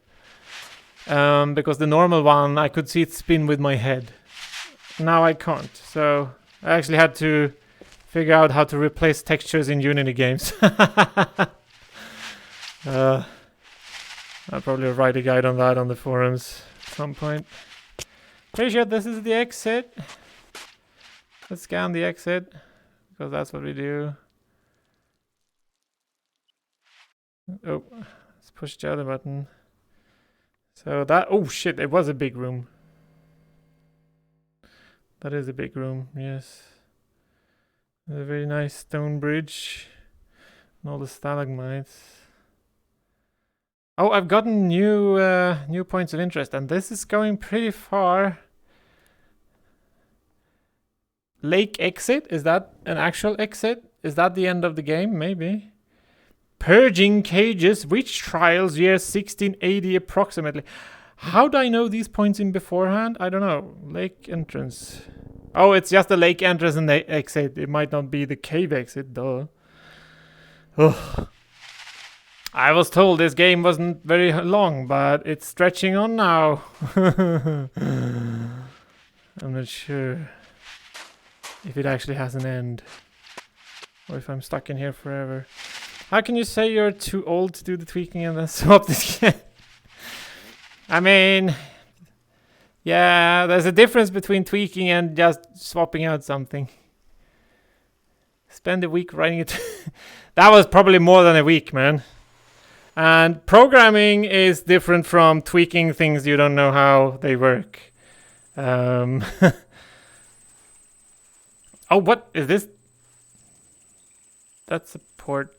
Speaker 1: Because the normal one, I could see it spin with my head. Now I can't, so I actually had to figure out how to replace textures in Unity games. I'll probably write a guide on that on the forums at some point. Pretty sure this is the exit. Let's scan the exit, because that's what we do. Oh, let's push the other button. So that, oh shit, it was a big room. That is a big room, yes. A very nice stone bridge. And all the stalagmites. Oh, I've gotten new points of interest, and this is going pretty far. Lake exit? Is that an actual exit? Is that the end of the game? Maybe. Purging cages, witch trials, year 1680 approximately. How do I know these points in beforehand? I don't know. Lake entrance. Oh, it's just the lake entrance and the exit. It might not be the cave exit, duh. I was told this game wasn't very long, but it's stretching on now. I'm not sure if it actually has an end, or if I'm stuck in here forever. How can you say you're too old to do the tweaking and then swap this game? I mean, yeah, there's a difference between tweaking and just swapping out something. Spend a week writing it. That was probably more than a week, man. And programming is different from tweaking things you don't know how they work. Oh, what is this? That's a port.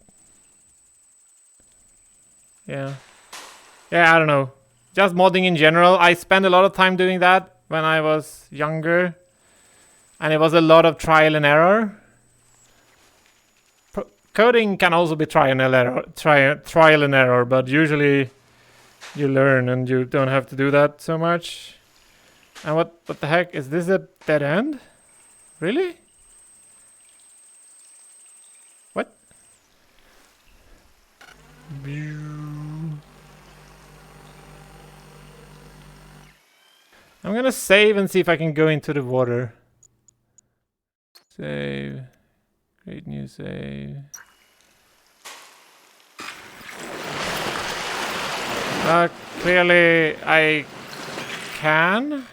Speaker 1: Yeah. Yeah, I don't know. Just modding in general. I spent a lot of time doing that when I was younger. And it was a lot of trial and error. Coding can also be trial and error, but usually you learn and you don't have to do that so much. And what the heck? Is this a dead end? Really? What? I'm gonna save and see if I can go into the water. Save. Create new save. Clearly I can.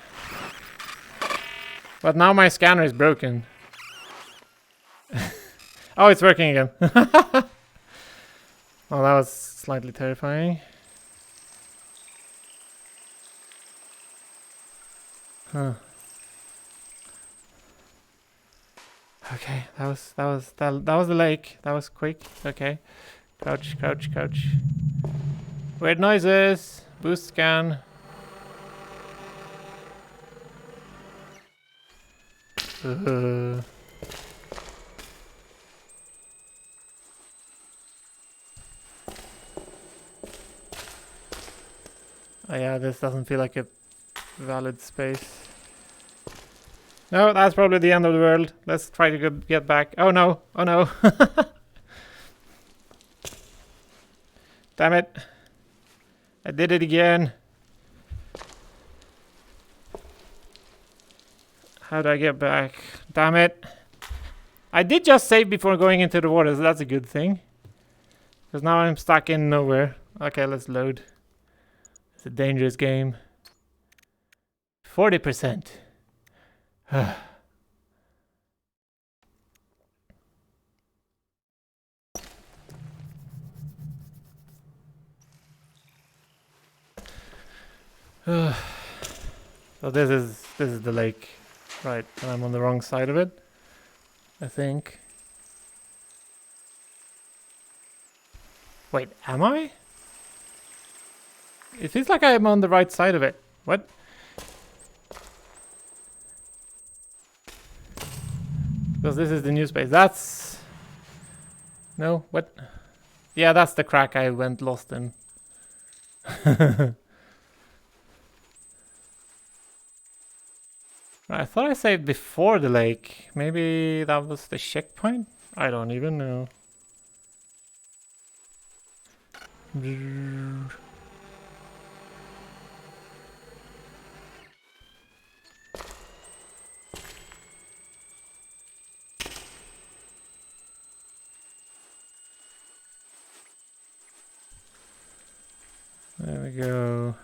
Speaker 1: But now my scanner is broken. Oh, it's working again. Oh, that was slightly terrifying. Huh. Okay, that was the lake. That was quick. Okay. Crouch, crouch, crouch. Weird noises. Boost scan. Oh yeah, this doesn't feel like a valid space. No, that's probably the end of the world. Let's try to get back. Oh no, oh no. Damn it. I did it again. How do I get back? Damn it. I did just save before going into the water, so that's a good thing. Because now I'm stuck in nowhere. Okay, let's load. It's a dangerous game. 40%. So this is the lake, right? And I'm on the wrong side of it, I think. Wait, am I? It feels like I'm on the right side of it. What? Because this is the new space. That's... No, what? Yeah, that's the crack I went lost in. I thought I saved before the lake. Maybe that was the checkpoint? I don't even know. There we go.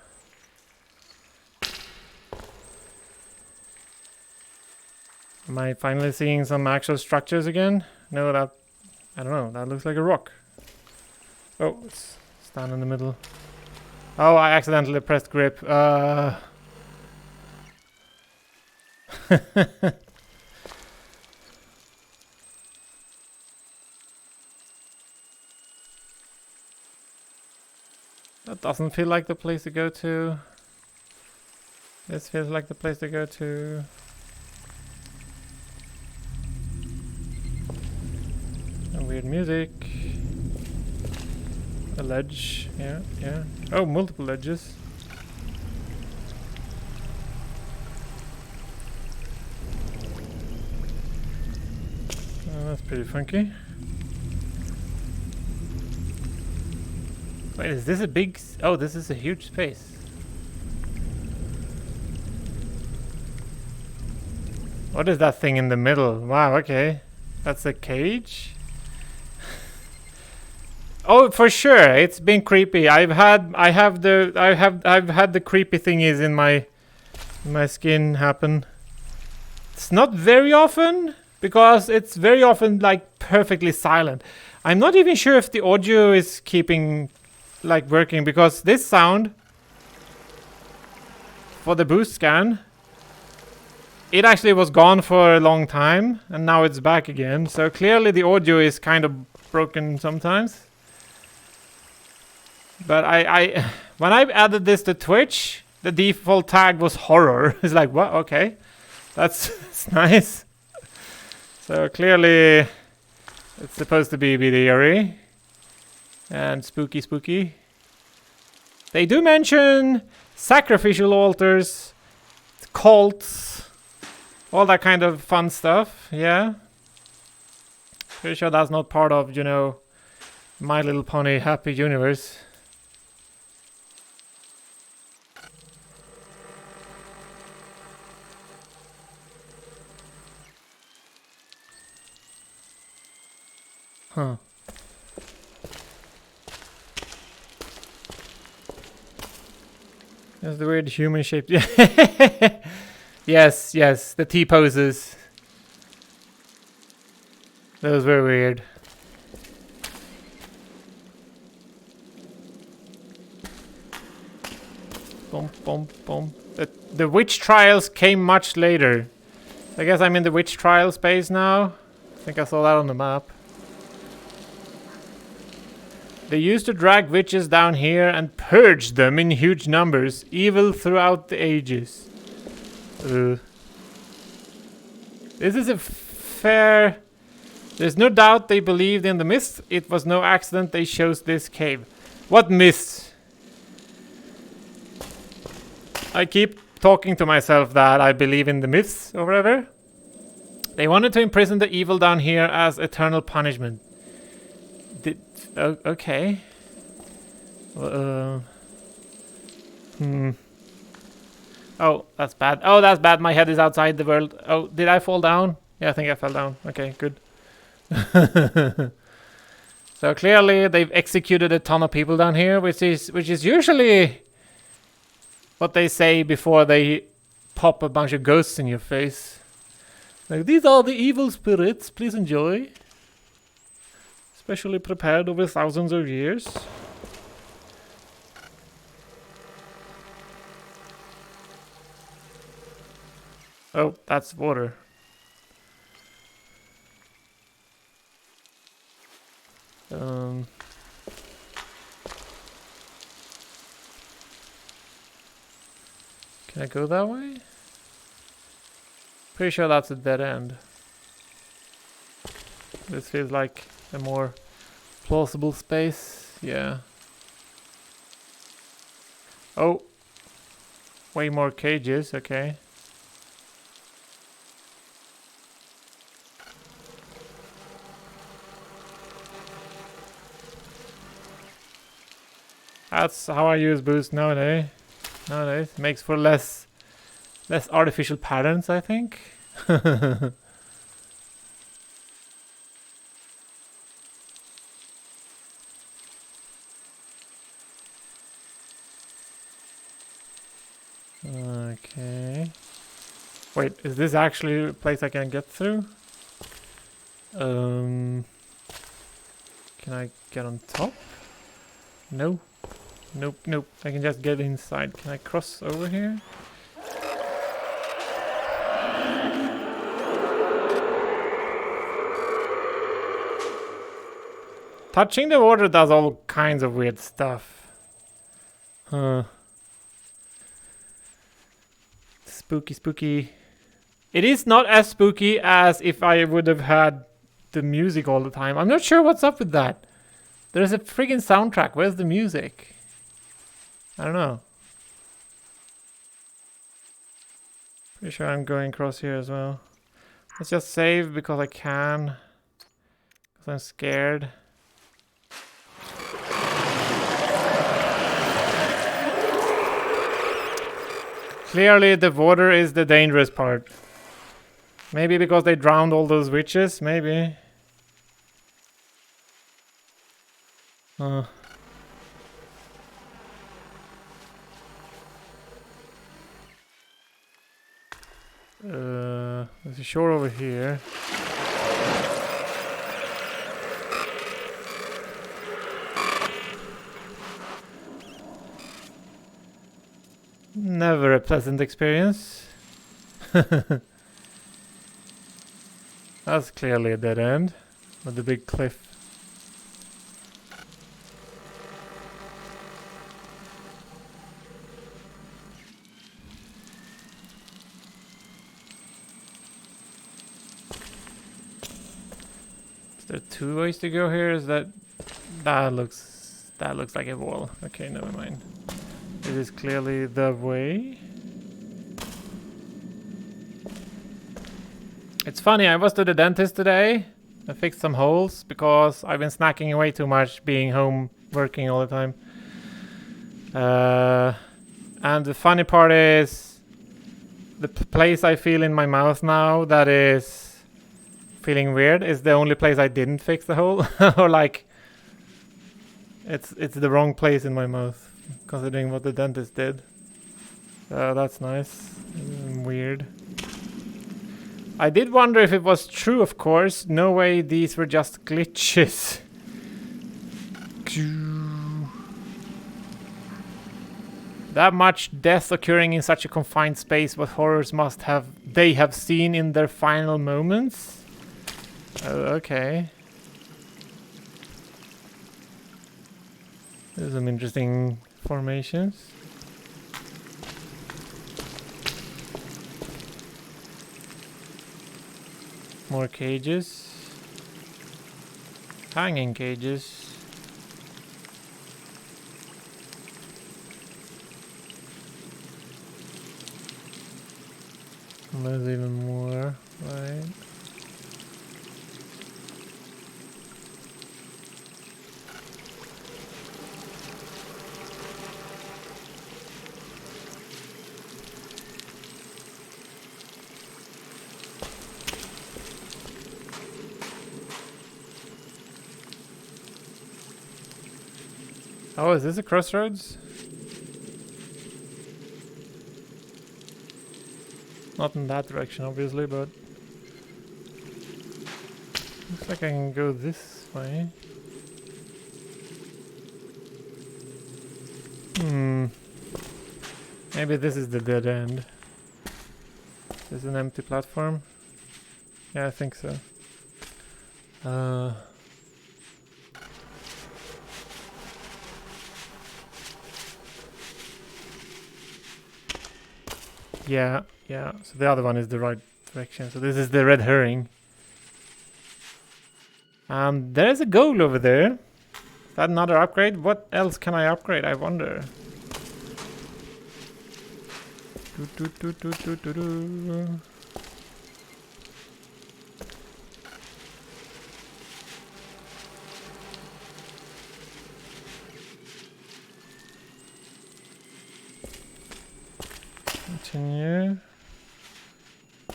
Speaker 1: Am I finally seeing some actual structures again? No, that... I don't know, that looks like a rock. Oh, it's down in the middle. Oh, I accidentally pressed grip. That doesn't feel like the place to go to. This feels like the place to go to. Weird music. A ledge. Yeah, yeah. Oh, multiple ledges. Oh, that's pretty funky. Wait, is this a big... Oh, this is a huge space. What is that thing in the middle? Wow, okay. That's a cage? Oh, for sure. It's been creepy. I've had the creepy thingies in my skin happen. It's not very often, because it's very often like perfectly silent. I'm not even sure if the audio is keeping like working, because this sound for the boost scan, it actually was gone for a long time and now it's back again. So clearly the audio is kind of broken sometimes. But I when I added this to Twitch, the default tag was horror. It's like, what? Okay. That's nice. So clearly it's supposed to be a bit eerie and spooky. They do mention sacrificial altars, cults, all that kind of fun stuff. Yeah. Pretty sure that's not part of, you know, My Little Pony Happy Universe. Huh. There's the weird human shaped. Yes, the T poses. That was very weird. Boom. The witch trials came much later. I guess I'm in the witch trial space now. I think I saw that on the map. They used to drag witches down here and purge them in huge numbers, evil throughout the ages. This is a fair... There's no doubt they believed in the myths. It was no accident they chose this cave. What myths? I keep talking to myself that I believe in the myths or whatever. They wanted to imprison the evil down here as eternal punishment. Okay. Oh, that's bad. Oh, that's bad. My head is outside the world. Oh, did I fall down? Yeah, I think I fell down. Okay, good. So clearly they've executed a ton of people down here, which is usually what they say before they pop a bunch of ghosts in your face. Like, these are the evil spirits. Please enjoy. Specially prepared over thousands of years. Oh, that's water. Can I go that way? Pretty sure that's a dead end. This feels like a more plausible space. Yeah. Oh. Way more cages. Okay. That's how I use boost nowadays. It makes for less artificial patterns, I think. Okay. Wait, is this actually a place I can get through? Can I get on top? No. Nope. I can just get inside. Can I cross over here? Touching the water does all kinds of weird stuff. Huh. Spooky. It is not as spooky as if I would have had the music all the time. I'm not sure what's up with that. There's a friggin' soundtrack. Where's the music? I don't know. Pretty sure I'm going across here as well. Let's just save because I can. Because I'm scared. Clearly the water is the dangerous part. Maybe because they drowned all those witches, maybe. There's a shore over here. Never a pleasant experience. That's clearly a dead end with the big cliff. Is there two ways to go here? Is that looks like a wall. Okay, never mind. This is clearly the way. It's funny, I was to the dentist today. I fixed some holes because I've been snacking away too much being home working all the time. And the funny part is the place I feel in my mouth now that is feeling weird is the only place I didn't fix the hole. Or like it's the wrong place in my mouth considering what the dentist did. That's nice. Weird. I did wonder if it was true, of course. No way these were just glitches. That much death occurring in such a confined space, what horrors must have they have seen in their final moments? Okay. There's some interesting formations. More cages. Hanging cages. And there's even more, right? Oh, is this a crossroads? Not in that direction, obviously, but looks like I can go this way. Maybe this is the dead end. Is an empty platform? Yeah, I think so. Yeah. So the other one is the right direction. So this is the red herring. There's a goal over there. Is that another upgrade? What else can I upgrade? I wonder. Continue.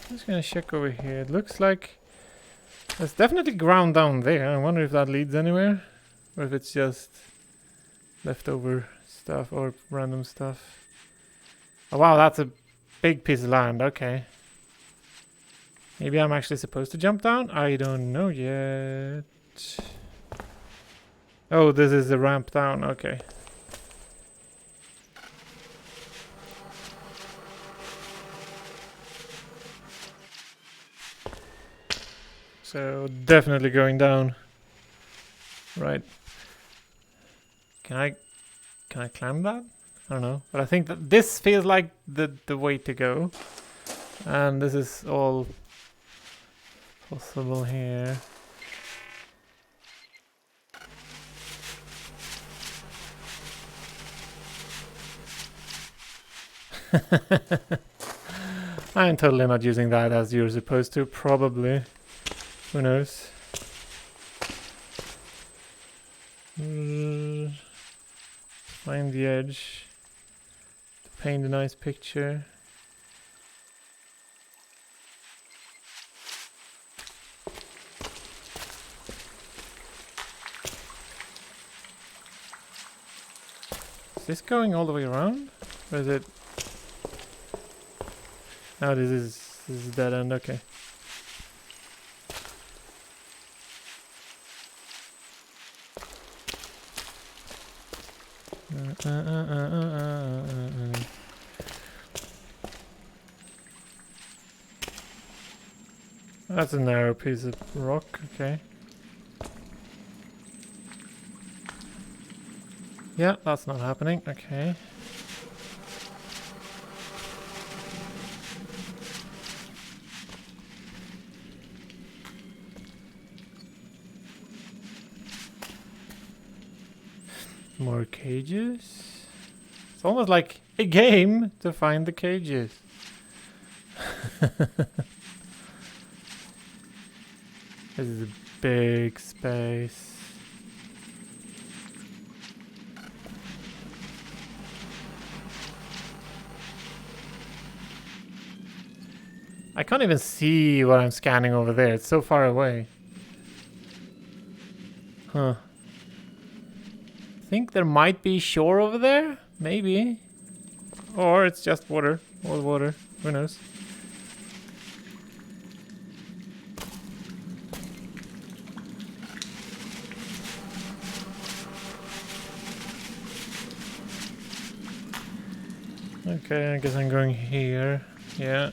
Speaker 1: I'm just gonna check over here. It looks like there's definitely ground down there. I wonder if that leads anywhere, or if it's just leftover stuff or random stuff. Oh wow, that's a big piece of land. Okay. Maybe I'm actually supposed to jump down? I don't know yet. Oh, this is the ramp down. Okay. So definitely going down. Right. Can I climb that? I don't know. But I think that this feels like the way to go. And this is all possible here. I'm totally not using that as you're supposed to, probably. Who knows? Find the edge. Paint a nice picture. this going all the way around? Or is it... No, this is dead end, okay. That's a narrow piece of rock, okay. Yeah, that's not happening, okay. More cages? It's almost like a game to find the cages. This is a big space. I can't even see what I'm scanning over there. It's so far away. Huh. I think there might be shore over there. Maybe. Or it's just water. All water. Who knows? Okay, I guess I'm going here. Yeah.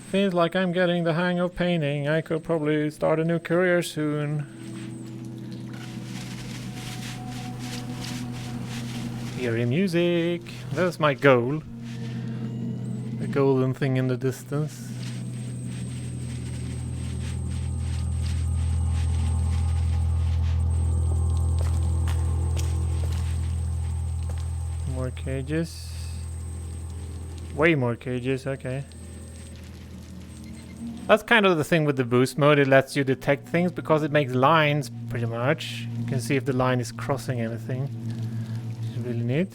Speaker 1: Feels like I'm getting the hang of painting. I could probably start a new career soon. Eerie music. That's my goal. The golden thing in the distance. More cages. Way more cages, okay. That's kind of the thing with the boost mode. It lets you detect things because it makes lines pretty much. You can see if the line is crossing anything. Which is really neat.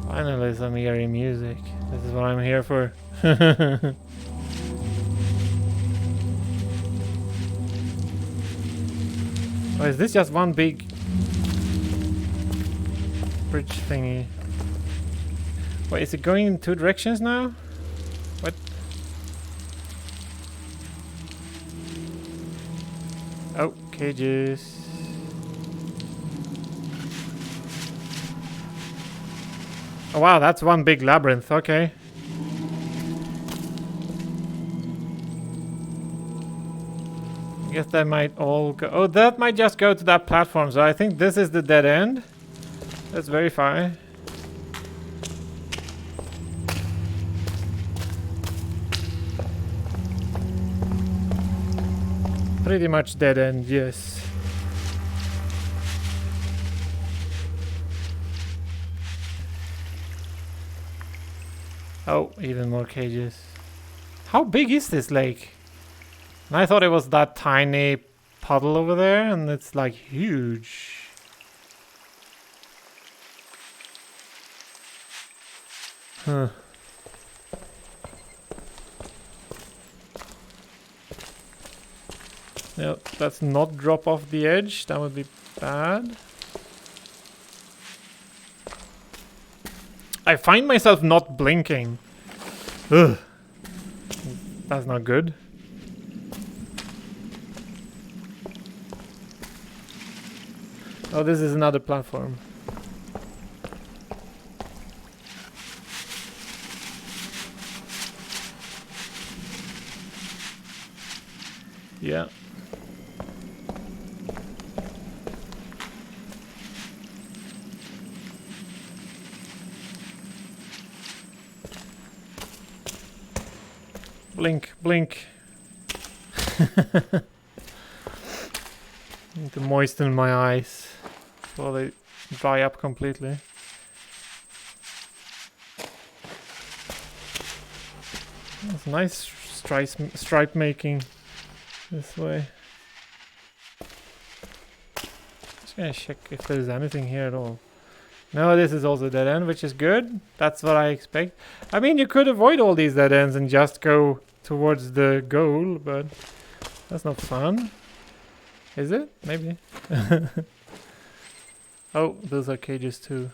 Speaker 1: Finally some eerie music. This is what I'm here for. Oh, is this just one big bridge thingy? Wait, is it going in two directions now? What? Oh, cages. Oh wow, that's one big labyrinth, okay. I guess that might all go... Oh, that might just go to that platform, so I think this is the dead end. Let's verify. Pretty much dead end, yes. Oh, even more cages. How big is this lake? And I thought it was that tiny puddle over there, and it's like huge. Huh. No, let's not drop off the edge. That would be bad. I find myself not blinking. Ugh. That's not good. Oh, this is another platform. Yeah. Blink, blink. Need to moisten my eyes before they dry up completely. That's nice stripe making this way. Just gonna check if there's anything here at all. No, this is also dead end, which is good. That's what I expect. I mean, you could avoid all these dead ends and just go towards the goal, but that's not fun. Is it? Maybe. Oh, those are cages too.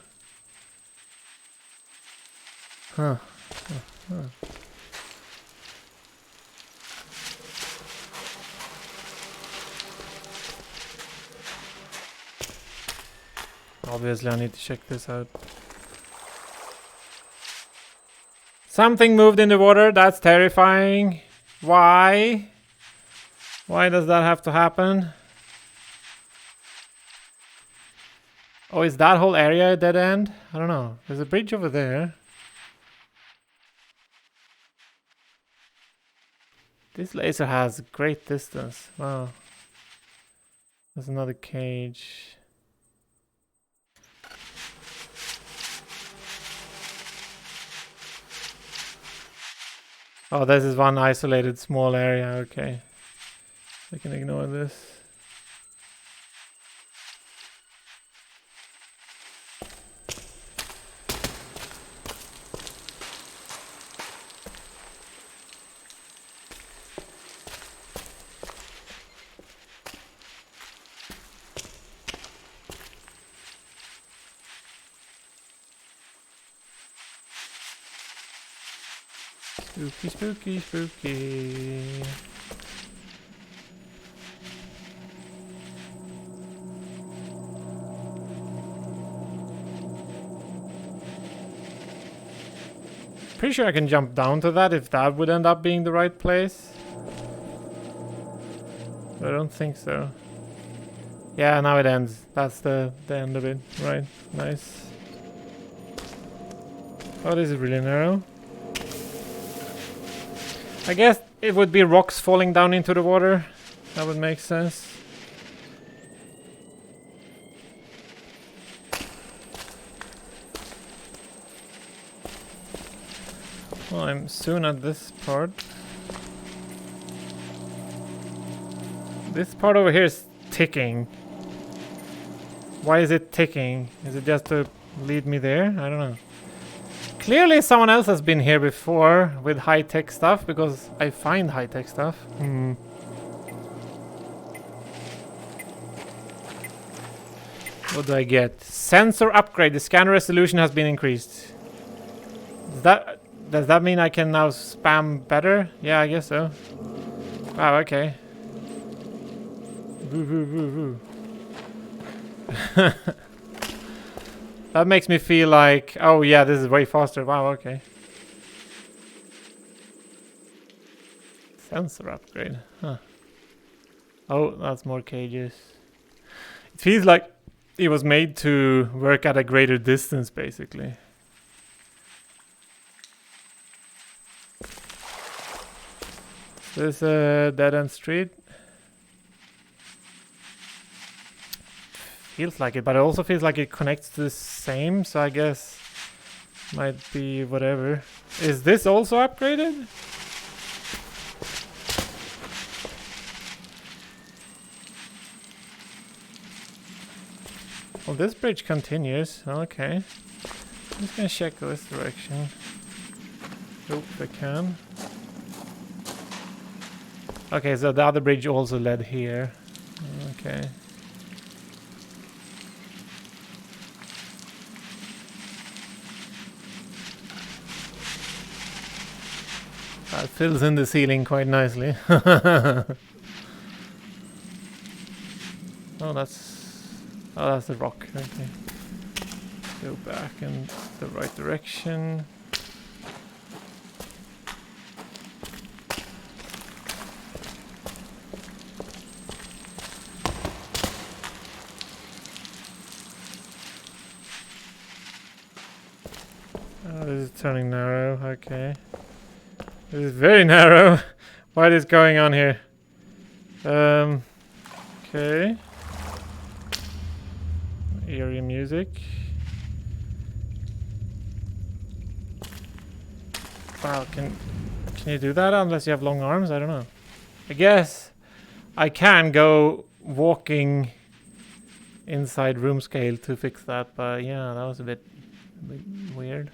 Speaker 1: Huh. Obviously, I need to check this out. Something moved in the water. That's terrifying. Why? Why does that have to happen? Oh, is that whole area a dead end? I don't know. There's a bridge over there. This laser has great distance. Wow. There's another cage. Oh, this is one isolated small area. Okay. I can ignore this. Spooky, spooky, spooky. Pretty sure I can jump down to that if that would end up being the right place. But I don't think so. Yeah, now it ends. That's the end of it. Right, nice. Oh, this is really narrow. I guess it would be rocks falling down into the water. That would make sense. Well, I'm soon at this part. This part over here is ticking. Why is it ticking? Is it just to lead me there? I don't know. Clearly someone else has been here before with high-tech stuff, because I find high-tech stuff. What do I get? Sensor upgrade. The scanner resolution has been increased. Does that mean I can now spam better? Yeah, I guess so. Wow, okay. Woo, woo, woo, woo. That makes me feel like, oh yeah, this is way faster. Wow, okay. Sensor upgrade. Huh. Oh, that's more cages. It feels like it was made to work at a greater distance, basically. There's a dead-end street. Feels like it, but it also feels like it connects to the same, so I guess might be whatever. Is this also upgraded? Well, this bridge continues. Okay. I'm just gonna check this direction. Hope I can. Okay, so the other bridge also led here. Okay. That fills in the ceiling quite nicely. Oh, that's the rock. Okay. Go back in the right direction. Oh, this is turning narrow. Okay. This is very narrow. What is going on here? Okay. Eerie music. Wow, can you do that unless you have long arms? I don't know. I guess I can go walking inside room scale to fix that, but yeah, that was a bit weird.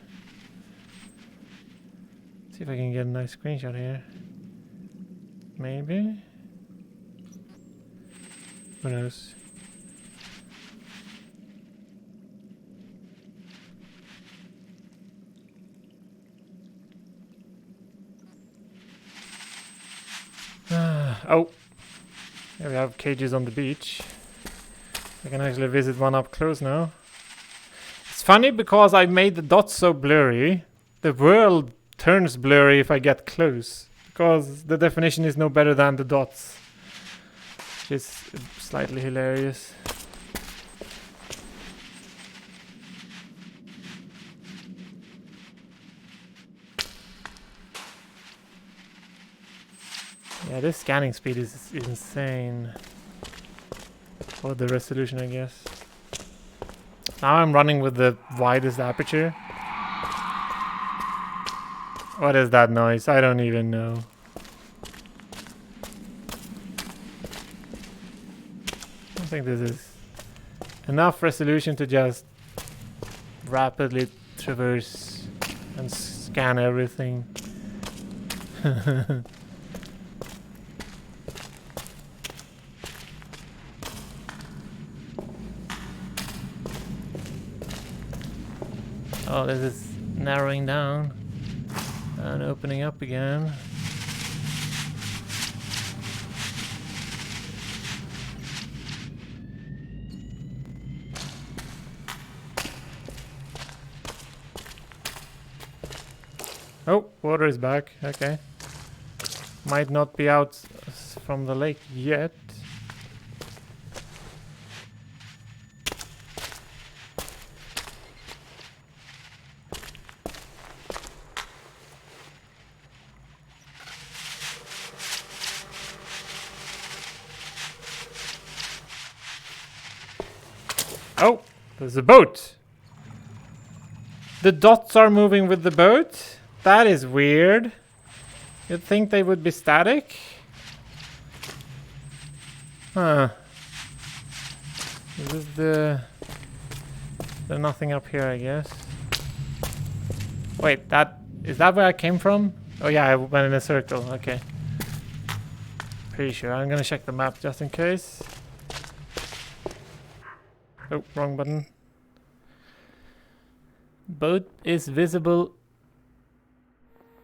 Speaker 1: See if I can get a nice screenshot here. Maybe? Who knows? Oh! Here we have cages on the beach. I can actually visit one up close now. It's funny because I made the dots so blurry. The world turns blurry if I get close. Because the definition is no better than the dots. Which is slightly hilarious. Yeah, this scanning speed is insane. Or the resolution, I guess. Now I'm running with the widest aperture. What is that noise? I don't even know. I think this is enough resolution to just rapidly traverse and scan everything. Oh, this is narrowing down and opening up again. Oh, water is back. Okay. Might not be out from the lake yet. Oh, there's a boat. The dots are moving with the boat. That is weird. You'd think they would be static. Huh. This is there's nothing up here, I guess. Wait, is that where I came from? Oh yeah, I went in a circle. Okay. Pretty sure. I'm gonna check the map just in case. Oh, wrong button. Boat is visible.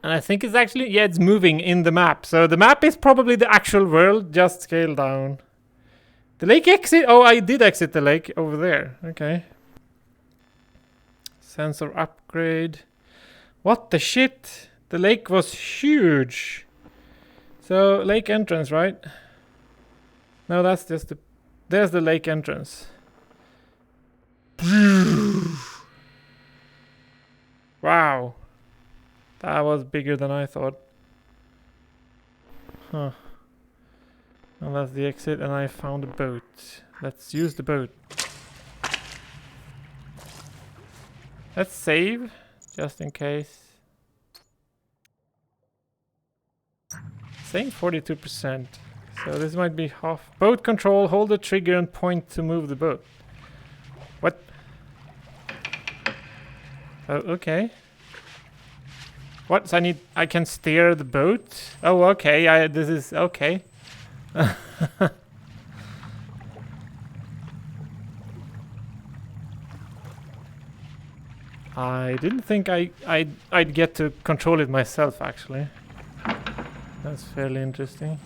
Speaker 1: And I think it's actually, yeah, it's moving in the map. So the map is probably the actual world, just scaled down. The lake exit? Oh, I did exit the lake over there. Okay. Sensor upgrade. What the shit? The lake was huge. So, lake entrance, right? No, that's just the... There's the lake entrance. Wow. That was bigger than I thought. Huh. And that's the exit, and I found a boat. Let's use the boat. Let's save, just in case. Saying 42%. So this might be half. Boat control, hold the trigger and point to move the boat. What? Oh, okay. What? So I can steer the boat? Oh, okay. This is okay. I didn't think I'd get to control it myself, actually. That's fairly interesting.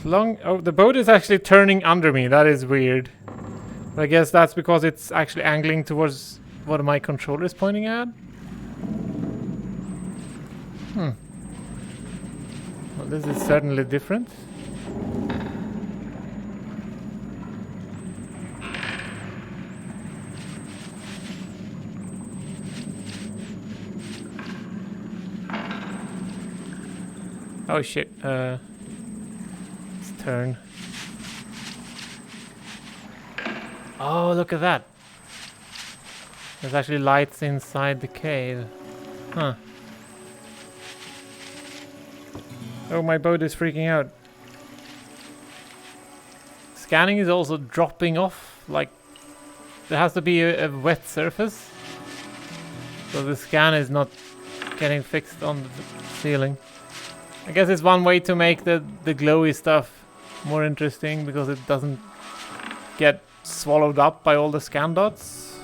Speaker 1: Oh, the boat is actually turning under me. That is weird. But I guess that's because it's actually angling towards what my controller is pointing at. Well, this is certainly different. Oh shit, let's turn. Oh, look at that. There's actually lights inside the cave. Huh. Oh, my boat is freaking out. Scanning is also dropping off, like there has to be a wet surface. So the scan is not getting fixed on the ceiling. I guess it's one way to make the glowy stuff more interesting because it doesn't get swallowed up by all the scan dots.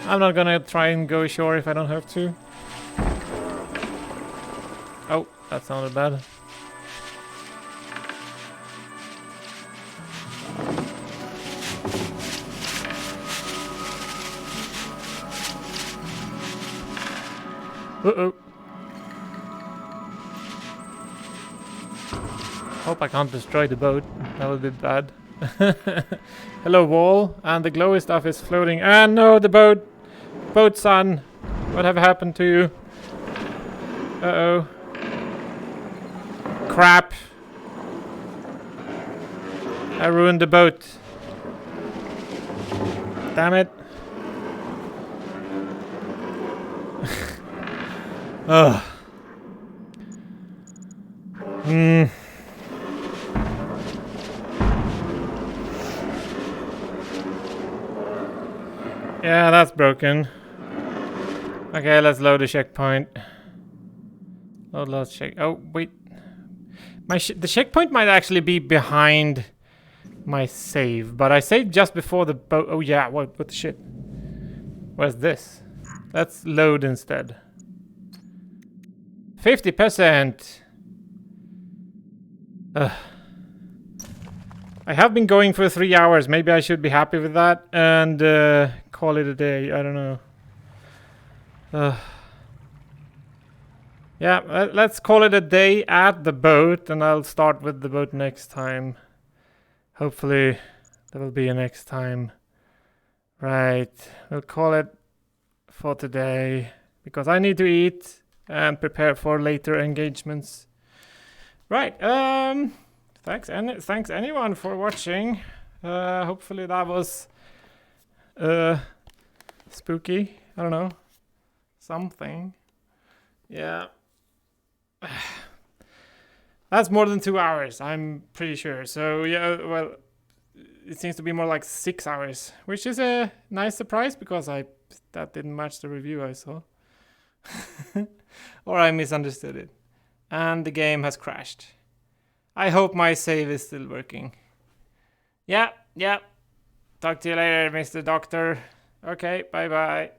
Speaker 1: I'm not gonna try and go ashore if I don't have to. Oh, that sounded bad. Uh-oh. Hope I can't destroy the boat. That would be bad. Hello, wall. And the glowy stuff is floating. Ah, no, the boat. Boat son. What have happened to you? Uh-oh. Crap. I ruined the boat. Damn it. Ugh. Yeah, that's broken. Okay, let's load the checkpoint. Load check. Oh, wait. The checkpoint might actually be behind my save, but I saved just before the boat. Oh yeah, what the shit? Where's this? Let's load instead. 50%. I have been going for 3 hours. Maybe I should be happy with that and call it a day. I don't know. Yeah, let's call it a day at the boat, and I'll start with the boat next time. Hopefully there will be a next time. Right, we'll call it for today because I need to eat and prepare for later engagements. Right, thanks anyone for watching. Hopefully that was spooky. I don't know, something. Yeah. That's more than 2 hours, I'm pretty sure. So yeah, well, it seems to be more like 6 hours, which is a nice surprise because that didn't match the review I saw. Or I misunderstood it. And the game has crashed. I hope my save is still working. Yeah. Talk to you later, Mr. Doctor. Okay, bye-bye.